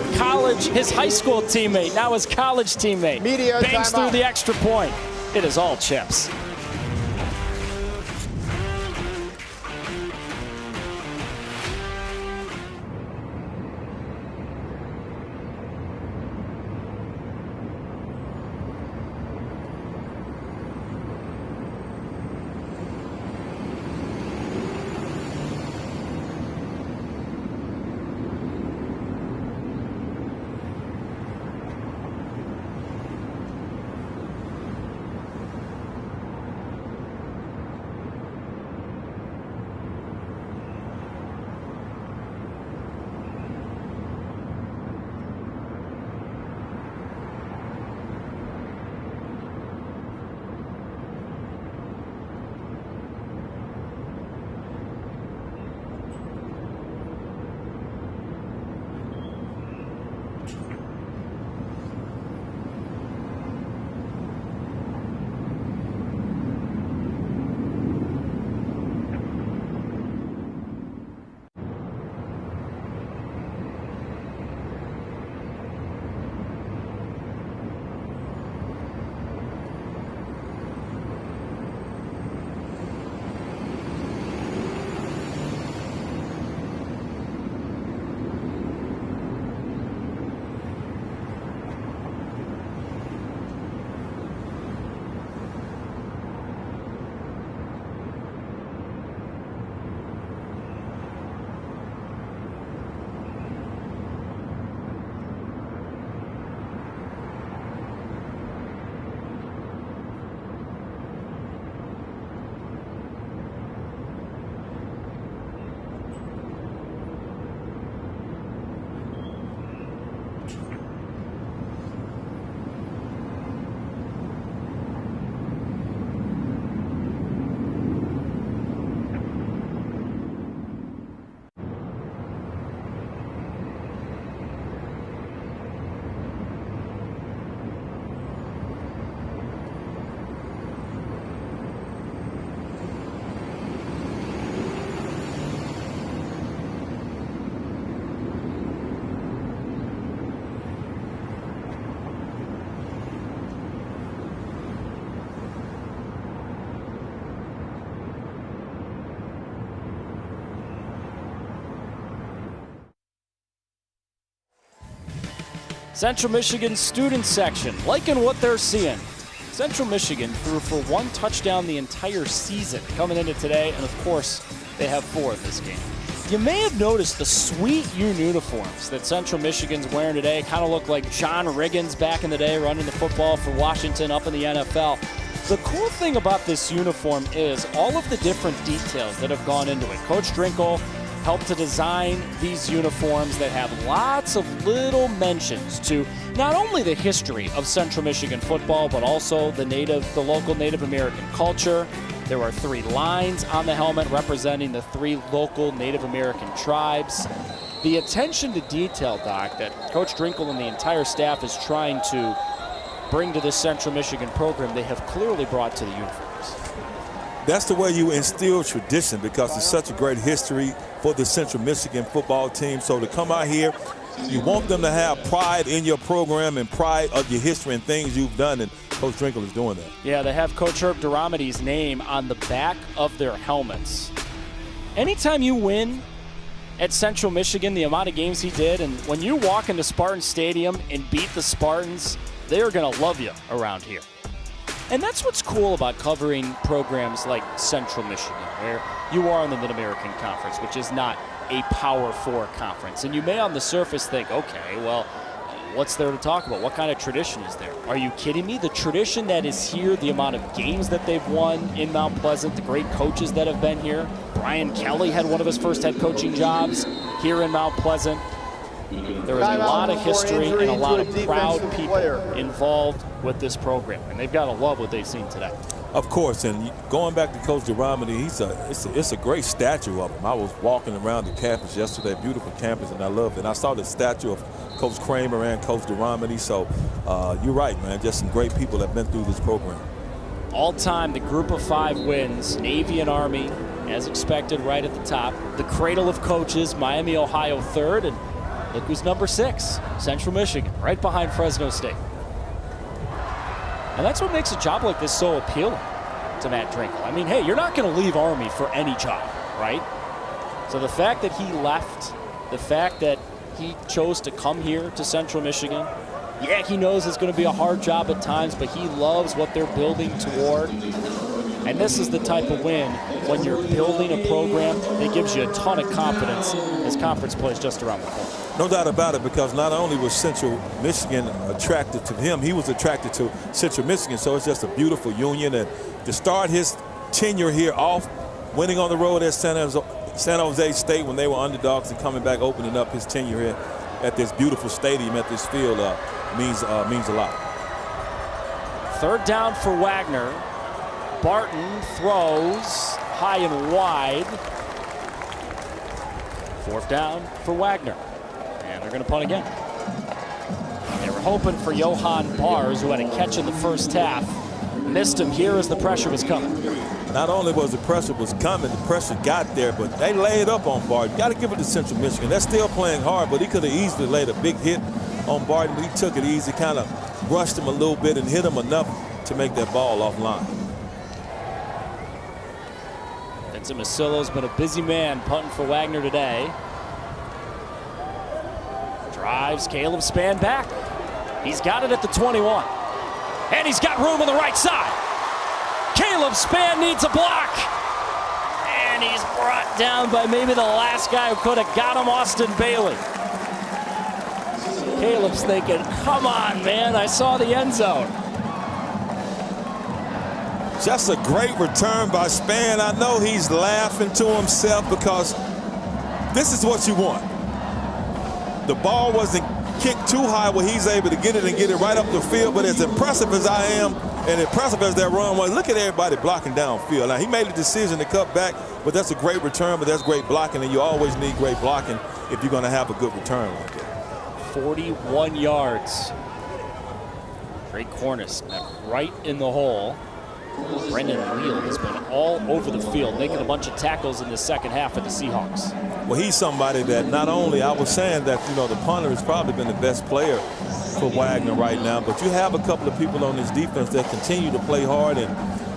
high school teammate, now his college teammate, bangs through the extra point. It is all chips. Central Michigan student section liking what they're seeing. Central Michigan threw for 1 touchdown the entire season coming into today, and of course, they have 4 in this game. You may have noticed the sweet uniforms that Central Michigan's wearing today. Kind of look like John Riggins back in the day running the football for Washington up in the NFL. The cool thing about this uniform is all of the different details that have gone into it. Coach Drinkle helped to design these uniforms that have lots of little mentions to not only the history of Central Michigan football, but also the local Native American culture. There are 3 lines on the helmet representing the 3 local Native American tribes. The attention to detail, Doc, that Coach Drinkle and the entire staff is trying to bring to this Central Michigan program, they have clearly brought to the uniforms. That's the way you instill tradition, because it's such a great history for the Central Michigan football team. So to come out here, you want them to have pride in your program and pride of your history and things you've done, and Coach Drinkle is doing that. Yeah, they have Coach Herb Duramety's name on the back of their helmets. Anytime you win at Central Michigan, the amount of games he did, and when you walk into Spartan Stadium and beat the Spartans, they are going to love you around here. And that's what's cool about covering programs like Central Michigan, where you are in the Mid-American Conference, which is not a Power 4 conference. And you may on the surface think, okay, well, what's there to talk about? What kind of tradition is there? Are you kidding me? The tradition that is here, the amount of games that they've won in Mount Pleasant, the great coaches that have been here. Brian Kelly had one of his first head coaching jobs here in Mount Pleasant. There is a lot of history and a lot of proud people involved with this program, and they've got to love what they've seen today. Of course, and going back to Coach Duramity, it's a great statue of him. I was walking around the campus yesterday, beautiful campus, and I loved it. And I saw the statue of Coach Kramer and Coach Duramity, so you're right, man. Just some great people that have been through this program. All time, the group of 5 wins, Navy and Army, as expected, right at the top. The cradle of coaches, Miami, Ohio, 3rd, and look who's number 6, Central Michigan, right behind Fresno State. And that's what makes a job like this so appealing to Matt Drinkle. I mean, hey, you're not going to leave Army for any job, right? So the fact that he left, the fact that he chose to come here to Central Michigan, yeah, he knows it's going to be a hard job at times, but he loves what they're building toward. And this is the type of win when you're building a program that gives you a ton of confidence as conference play is just around the corner. No doubt about it, because not only was Central Michigan attracted to him, he was attracted to Central Michigan. So it's just a beautiful union. And to start his tenure here off, winning on the road at San Jose State when they were underdogs, and coming back, opening up his tenure here at this beautiful stadium, at this field, means a lot. 3rd down for Wagner. Barton throws high and wide. 4th down for Wagner. And they're going to punt again. They were hoping for Johan Bars, who had a catch in the first half. Missed him here as the pressure was coming. Not only was the pressure coming, the pressure got there, but they laid up on Barton. Got to give it to Central Michigan. They're still playing hard, but he could have easily laid a big hit on Barton, but he took it easy, kind of rushed him a little bit and hit him enough to make that ball offline. Vincent Masillo's been a busy man punting for Wagner today. Drives Caleb Spann back. He's got it at the 21. And he's got room on the right side. Caleb Spann needs a block. And he's brought down by maybe the last guy who could have got him, Austin Bailey. Caleb's thinking, come on, man, I saw the end zone. Just a great return by Spann. I know he's laughing to himself, because this is what you want. The ball wasn't kicked too high where he's able to get it and get it right up the field, but as impressive as I am and impressive as that run was, look at everybody blocking downfield. Now, he made a decision to cut back, but that's a great return, but that's great blocking, and you always need great blocking if you're going to have a good return like that. 41 yards. Great cornice, right in the hole. Brendan Reel has been all over the field, making a bunch of tackles in the second half for the Seahawks. Well, he's somebody that not only, I was saying that, you know, the punter has probably been the best player for Wagner right now, but you have a couple of people on this defense that continue to play hard, and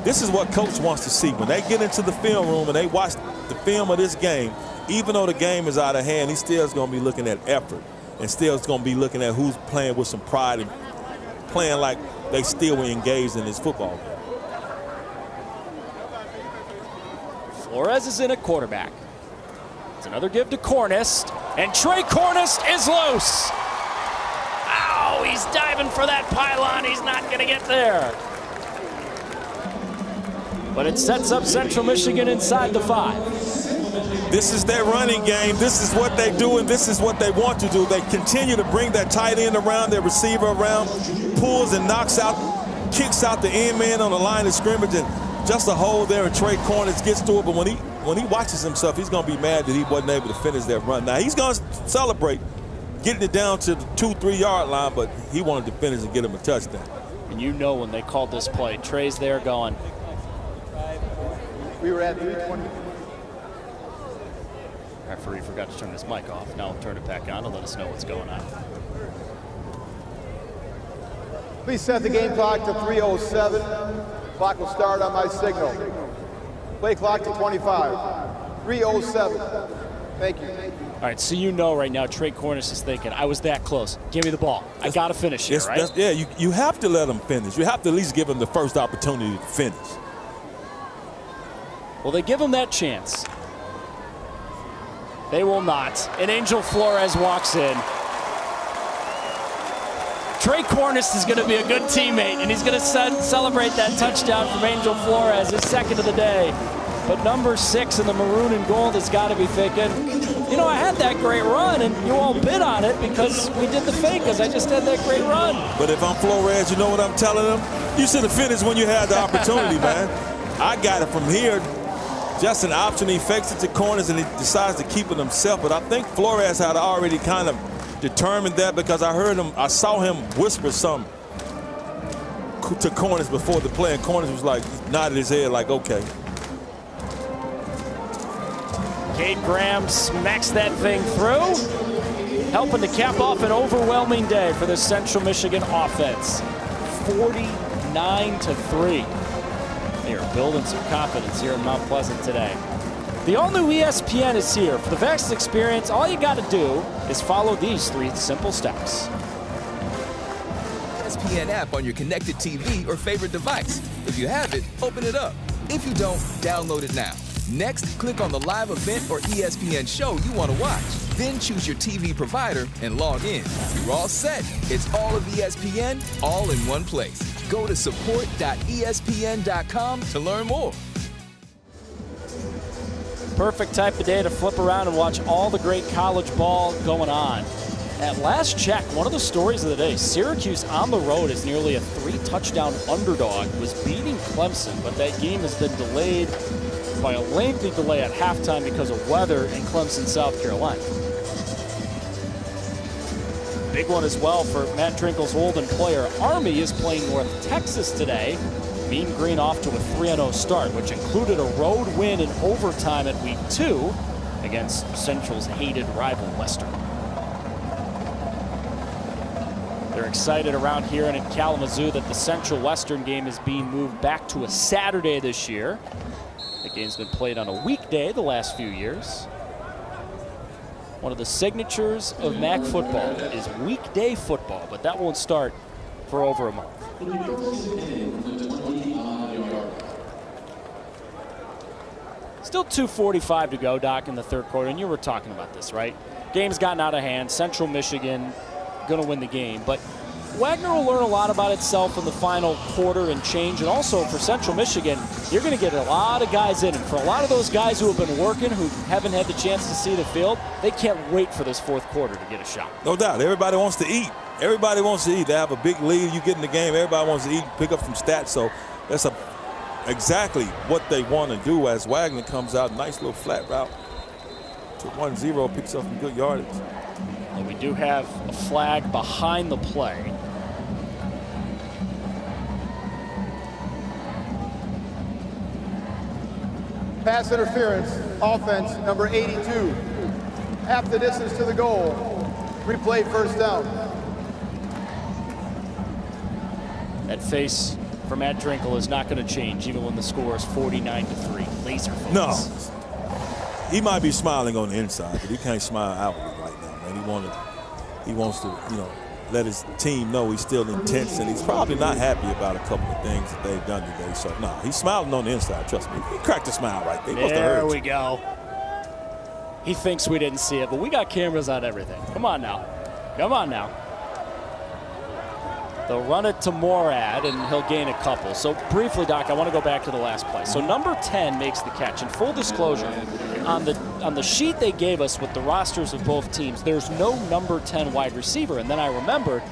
this is what coach wants to see. When they get into the film room and they watch the film of this game, even though the game is out of hand, he still is going to be looking at effort. and still is going to be looking at who's playing with some pride and playing like they still were engaged in this football game. Flores is in at quarterback. It's another give to Cornish, and Trey Cornish is loose. Ow, he's diving for that pylon. He's not going to get there. But it sets up Central Michigan inside the 5. This is their running game. This is what they do, and this is what they want to do. They continue to bring that tight end around, their receiver around, pulls and knocks out, kicks out the end man on the line of scrimmage, and just a hole there, and Trey Cornish gets to it. But when he watches himself, he's going to be mad that he wasn't able to finish that run. Now, he's going to celebrate getting it down to the 2-3 yard line, but he wanted to finish and get him a touchdown. And you know when they called this play, Trey's there going. We were at 320. Referee forgot to turn his mic off. Now turn it back on to let us know what's going on. Please set the game clock to 3:07. Clock will start on my signal. Play clock to 25. 3:07. Thank you. All right, so you know right now Trey Cornish is thinking, I was that close. Give me the ball. I got to finish here, right? Yeah, you have to let him finish. You have to at least give him the first opportunity to finish. Will they give him that chance? They will not. And Angel Flores walks in. Trey Cornish is going to be a good teammate, and he's going to celebrate that touchdown from Angel Flores, his second of the day. But number 6 in the maroon and gold has got to be thinking, you know, I had that great run, and you all bid on it because we did the fake, because I just had that great run. But if I'm Flores, you know what I'm telling him? You should have finished when you had the opportunity, man. I got it from here. Just an option. He fakes it to Cornish, and he decides to keep it himself. But I think Flores had already kind of determined that, because I saw him whisper something to Cornish before the play, and Cornish was like, nodded his head like, okay. Cade Graham smacks that thing through, helping to cap off an overwhelming day for the Central Michigan offense. 49-3. They are building some confidence here in Mount Pleasant today. The all-new ESPN is here. For the vast experience, all you got to do is follow these 3 simple steps. ESPN app on your connected TV or favorite device. If you have it, open it up. If you don't, download it now. Next, click on the live event or ESPN show you want to watch. Then choose your TV provider and log in. You're all set. It's all of ESPN, all in one place. Go to support.espn.com to learn more. Perfect type of day to flip around and watch all the great college ball going on. At last check, one of the stories of the day, Syracuse on the road is nearly a 3-touchdown underdog, was beating Clemson, but that game has been delayed by a lengthy delay at halftime because of weather in Clemson, South Carolina. Big one as well for Matt Drinkle's old employer. Army is playing North Texas today. Mean Green off to a 3-0 start, which included a road win in overtime at week 2 against Central's hated rival Western. They're excited around here and in Kalamazoo that the Central Western game is being moved back to a Saturday this year. The game's been played on a weekday the last few years. One of the signatures of MAC football is weekday football, but that won't start for over a month. Still 2:45 to go, Doc, in the third quarter, and you were talking about this, right? Game's gotten out of hand. Central Michigan going to win the game, but Wagner will learn a lot about itself in the final quarter and change, and also for Central Michigan, you're going to get a lot of guys in, and for a lot of those guys who have been working, who haven't had the chance to see the field, they can't wait for this fourth quarter to get a shot. No doubt. Everybody wants to eat. Everybody wants to eat. They have a big lead. You get in the game, everybody wants to eat, pick up some stats, so that's exactly what they want to do as Wagner comes out. Nice little flat route to 1-0, picks up some good yardage. And we do have a flag behind the play. Pass interference, offense number 82. Half the distance to the goal. Replay first down. That face for Matt Drinkle is not going to change even when the score is 49-3. Laser focus. No. He might be smiling on the inside, but he can't smile outwardly right now, man. He wanted he wants to, let his team know he's still intense, and he's probably not happy about a couple of things that they've done today. So, no, he's smiling on the inside, trust me. He cracked a smile right there. There we go. He thinks we didn't see it, but we got cameras on everything. Come on now. Come on now. They'll run it to Morad, and he'll gain a couple. So briefly, Doc, I want to go back to the last play. So number 10 makes the catch. And full disclosure, on the sheet they gave us with the rosters of both teams, there's no number 10 wide receiver. And then I remembered,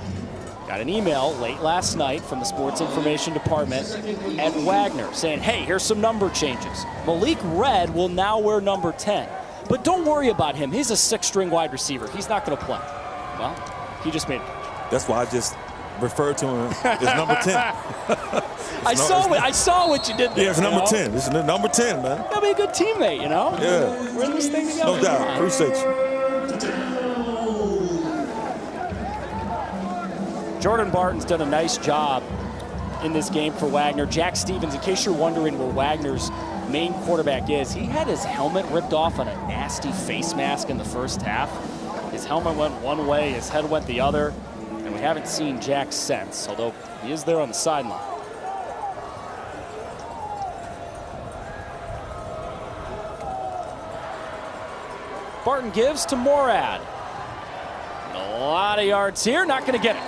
got an email late last night from the Sports Information Department at Wagner saying, hey, here's some number changes. Malik Red will now wear number 10. But don't worry about him. He's a 6-string wide receiver. He's not going to play. Well, he just made a catch. That's why I just referred to him as number 10. I saw what you did there. Yeah, it's number 10. This is number 10, man. He'll be a good teammate, Yeah. We're in this thing together. No doubt. Appreciate you. Jordan Barton's done a nice job in this game for Wagner. Jack Stevens, in case you're wondering where Wagner's main quarterback is, he had his helmet ripped off on a nasty face mask in the first half. His helmet went one way, his head went the other, and we haven't seen Jack since, although he is there on the sideline. Barton gives to Morad. A lot of yards here, not going to get it.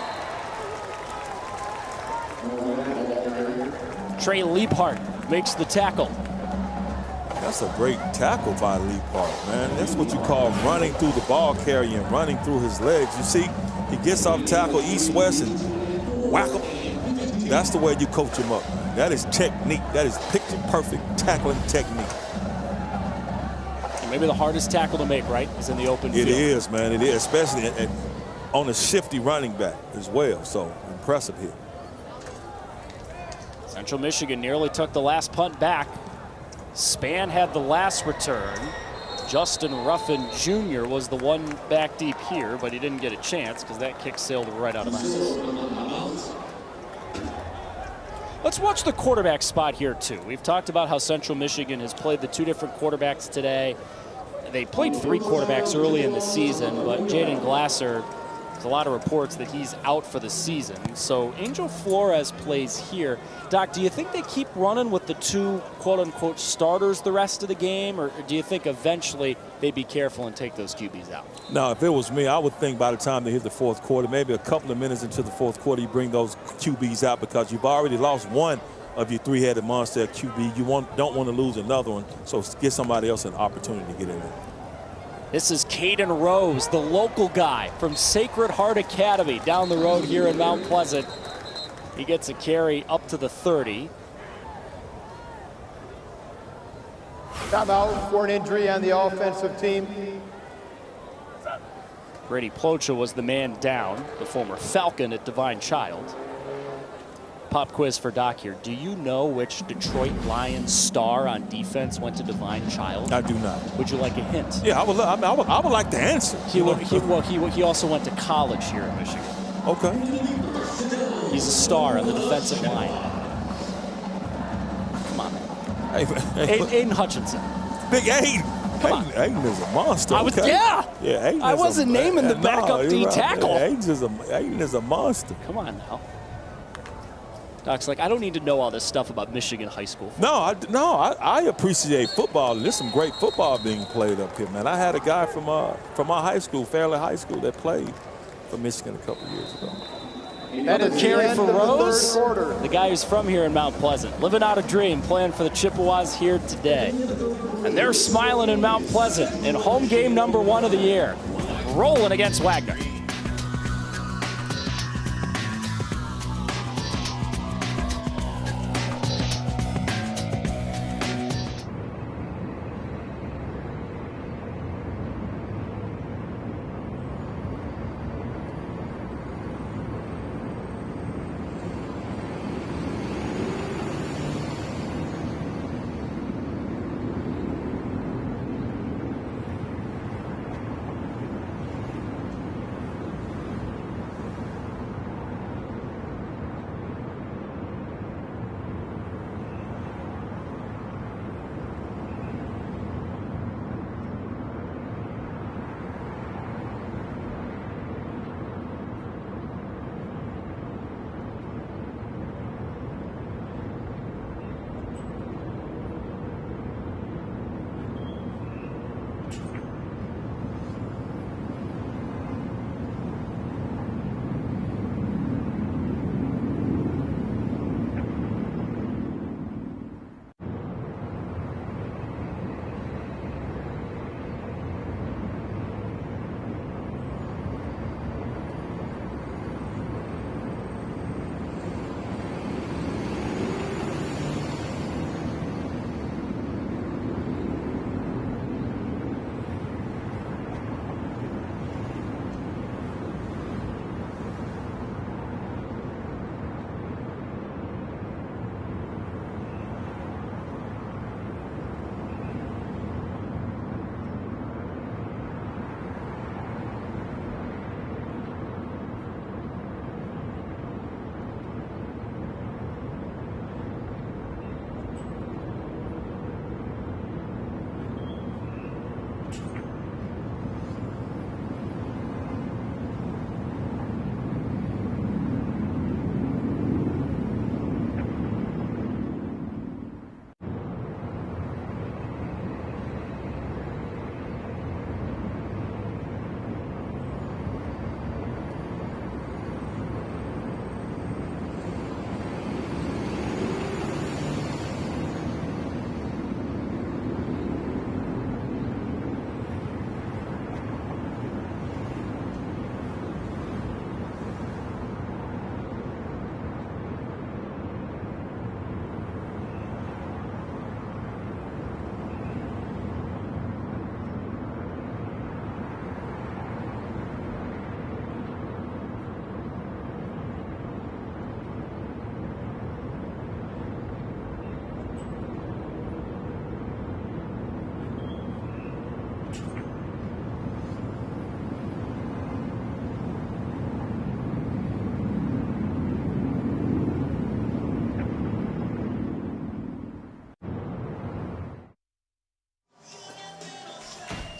Trey Leaphart makes the tackle. That's a great tackle by Leaphart, man. That's what you call running through the ball carrier and running through his legs. You see, he gets off tackle east-west and whack him. That's the way you coach him up. That is technique. That is picture-perfect tackling technique. Maybe the hardest tackle to make, right, is in the open field. It is, man. It is, especially on a shifty running back as well. So impressive here. Central Michigan nearly took the last punt back. Spann had the last return. Justin Ruffin Jr. was the one back deep here, but he didn't get a chance because that kick sailed right out of bounds. Let's watch the quarterback spot here, too. We've talked about how Central Michigan has played the two different quarterbacks today. They played three quarterbacks early in the season, but Jaden Glasser, there's a lot of reports that he's out for the season. So Angel Flores plays here. Doc, do you think they keep running with the two quote-unquote starters the rest of the game, or do you think eventually they'd be careful and take those QBs out? No, if it was me, I would think by the time they hit the fourth quarter, maybe a couple of minutes into the fourth quarter, you bring those QBs out because you've already lost one of your three-headed monster at QB. You don't want to lose another one, so give somebody else an opportunity to get in there. This is Caden Rose, the local guy from Sacred Heart Academy down the road here in Mount Pleasant. He gets a carry up to the 30. Timeout for an injury on the offensive team. Brady Plocha was the man down, the former Falcon at Divine Child. Pop quiz for Doc here. Do you know which Detroit Lions star on defense went to Divine Child? I do not. Would you like a hint? Yeah, I would like to answer. He also went to college here in Michigan. Okay. He's a star on the defensive line. Come on, man. Aiden Hutchinson. Big Aiden. Come on. Aiden is a monster. Yeah. Aiden I wasn't naming the backup D tackle. Aiden is a monster. Come on now. Doc's like, I don't need to know all this stuff about Michigan high school. I appreciate football, and there's some great football being played up here, man. I had a guy from our high school, Fairleigh High School, that played for Michigan a couple years ago. That is carry the for end of Rose, the third quarter. the guy who's from here in Mount Pleasant, living out a dream, playing for the Chippewas here today. And they're smiling in Mount Pleasant in home game number 1 of the year, rolling against Wagner.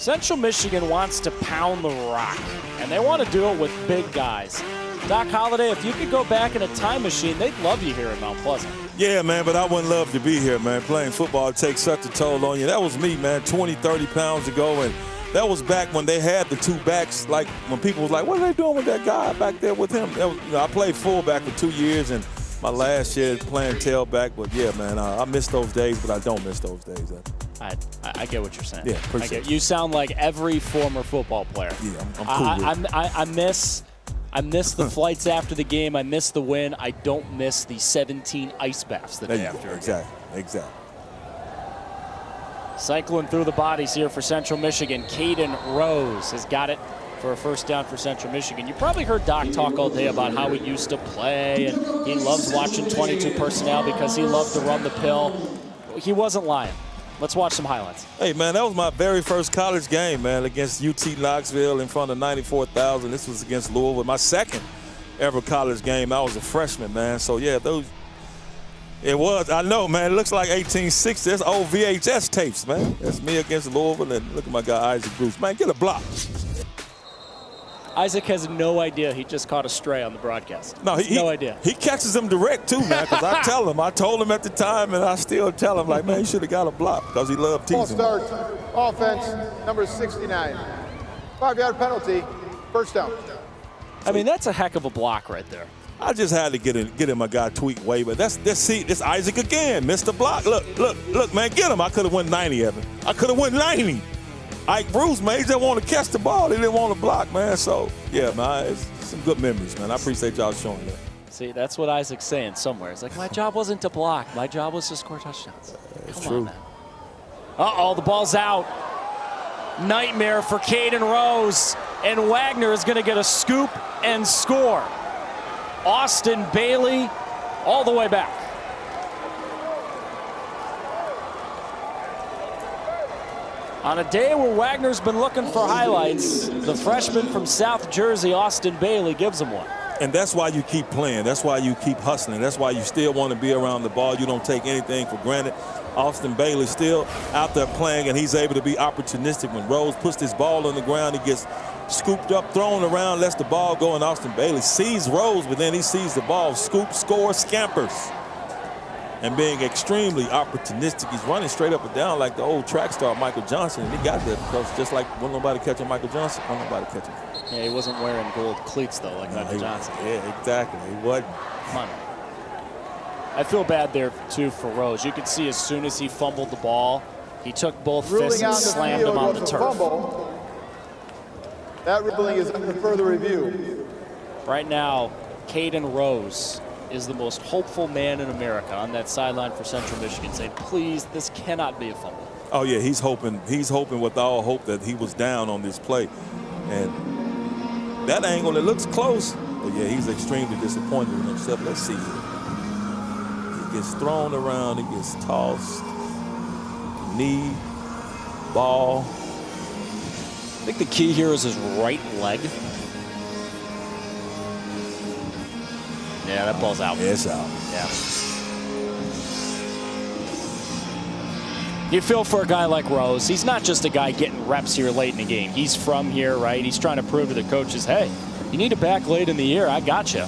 Central Michigan wants to pound the rock, and they want to do it with big guys. Doc Holliday, if you could go back in a time machine, they'd love you here in Mount Pleasant. Yeah, man, but I wouldn't love to be here, man. Playing football takes such a toll on you. That was me, man, 20, 30 pounds ago, and that was back when they had the two backs, like when people was like, what are they doing with that guy back there with him? That was, I played fullback for 2 years, and my last year playing tailback. But, yeah, man, I miss those days, but I don't miss those days. I get what you're saying. Yeah, appreciate it. You sound like every former football player. Yeah, I'm cool I miss the flights after the game. I miss the win. I don't miss the 17 ice baths the day after. Exactly. Cycling through the bodies here for Central Michigan. Caden Rose has got it for a first down for Central Michigan. You probably heard Doc talk all day about how he used to play, and he loves watching 22 personnel because he loved to run the pill. He wasn't lying. Let's watch some highlights. Hey, man, that was my very first college game, man, against UT Knoxville in front of 94,000. This was against Louisville, my second ever college game. I was a freshman, man. So, yeah, it was. I know, man. It looks like 1860. That's old VHS tapes, man. That's me against Louisville. And look at my guy, Isaac Bruce. Man, get a block. Isaac has no idea he just caught a stray on the broadcast. No, no idea. He catches them direct, too, man, because I tell him. I told him at the time, and I still tell him, like, man, you should have got a block because he loved teasing. Ball start, offense, number 69. 5-yard penalty, first down. I mean, that's a heck of a block right there. I just had to get in my guy Tweet way, but that's Isaac again. Missed the block. Look, man, get him. I could have won 90 of him. I could have won 90. Ike Bruce, man, he didn't want to catch the ball. He didn't want to block, man. So, yeah, man, it's some good memories, man. I appreciate y'all showing that. See, that's what Isaac's saying somewhere. It's like, my job wasn't to block. My job was to score touchdowns. It's Come true. on, man. Uh-oh, the ball's out. Nightmare for Caden Rose. And Wagner is going to get a scoop and score. Austin Bailey all the way back. On a day where Wagner's been looking for highlights, the freshman from South Jersey, Austin Bailey, gives him one. And that's why you keep playing. That's why you keep hustling. That's why you still want to be around the ball. You don't take anything for granted. Austin Bailey still out there playing, and he's able to be opportunistic. When Rose puts this ball on the ground, he gets scooped up, thrown around, lets the ball go, and Austin Bailey sees Rose, but then he sees the ball, scoop, score, scampers. And being extremely opportunistic. He's running straight up and down like the old track star Michael Johnson, and he got there because just like wasn't nobody catching Michael Johnson, wasn't nobody catching him. Yeah, he wasn't wearing gold cleats, though, like Michael Johnson. Yeah, exactly. He wasn't. Come on. I feel bad there, too, for Rose. You could see as soon as he fumbled the ball, he took both fists and slammed him on the turf. That ruling is under further review. Right now, Caden Rose is the most hopeful man in America on that sideline for Central Michigan, saying, please, this cannot be a fumble. Oh, yeah, he's hoping with all hope that he was down on this play. And that angle, it looks close. But, yeah, he's extremely disappointed in himself. Let's see. He gets thrown around. He gets tossed. Knee, ball. I think the key here is his right leg. Yeah, that ball's out. Yeah, it's out. Yeah. You feel for a guy like Rose. He's not just a guy getting reps here late in the game. He's from here, right? He's trying to prove to the coaches, hey, you need a back late in the year, I got you.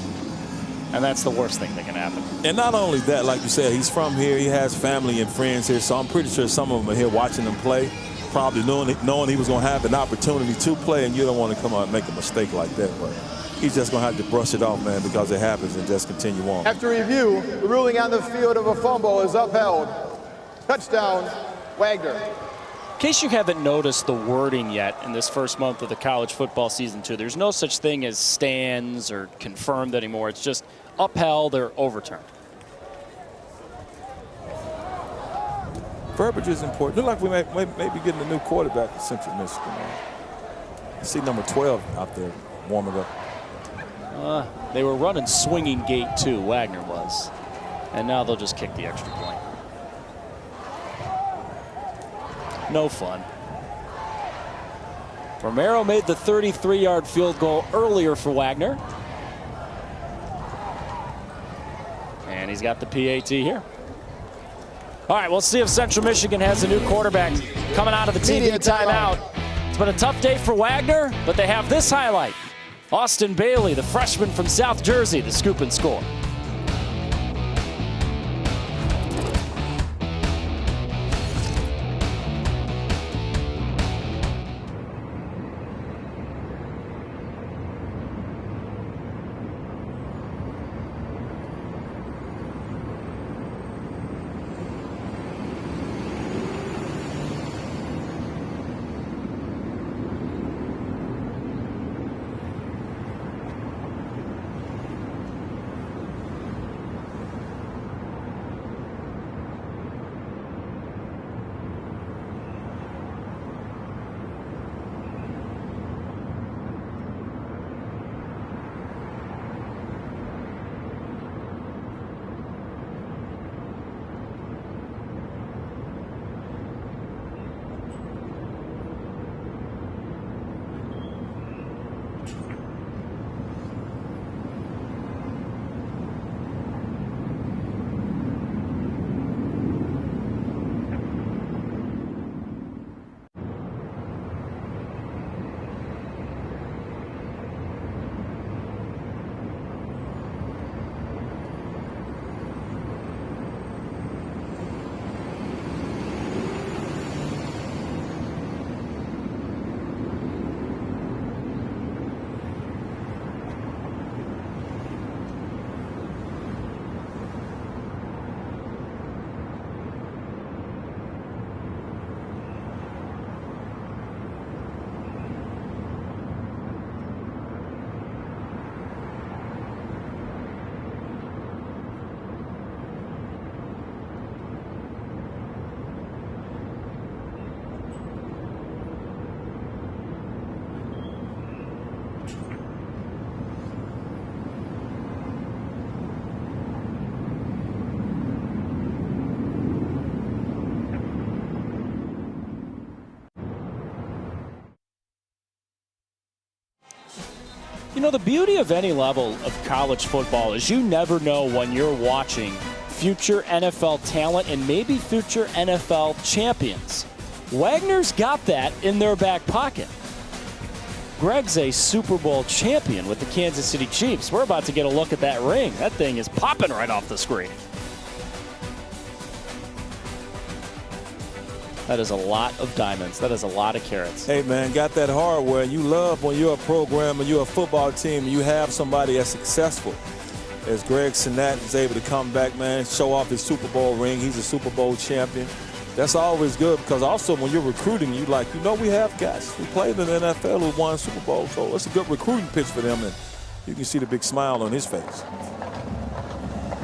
And that's the worst thing that can happen. And not only that, like you said, he's from here. He has family and friends here, so I'm pretty sure some of them are here watching him play, probably knowing he was going to have an opportunity to play, and you don't want to come out and make a mistake like that. But he's just going to have to brush it off, man, because it happens, and just continue on. After review, the ruling on the field of a fumble is upheld. Touchdown, Wagner. In case you haven't noticed the wording yet in this first month of the college football season, too, there's no such thing as stands or confirmed anymore. It's just upheld or overturned. Verbiage is important. Look like we may be getting a new quarterback at Central Michigan. I see number 12 out there warming up. They were running swinging gate, too, Wagner was. And now they'll just kick the extra point. No fun. Romero made the 33-yard field goal earlier for Wagner. And he's got the PAT here. All right, we'll see if Central Michigan has a new quarterback coming out of the TV timeout. been a tough day for Wagner, but they have this highlight. Austin Bailey, the freshman from South Jersey, the scoop and score. You know, the beauty of any level of college football is you never know when you're watching future NFL talent and maybe future NFL champions. Wagner's got that in their back pocket. Greg's a Super Bowl champion with the Kansas City Chiefs. We're about to get a look at that ring. That thing is popping right off the screen. That is a lot of diamonds. That is a lot of carats. Hey, man, got that hardware. You love when you're a program and you're a football team and you have somebody that's successful. As Greg Sinnett is able to come back, man, show off his Super Bowl ring. He's a Super Bowl champion. That's always good because also when you're recruiting, you like, you know, we have guys who played in the NFL who won Super Bowl. So it's a good recruiting pitch for them, and you can see the big smile on his face.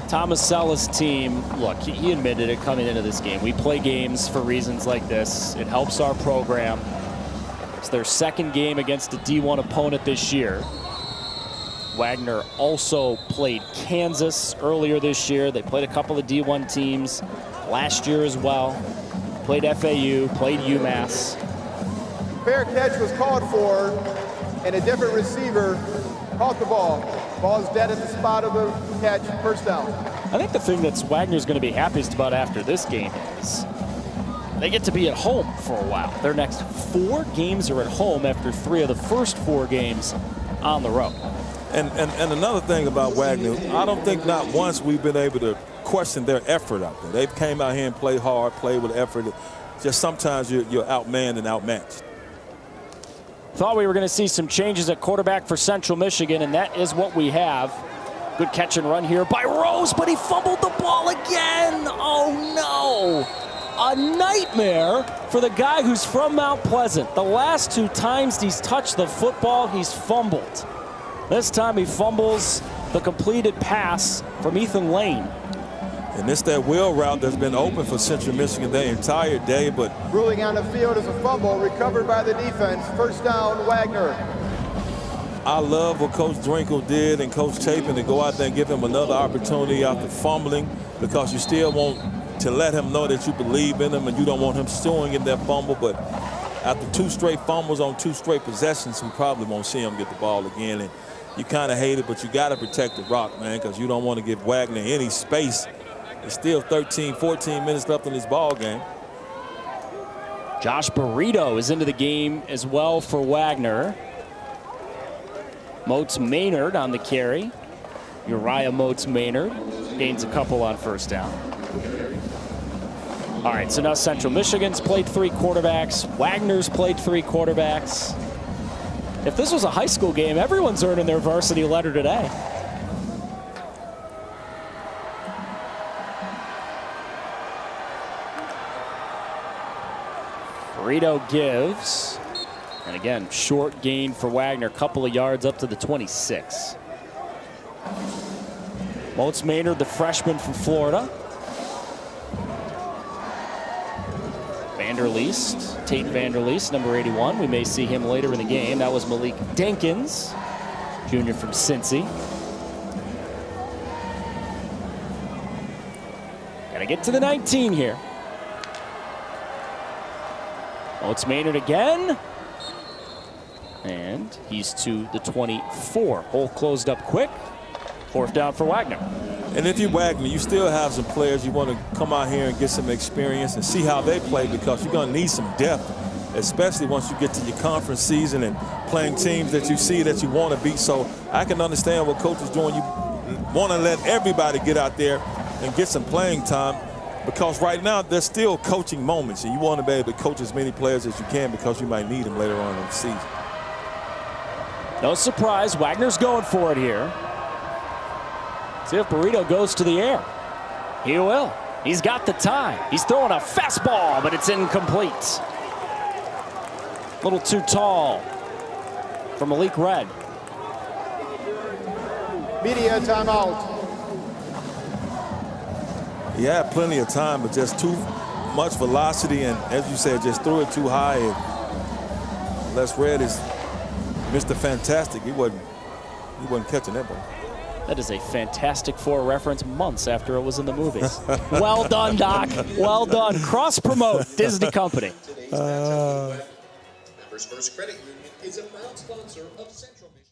Thomas Sella's team, look, he admitted it coming into this game. We play games for reasons like this. It helps our program. It's their second game against a D1 opponent this year. Wagner also played Kansas earlier this year. They played a couple of D1 teams last year as well. Played FAU, played UMass. Fair catch was called for, and a different receiver caught the ball. Ball is dead at the spot of the catch, first down. I think the thing that Wagner's going to be happiest about after this game is they get to be at home for a while. Their next 4 games are at home after 3 of the first 4 games on the road. And another thing about Wagner, I don't think not once we've been able to question their effort out there. They came out here and played hard, played with effort. Just sometimes you're outmanned and outmatched. Thought we were going to see some changes at quarterback for Central Michigan, and that is what we have. Good catch and run here by Rose, but he fumbled the ball again. Oh, no. A nightmare for the guy who's from Mount Pleasant. The last 2 times he's touched the football, he's fumbled. This time he fumbles the completed pass from Ethan Lane. And it's that wheel route that's been open for Central Michigan the entire day, but Ruling on the field as a fumble, recovered by the defense. First down, Wagner. I love what Coach Drinkle did and Coach Chapin to go out there and give him another opportunity after fumbling, because you still want to let him know that you believe in him and you don't want him stewing in that fumble. But after 2 straight fumbles on 2 straight possessions, we probably won't see him get the ball again. And you kind of hate it, but you got to protect the rock, man, because you don't want to give Wagner any space. There's still 13, 14 minutes left in this ball game. Josh Burrito is into the game as well for Wagner. Moats Maynard on the carry. Uriah Moats Maynard gains a couple on first down. All right, so now Central Michigan's played 3 quarterbacks. Wagner's played 3 quarterbacks. If this was a high school game, everyone's earning their varsity letter today. Burrito gives. And again, short gain for Wagner, couple of yards up to the 26. Moats Maynard, the freshman from Florida. Vanderleest, Tate Vanderleest, number 81. We may see him later in the game. That was Malik Denkins, junior from Cincy. Gotta get to the 19 here. Moats Maynard again. And he's to the 24. Hole closed up quick. 4th down for Wagner. And if you're Wagner, you still have some players you want to come out here and get some experience and see how they play, because you're going to need some depth, especially once you get to your conference season and playing teams that you see that you want to beat. So I can understand what coach is doing. You want to let everybody get out there and get some playing time, because right now there's still coaching moments, and you want to be able to coach as many players as you can, because you might need them later on in the season. No surprise, Wagner's going for it here. See if Burrito goes to the air. He will. He's got the time. He's throwing a fastball, but it's incomplete. A little too tall for Malik Red. Media timeout. He had plenty of time, but just too much velocity, and as you said, just threw it too high. And Les Red is Mr. Fantastic. He wasn't catching that ball. That is a Fantastic Four reference months after it was in the movies. Well done, Doc. Well done. Cross-promote Disney Company. Members First Credit Union is a proud sponsor of Central Michigan.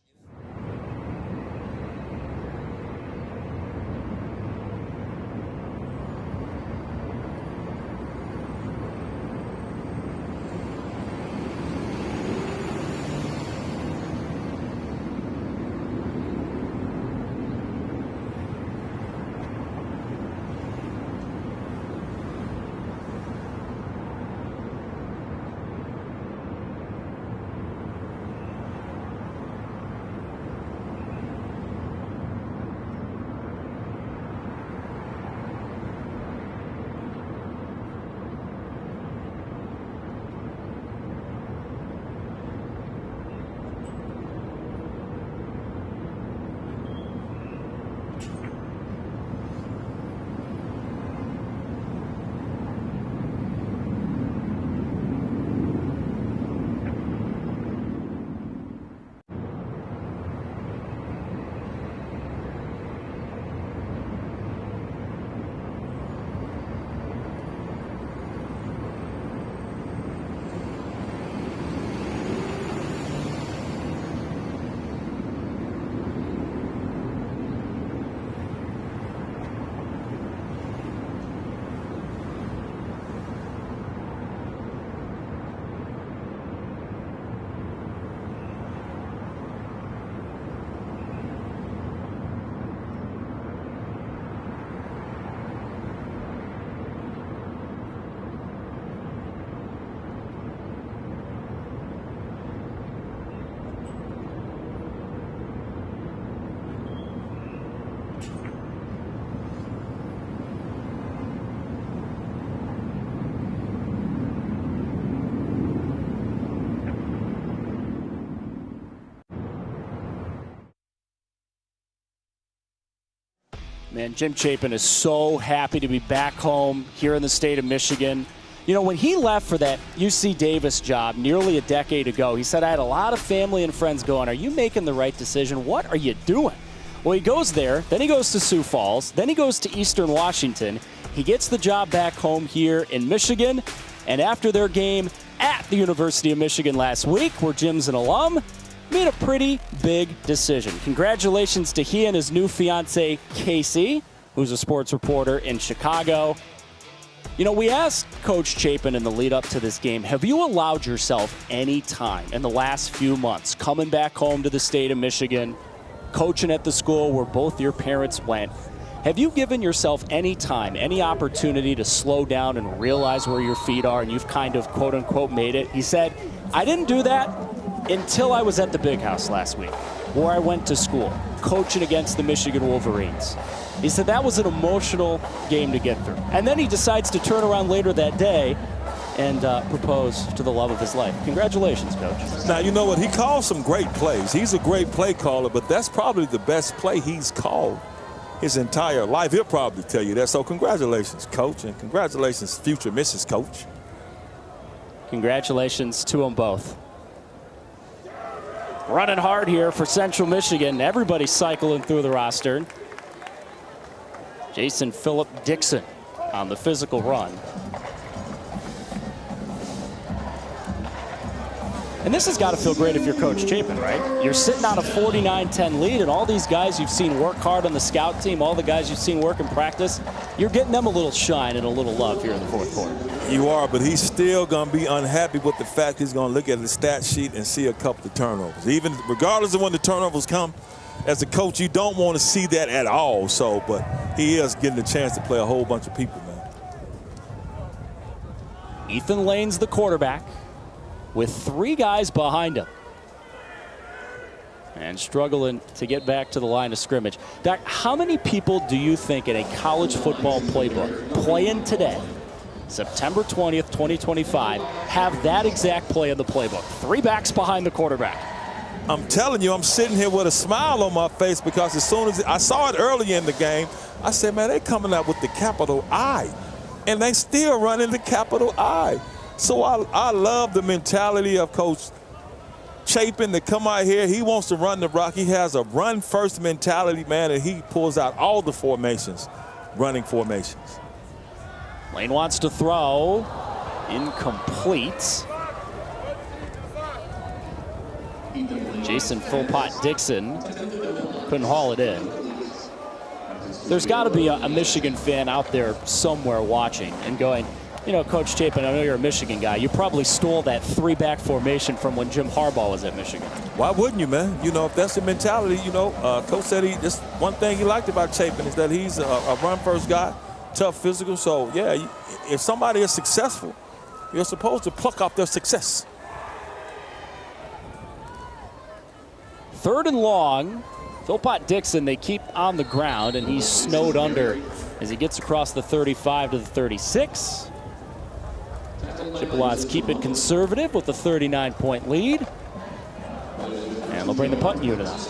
Man, Jim Chapin is so happy to be back home here in the state of Michigan. You know, when he left for that UC Davis job nearly a decade ago, he said, I had a lot of family and friends going, are you making the right decision? What are you doing? Well, he goes there, then he goes to Sioux Falls, then he goes to Eastern Washington. He gets the job back home here in Michigan, and after their game at the University of Michigan last week, where Jim's an alum, made a pretty big decision. Congratulations to he and his new fiancée, Casey, who's a sports reporter in Chicago. You know, we asked Coach Chapin in the lead up to this game, have you allowed yourself any time in the last few months coming back home to the state of Michigan, coaching at the school where both your parents went? Have you given yourself any time, any opportunity to slow down and realize where your feet are and you've kind of quote unquote made it? He said, I didn't do that until I was at the Big House last week, where I went to school, coaching against the Michigan Wolverines. He said that was an emotional game to get through. And then he decides to turn around later that day and propose to the love of his life. Congratulations, Coach. Now, you know what? He calls some great plays. He's a great play caller, but that's probably the best play he's called his entire life. He'll probably tell you that. So congratulations, Coach, and congratulations, future Mrs. Coach. Congratulations to them both. Running hard here for Central Michigan. Everybody cycling through the roster. Jason Phillip Dixon on the physical run. And this has got to feel great if you're Coach Chapin, right? You're sitting on a 49-10 lead, and all these guys you've seen work hard on the scout team, all the guys you've seen work in practice, you're getting them a little shine and a little love here in the fourth quarter. You are, but he's still going to be unhappy with the fact he's going to look at the stat sheet and see a couple of turnovers. Even regardless of when the turnovers come, as a coach, you don't want to see that at all. So, but he is getting a chance to play a whole bunch of people, man. Ethan Lane's the quarterback with 3 guys behind him. And struggling to get back to the line of scrimmage. Doc, how many people do you think in a college football playbook playing today, September 20th, 2025, have that exact play in the playbook? 3 backs behind the quarterback. I'm telling you, I'm sitting here with a smile on my face because as soon as I saw it early in the game, I said, man, they're coming out with the capital I. And they still running the capital I. So I love the mentality of Coach Chapin to come out here. He wants to run the rock. He has a run-first mentality, man, and he pulls out all the formations, running formations. Lane wants to throw. Incomplete. Jason Philpott Dixon couldn't haul it in. There's got to be a Michigan fan out there somewhere watching and going, you know, Coach Chapin, I know you're a Michigan guy. You probably stole that 3-back formation from when Jim Harbaugh was at Michigan. Why wouldn't you, man? You know, if that's the mentality, you know, Coach said just one thing he liked about Chapin is that he's a run-first guy, tough physical. So, yeah, if somebody is successful, you're supposed to pluck off their success. 3rd and long. Philpott Dixon, they keep on the ground, and he's snowed under as he gets across the 35 to the 36. Chippewas keep it conservative with a 39-point lead. And they'll bring the punt unit up.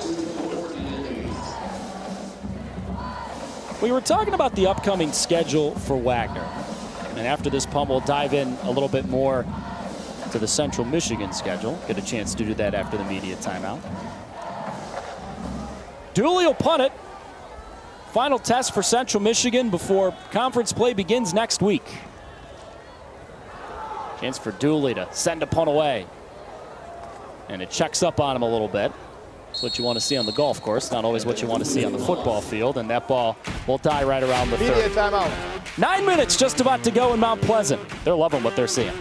We were talking about the upcoming schedule for Wagner. And after this punt, we'll dive in a little bit more to the Central Michigan schedule. Get a chance to do that after the media timeout. Dooley will punt it. Final test for Central Michigan before conference play begins next week. Chance for Dooley to send a punt away. And it checks up on him a little bit. That's what you want to see on the golf course, not always what you want to see on the football field. And that ball will die right around the 30. Media timeout. 9 minutes just about to go in Mount Pleasant. They're loving what they're seeing.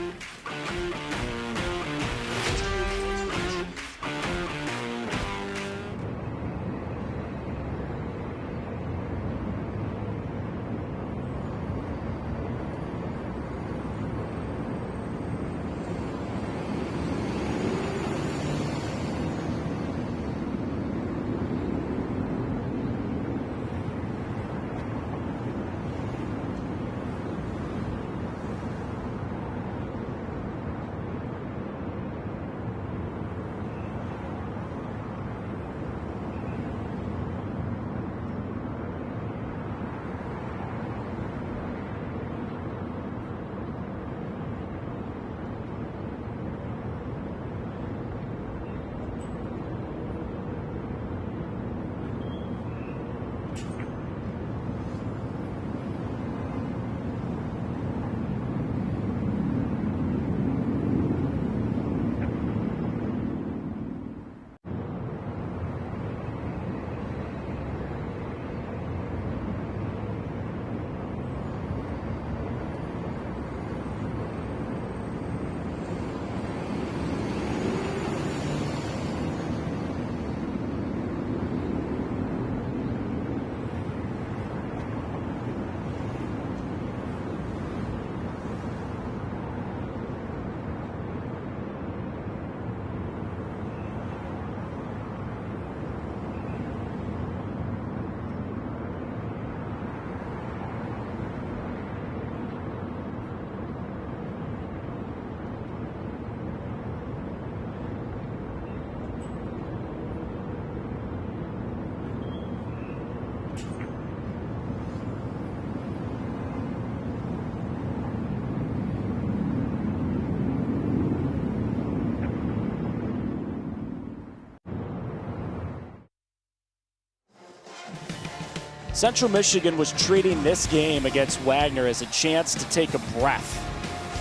Central Michigan was treating this game against Wagner as a chance to take a breath,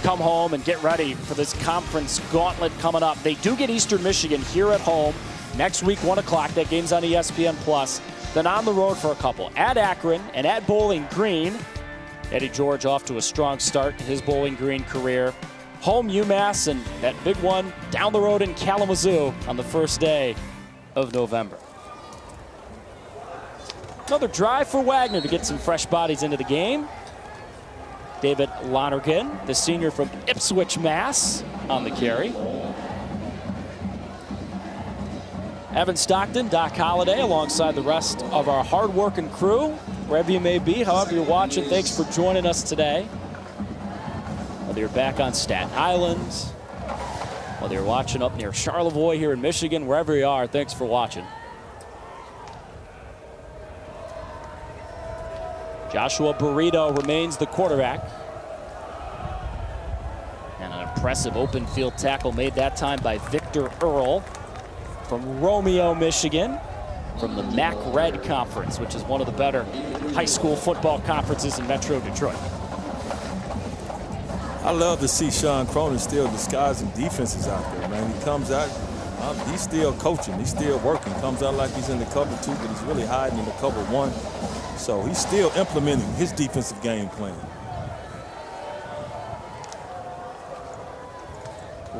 come home and get ready for this conference gauntlet coming up. They do get Eastern Michigan here at home next week, 1 o'clock. That game's on ESPN+. Then on the road for a couple at Akron and at Bowling Green. Eddie George off to a strong start in his Bowling Green career. Home UMass and that big one down the road in Kalamazoo on the first day of November. Another drive for Wagner to get some fresh bodies into the game. David Lonergan, the senior from Ipswich, Mass, on the carry. Evan Stockton, Doc Holliday, alongside the rest of our hard-working crew, wherever you may be, however you're watching, thanks for joining us today. Whether you're back on Staten Island, whether you're watching up near Charlevoix here in Michigan, wherever you are, thanks for watching. Joshua Burrito remains the quarterback. And an impressive open field tackle made that time by Victor Earl from Romeo, Michigan, from the MAC Red Conference, which is one of the better high school football conferences in Metro Detroit. I love to see Sean Cronin still disguising defenses out there, man. He comes out, he's still coaching, he's still working. Comes out like he's in the cover 2, but he's really hiding in the cover 1. So he's still implementing his defensive game plan.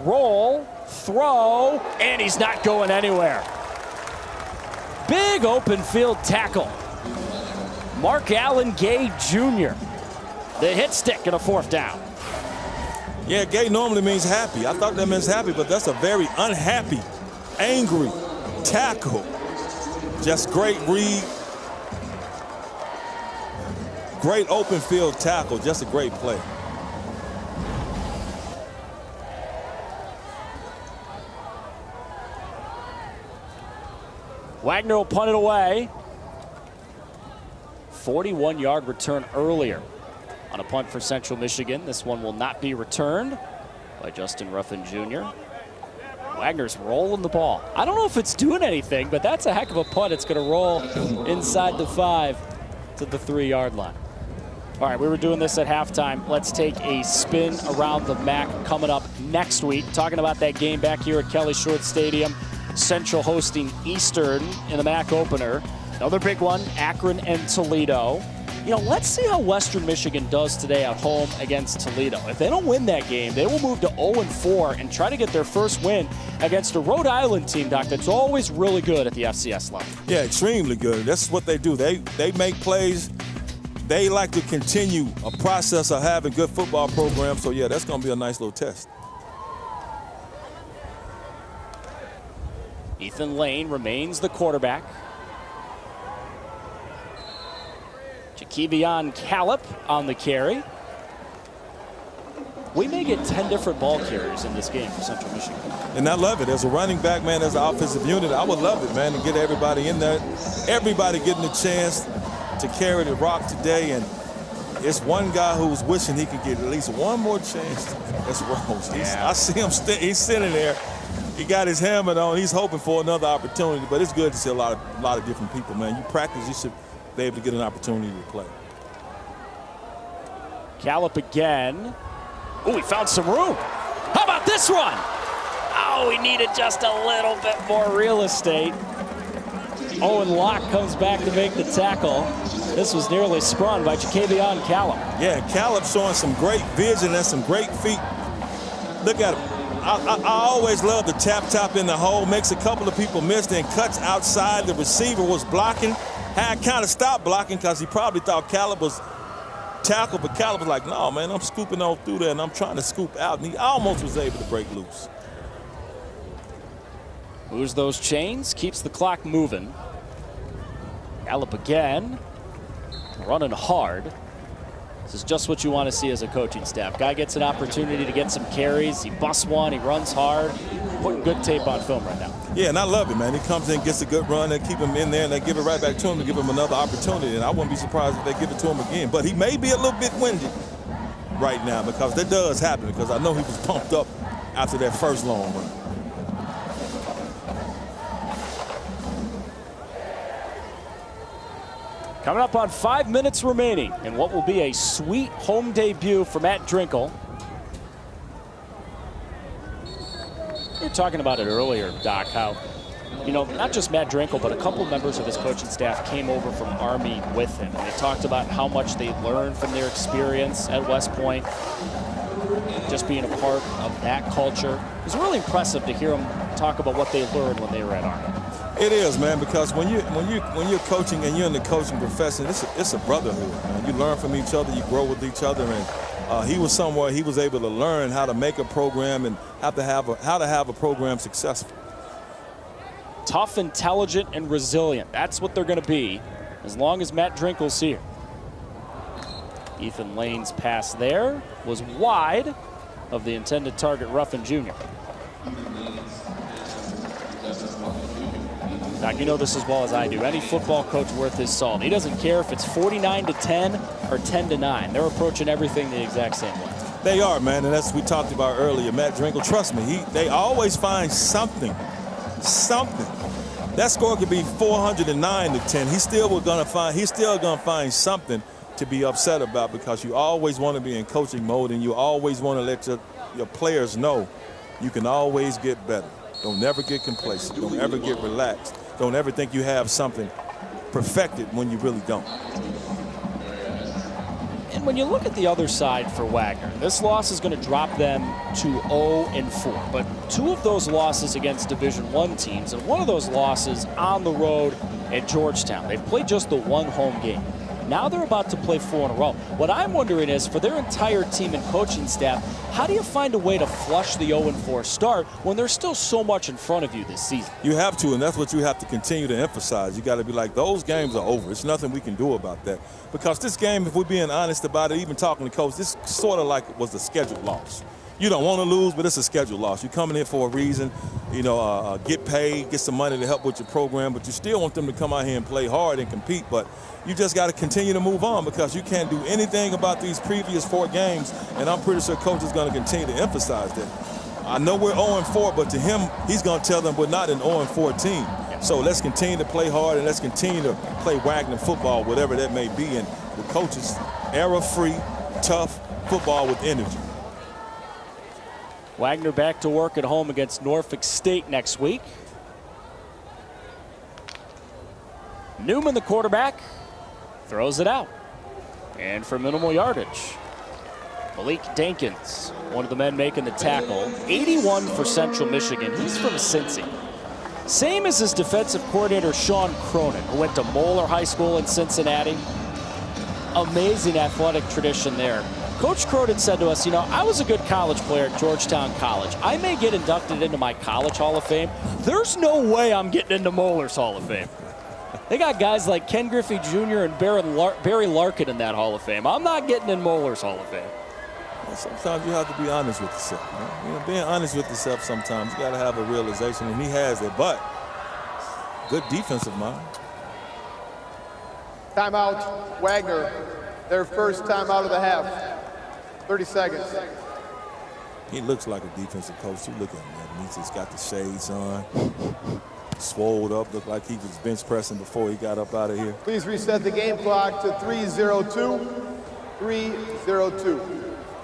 Roll, throw, and he's not going anywhere. Big open field tackle. Mark Allen Gay Jr. The hit stick and a 4th down. Yeah, Gay normally means happy. I thought that means happy, but that's a very unhappy, angry tackle. Just great read. Great open field tackle, just a great play. Wagner will punt it away. 41-yard return earlier on a punt for Central Michigan. This one will not be returned by Justin Ruffin Jr. Wagner's rolling the ball. I don't know if it's doing anything, but that's a heck of a punt. It's going to roll inside the 5 to the 3-yard line. All right, we were doing this at halftime. Let's take a spin around the MAC coming up next week. Talking about that game back here at Kelly Short Stadium. Central hosting Eastern in the MAC opener. Another big one, Akron and Toledo. You know, let's see how Western Michigan does today at home against Toledo. If they don't win that game, they will move to 0-4 and try to get their first win against a Rhode Island team, Doc, that's always really good at the FCS level. Yeah, extremely good. That's what they do. They make plays. They like to continue a process of having good football programs. So, yeah, that's going to be a nice little test. Ethan Lane remains the quarterback. Jakevion Callip on the carry. We may get 10 different ball carriers in this game for Central Michigan. And I love it. As a running back, man, as an offensive unit, I would love it, man, to get everybody in there. Everybody getting a chance to carry the rock today. And it's one guy who's wishing he could get at least one more chance. That's Rose. I see him, he's sitting there. He got his helmet on. He's hoping for another opportunity, but it's good to see a lot of different people, man. You practice, you should be able to get an opportunity to play. Callip again. Oh, he found some room. How about this one? Oh, he needed just a little bit more real estate. Owen Locke comes back to make the tackle. This was nearly sprung by Jakevion Callip. Yeah, Callip showing some great vision and some great feet. Look at him. I always love the tap in the hole, makes a couple of people miss, then cuts outside. The receiver was blocking, had kind of stopped blocking because he probably thought Callip was tackled, but Callip was like, no, man, I'm scooping on through there, and I'm trying to scoop out, and he almost was able to break loose. Moves those chains, keeps the clock moving. Callip again, running hard. This is just what you want to see as a coaching staff. Guy gets an opportunity to get some carries. He busts one. He runs hard. Putting good tape on film right now. Yeah, and I love it, man. He comes in, gets a good run, and keep him in there, and they give it right back to him to give him another opportunity. And I wouldn't be surprised if they give it to him again. But he may be a little bit winded right now because that does happen, because I know he was pumped up after that first long run. Coming up on 5 minutes remaining in what will be a sweet home debut for Matt Drinkle. We were talking about it earlier, Doc, how, you know, not just Matt Drinkle, but a couple members of his coaching staff came over from Army with him. And they talked about how much they learned from their experience at West Point, just being a part of that culture. It was really impressive to hear them talk about what they learned when they were at Army. It is, man, because when you're coaching and you're in the coaching profession, it's a brotherhood, man. You learn from each other, you grow with each other, and he was somewhere he was able to learn how to make a program and how to have a program successful. Tough, intelligent, and resilient. That's what they're going to be as long as Matt Drinkle's here. Ethan Lane's pass there was wide of the intended target, Ruffin Jr. Doc, you know this as well as I do. Any football coach worth his salt. He doesn't care if it's 49-10 or 10-9. They're approaching everything the exact same way. They are, man, and that's what we talked about earlier. Matt Drinkle, trust me, they always find something. That score could be 409-10. He's still gonna find something to be upset about, because you always want to be in coaching mode and you always want to let your players know you can always get better. Don't never get complacent. Don't ever get relaxed. Don't ever think you have something perfected when you really don't. And when you look at the other side for Wagner, this loss is going to drop them to 0-4. But 2 of those losses against Division I teams, and 1 of those losses on the road at Georgetown. They've played just the 1 home game. Now they're about to play 4 in a row. What I'm wondering is, for their entire team and coaching staff, how do you find a way to flush the 0-4 start when there's still so much in front of you this season? You have to, and that's what you have to continue to emphasize. You got to be like, those games are over. It's nothing we can do about that. Because this game, if we're being honest about it, even talking to coach, this sort of like was a scheduled loss. You don't want to lose, but it's a scheduled loss. You're coming in for a reason, get paid, get some money to help with your program, but you still want them to come out here and play hard and compete. But you just got to continue to move on, because you can't do anything about these previous 4 games, and I'm pretty sure coach is going to continue to emphasize that. I know we're 0-4, but to him, he's going to tell them we're not an 0-4 team. So let's continue to play hard, and let's continue to play Wagner football, whatever that may be, and the coaches, error-free, tough football with energy. Wagner back to work at home against Norfolk State next week. Newman, the quarterback, throws it out. And for minimal yardage, Malik Dankins, one of the men making the tackle. 81 for Central Michigan. He's from Cincy. Same as his defensive coordinator, Sean Cronin, who went to Moeller High School in Cincinnati. Amazing athletic tradition there. Coach Cronin said to us, I was a good college player at Georgetown College. I may get inducted into my college Hall of Fame. There's no way I'm getting into Moeller's Hall of Fame. They got guys like Ken Griffey Jr. and Barry Larkin in that Hall of Fame. I'm not getting in Moeller's Hall of Fame. Well, sometimes you have to be honest with yourself. Man. Being honest with yourself sometimes, you got to have a realization, and he has it. But good defensive mind. Timeout, Wagner. Their first timeout of the half. 30 seconds. He looks like a defensive coach. You look at him, man. He's just got the shades on. Swolled up, looked like he was bench pressing before he got up out of here. Please reset the game clock to 3:02. 3:02.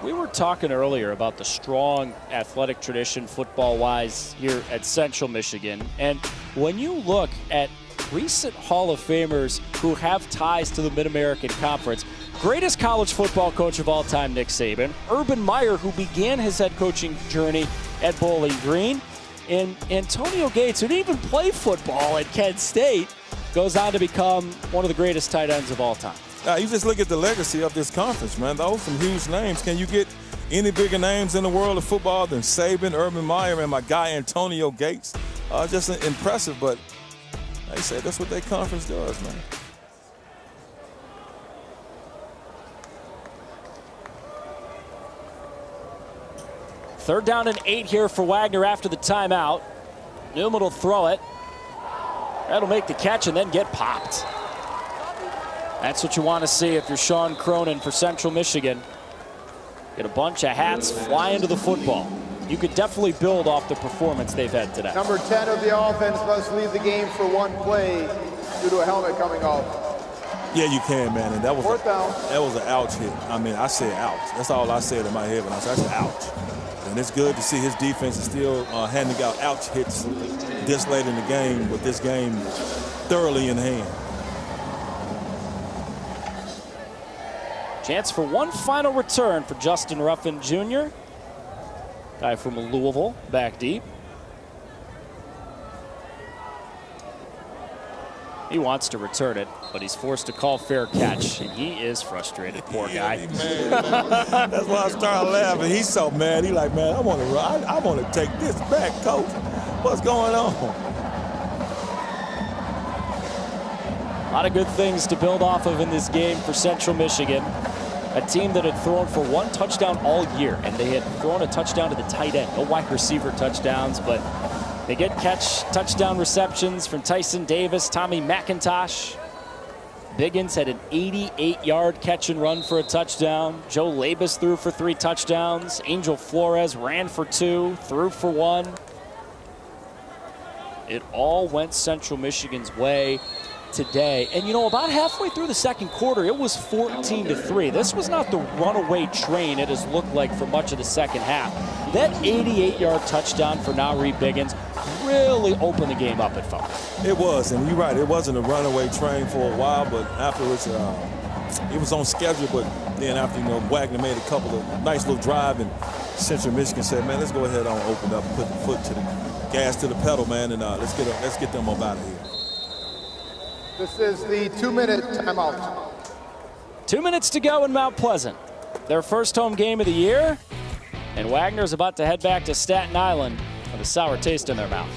We were talking earlier about the strong athletic tradition football-wise here at Central Michigan. And when you look at recent Hall of Famers who have ties to the Mid-American Conference, greatest college football coach of all time, Nick Saban. Urban Meyer, who began his head coaching journey at Bowling Green. And Antonio Gates, who didn't even play football at Kent State, goes on to become one of the greatest tight ends of all time. You just look at the legacy of this conference, man. Those are some huge names. Can you get any bigger names in the world of football than Saban, Urban Meyer, and my guy Antonio Gates? Just impressive, but like I said, that's what that conference does, man. Third down and 8 here for Wagner after the timeout. Newman will throw it. That'll make the catch and then get popped. That's what you want to see if you're Sean Cronin for Central Michigan. Get a bunch of hats flying to the football. You could definitely build off the performance they've had today. Number 10 of the offense must leave the game for one play due to a helmet coming off. Yeah, you can, man. And that was Fourth down. That was an ouch hit. I mean, I said ouch. That's all I said in my head when I said that's ouch. And it's good to see his defense is still handing out ouch hits this late in the game, with this game thoroughly in hand. Chance for one final return for Justin Ruffin Jr. Guy from Louisville, back deep. He wants to return it, but he's forced to call fair catch, and he is frustrated, poor guy. That's why I started laughing. He's so mad. He's like, man, I want to take this back, coach. What's going on? A lot of good things to build off of in this game for Central Michigan. A team that had thrown for one touchdown all year, and they had thrown a touchdown to the tight end. No wide receiver touchdowns, but they get touchdown receptions from Tyson Davis, Tommy McIntosh. Biggins had an 88-yard catch and run for a touchdown. Joe Labus threw for 3 touchdowns. Angel Flores ran for 2, threw for 1. It all went Central Michigan's way today. And you know, about halfway through the second quarter, it was 14-3. This was not the runaway train it has looked like for much of the second half. That 88-yard touchdown for Nari Biggins really opened the game up, it felt. It was, and you're right, it wasn't a runaway train for a while, but afterwards it was on schedule. But then after, you know, Wagner made a couple of nice little drive, and Central Michigan said, man, let's go ahead and open up and put the foot to the gas to the pedal, man, and let's get them up out of here. This is the 2-minute timeout. 2 minutes to go in Mount Pleasant. Their first home game of the year. And Wagner's about to head back to Staten Island with a sour taste in their mouth.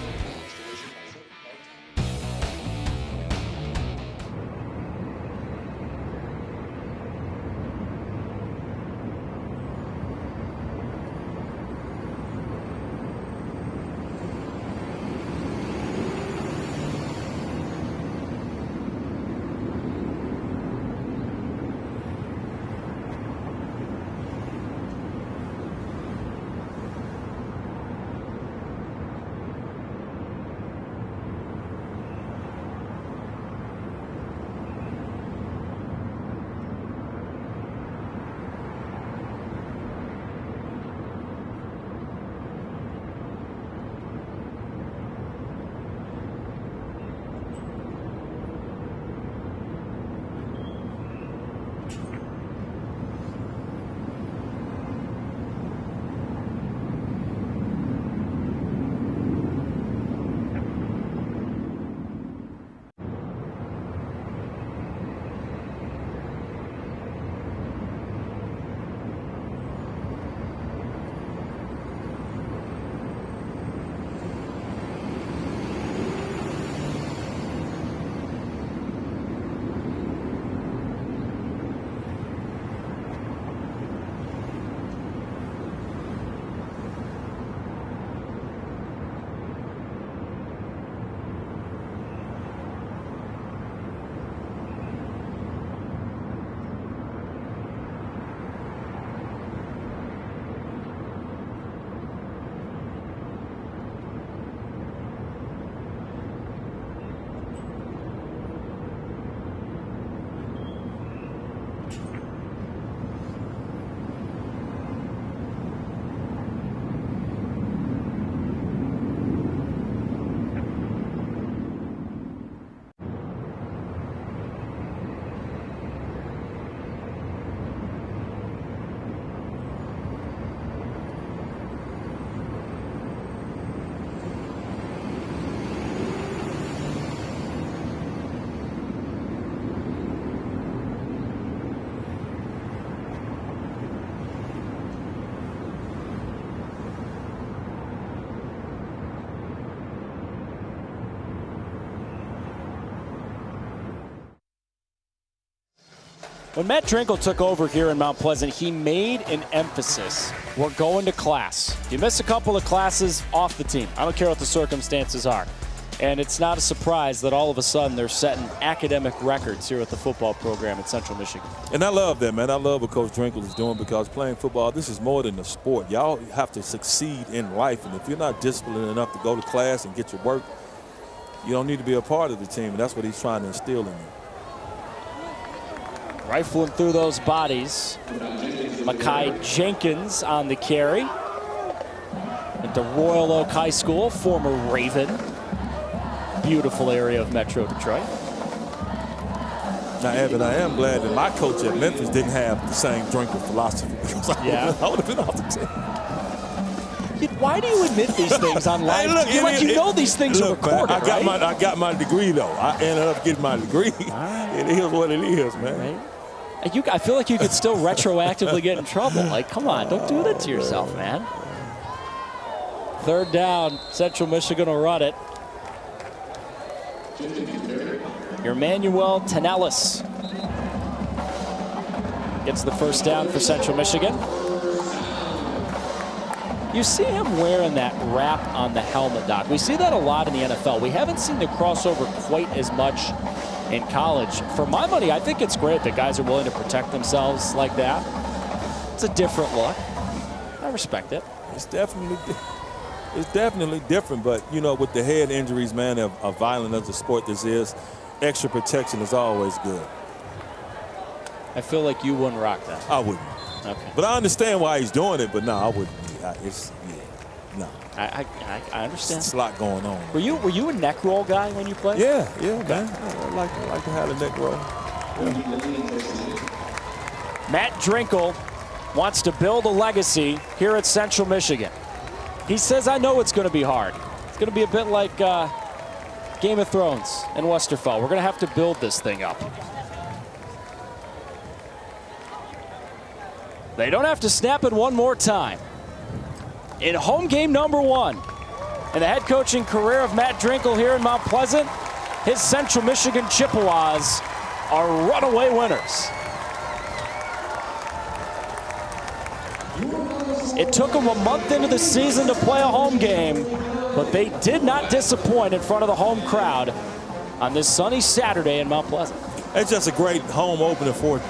When Matt Drinkle took over here in Mount Pleasant, he made an emphasis. We're going to class. You miss a couple of classes, off the team. I don't care what the circumstances are. And it's not a surprise that all of a sudden they're setting academic records here at the football program at Central Michigan. And I love that, man. I love what Coach Drinkle is doing, because playing football, this is more than a sport. Y'all have to succeed in life. And if you're not disciplined enough to go to class and get your work, you don't need to be a part of the team. And that's what he's trying to instill in you. Rifling through those bodies. Makai Jenkins on the carry. At the Royal Oak High School, former Raven. Beautiful area of Metro Detroit. Now, Evan, I am glad that my coach at Memphis didn't have the same drinking philosophy. Because I would have been off the team. Why do you admit these things on live? Hey, you know these things are recorded, man, right? I got my degree, though. I ended up getting my degree. It is what it is, man. Right? I feel like you could still retroactively get in trouble. Like, come on, don't do that to yourself, man. Third down, Central Michigan will run it. Emmanuel Tanelis gets the first down for Central Michigan. You see him wearing that wrap on the helmet, Doc. We see that a lot in the NFL. We haven't seen the crossover quite as much in college. For my money, I think it's great that guys are willing to protect themselves like that. It's a different look. I respect it. It's definitely different, but, you know, with the head injuries, man, of violent as a sport this is, extra protection is always good. I feel like you wouldn't rock that. I wouldn't. Okay. But I understand why he's doing it, but no, I wouldn't. No. I understand. It's a lot going on. Were you a neck roll guy when you played? Yeah, man. I like to have a neck roll. Yeah. Matt Drinkle wants to build a legacy here at Central Michigan. He says, I know it's going to be hard. It's going to be a bit like Game of Thrones and Westerfell. We're going to have to build this thing up. They don't have to snap it one more time. In home game number 1, in the head coaching career of Matt Drinkle here in Mount Pleasant, his Central Michigan Chippewas are runaway winners. It took them a month into the season to play a home game, but they did not disappoint in front of the home crowd on this sunny Saturday in Mount Pleasant. It's just a great home opener for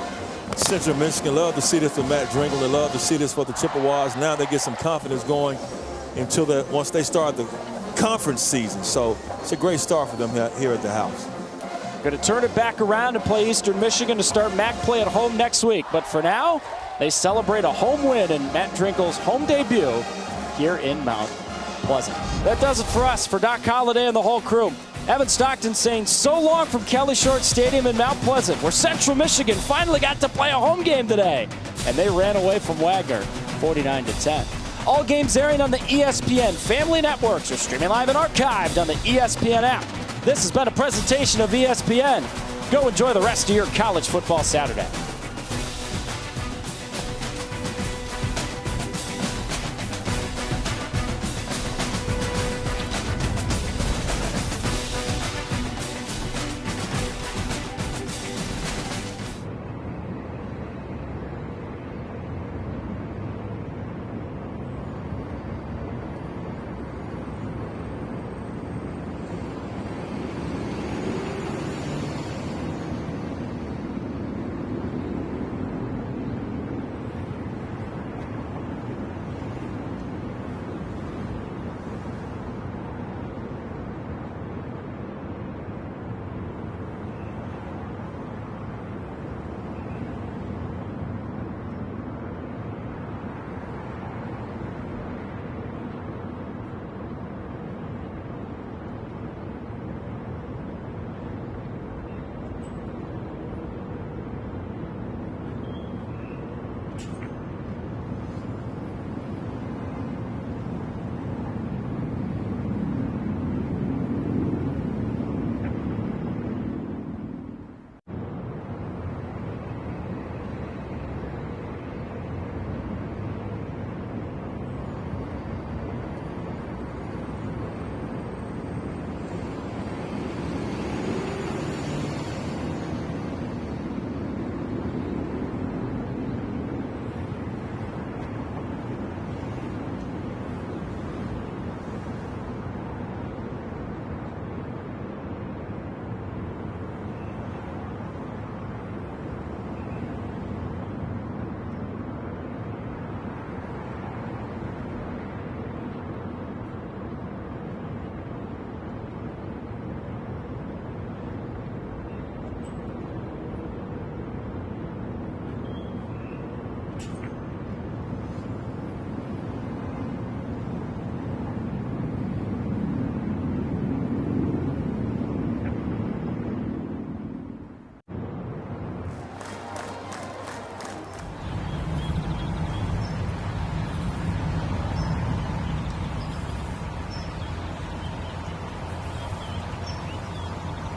Central Michigan. Love to see this for Matt Drinkle. They love to see this for the Chippewas. Now they get some confidence going until once they start the conference season. So it's a great start for them here at the house. Going to turn it back around and play Eastern Michigan to start MAC play at home next week. But for now, they celebrate a home win in Matt Drinkle's home debut here in Mount Pleasant. That does it for us. For Doc Holliday and the whole crew, Evan Stockton saying so long from Kelly Short Stadium in Mount Pleasant, where Central Michigan finally got to play a home game today. And they ran away from Wagner 49-10. All games airing on the ESPN family networks or streaming live and archived on the ESPN app. This has been a presentation of ESPN. Go enjoy the rest of your college football Saturday.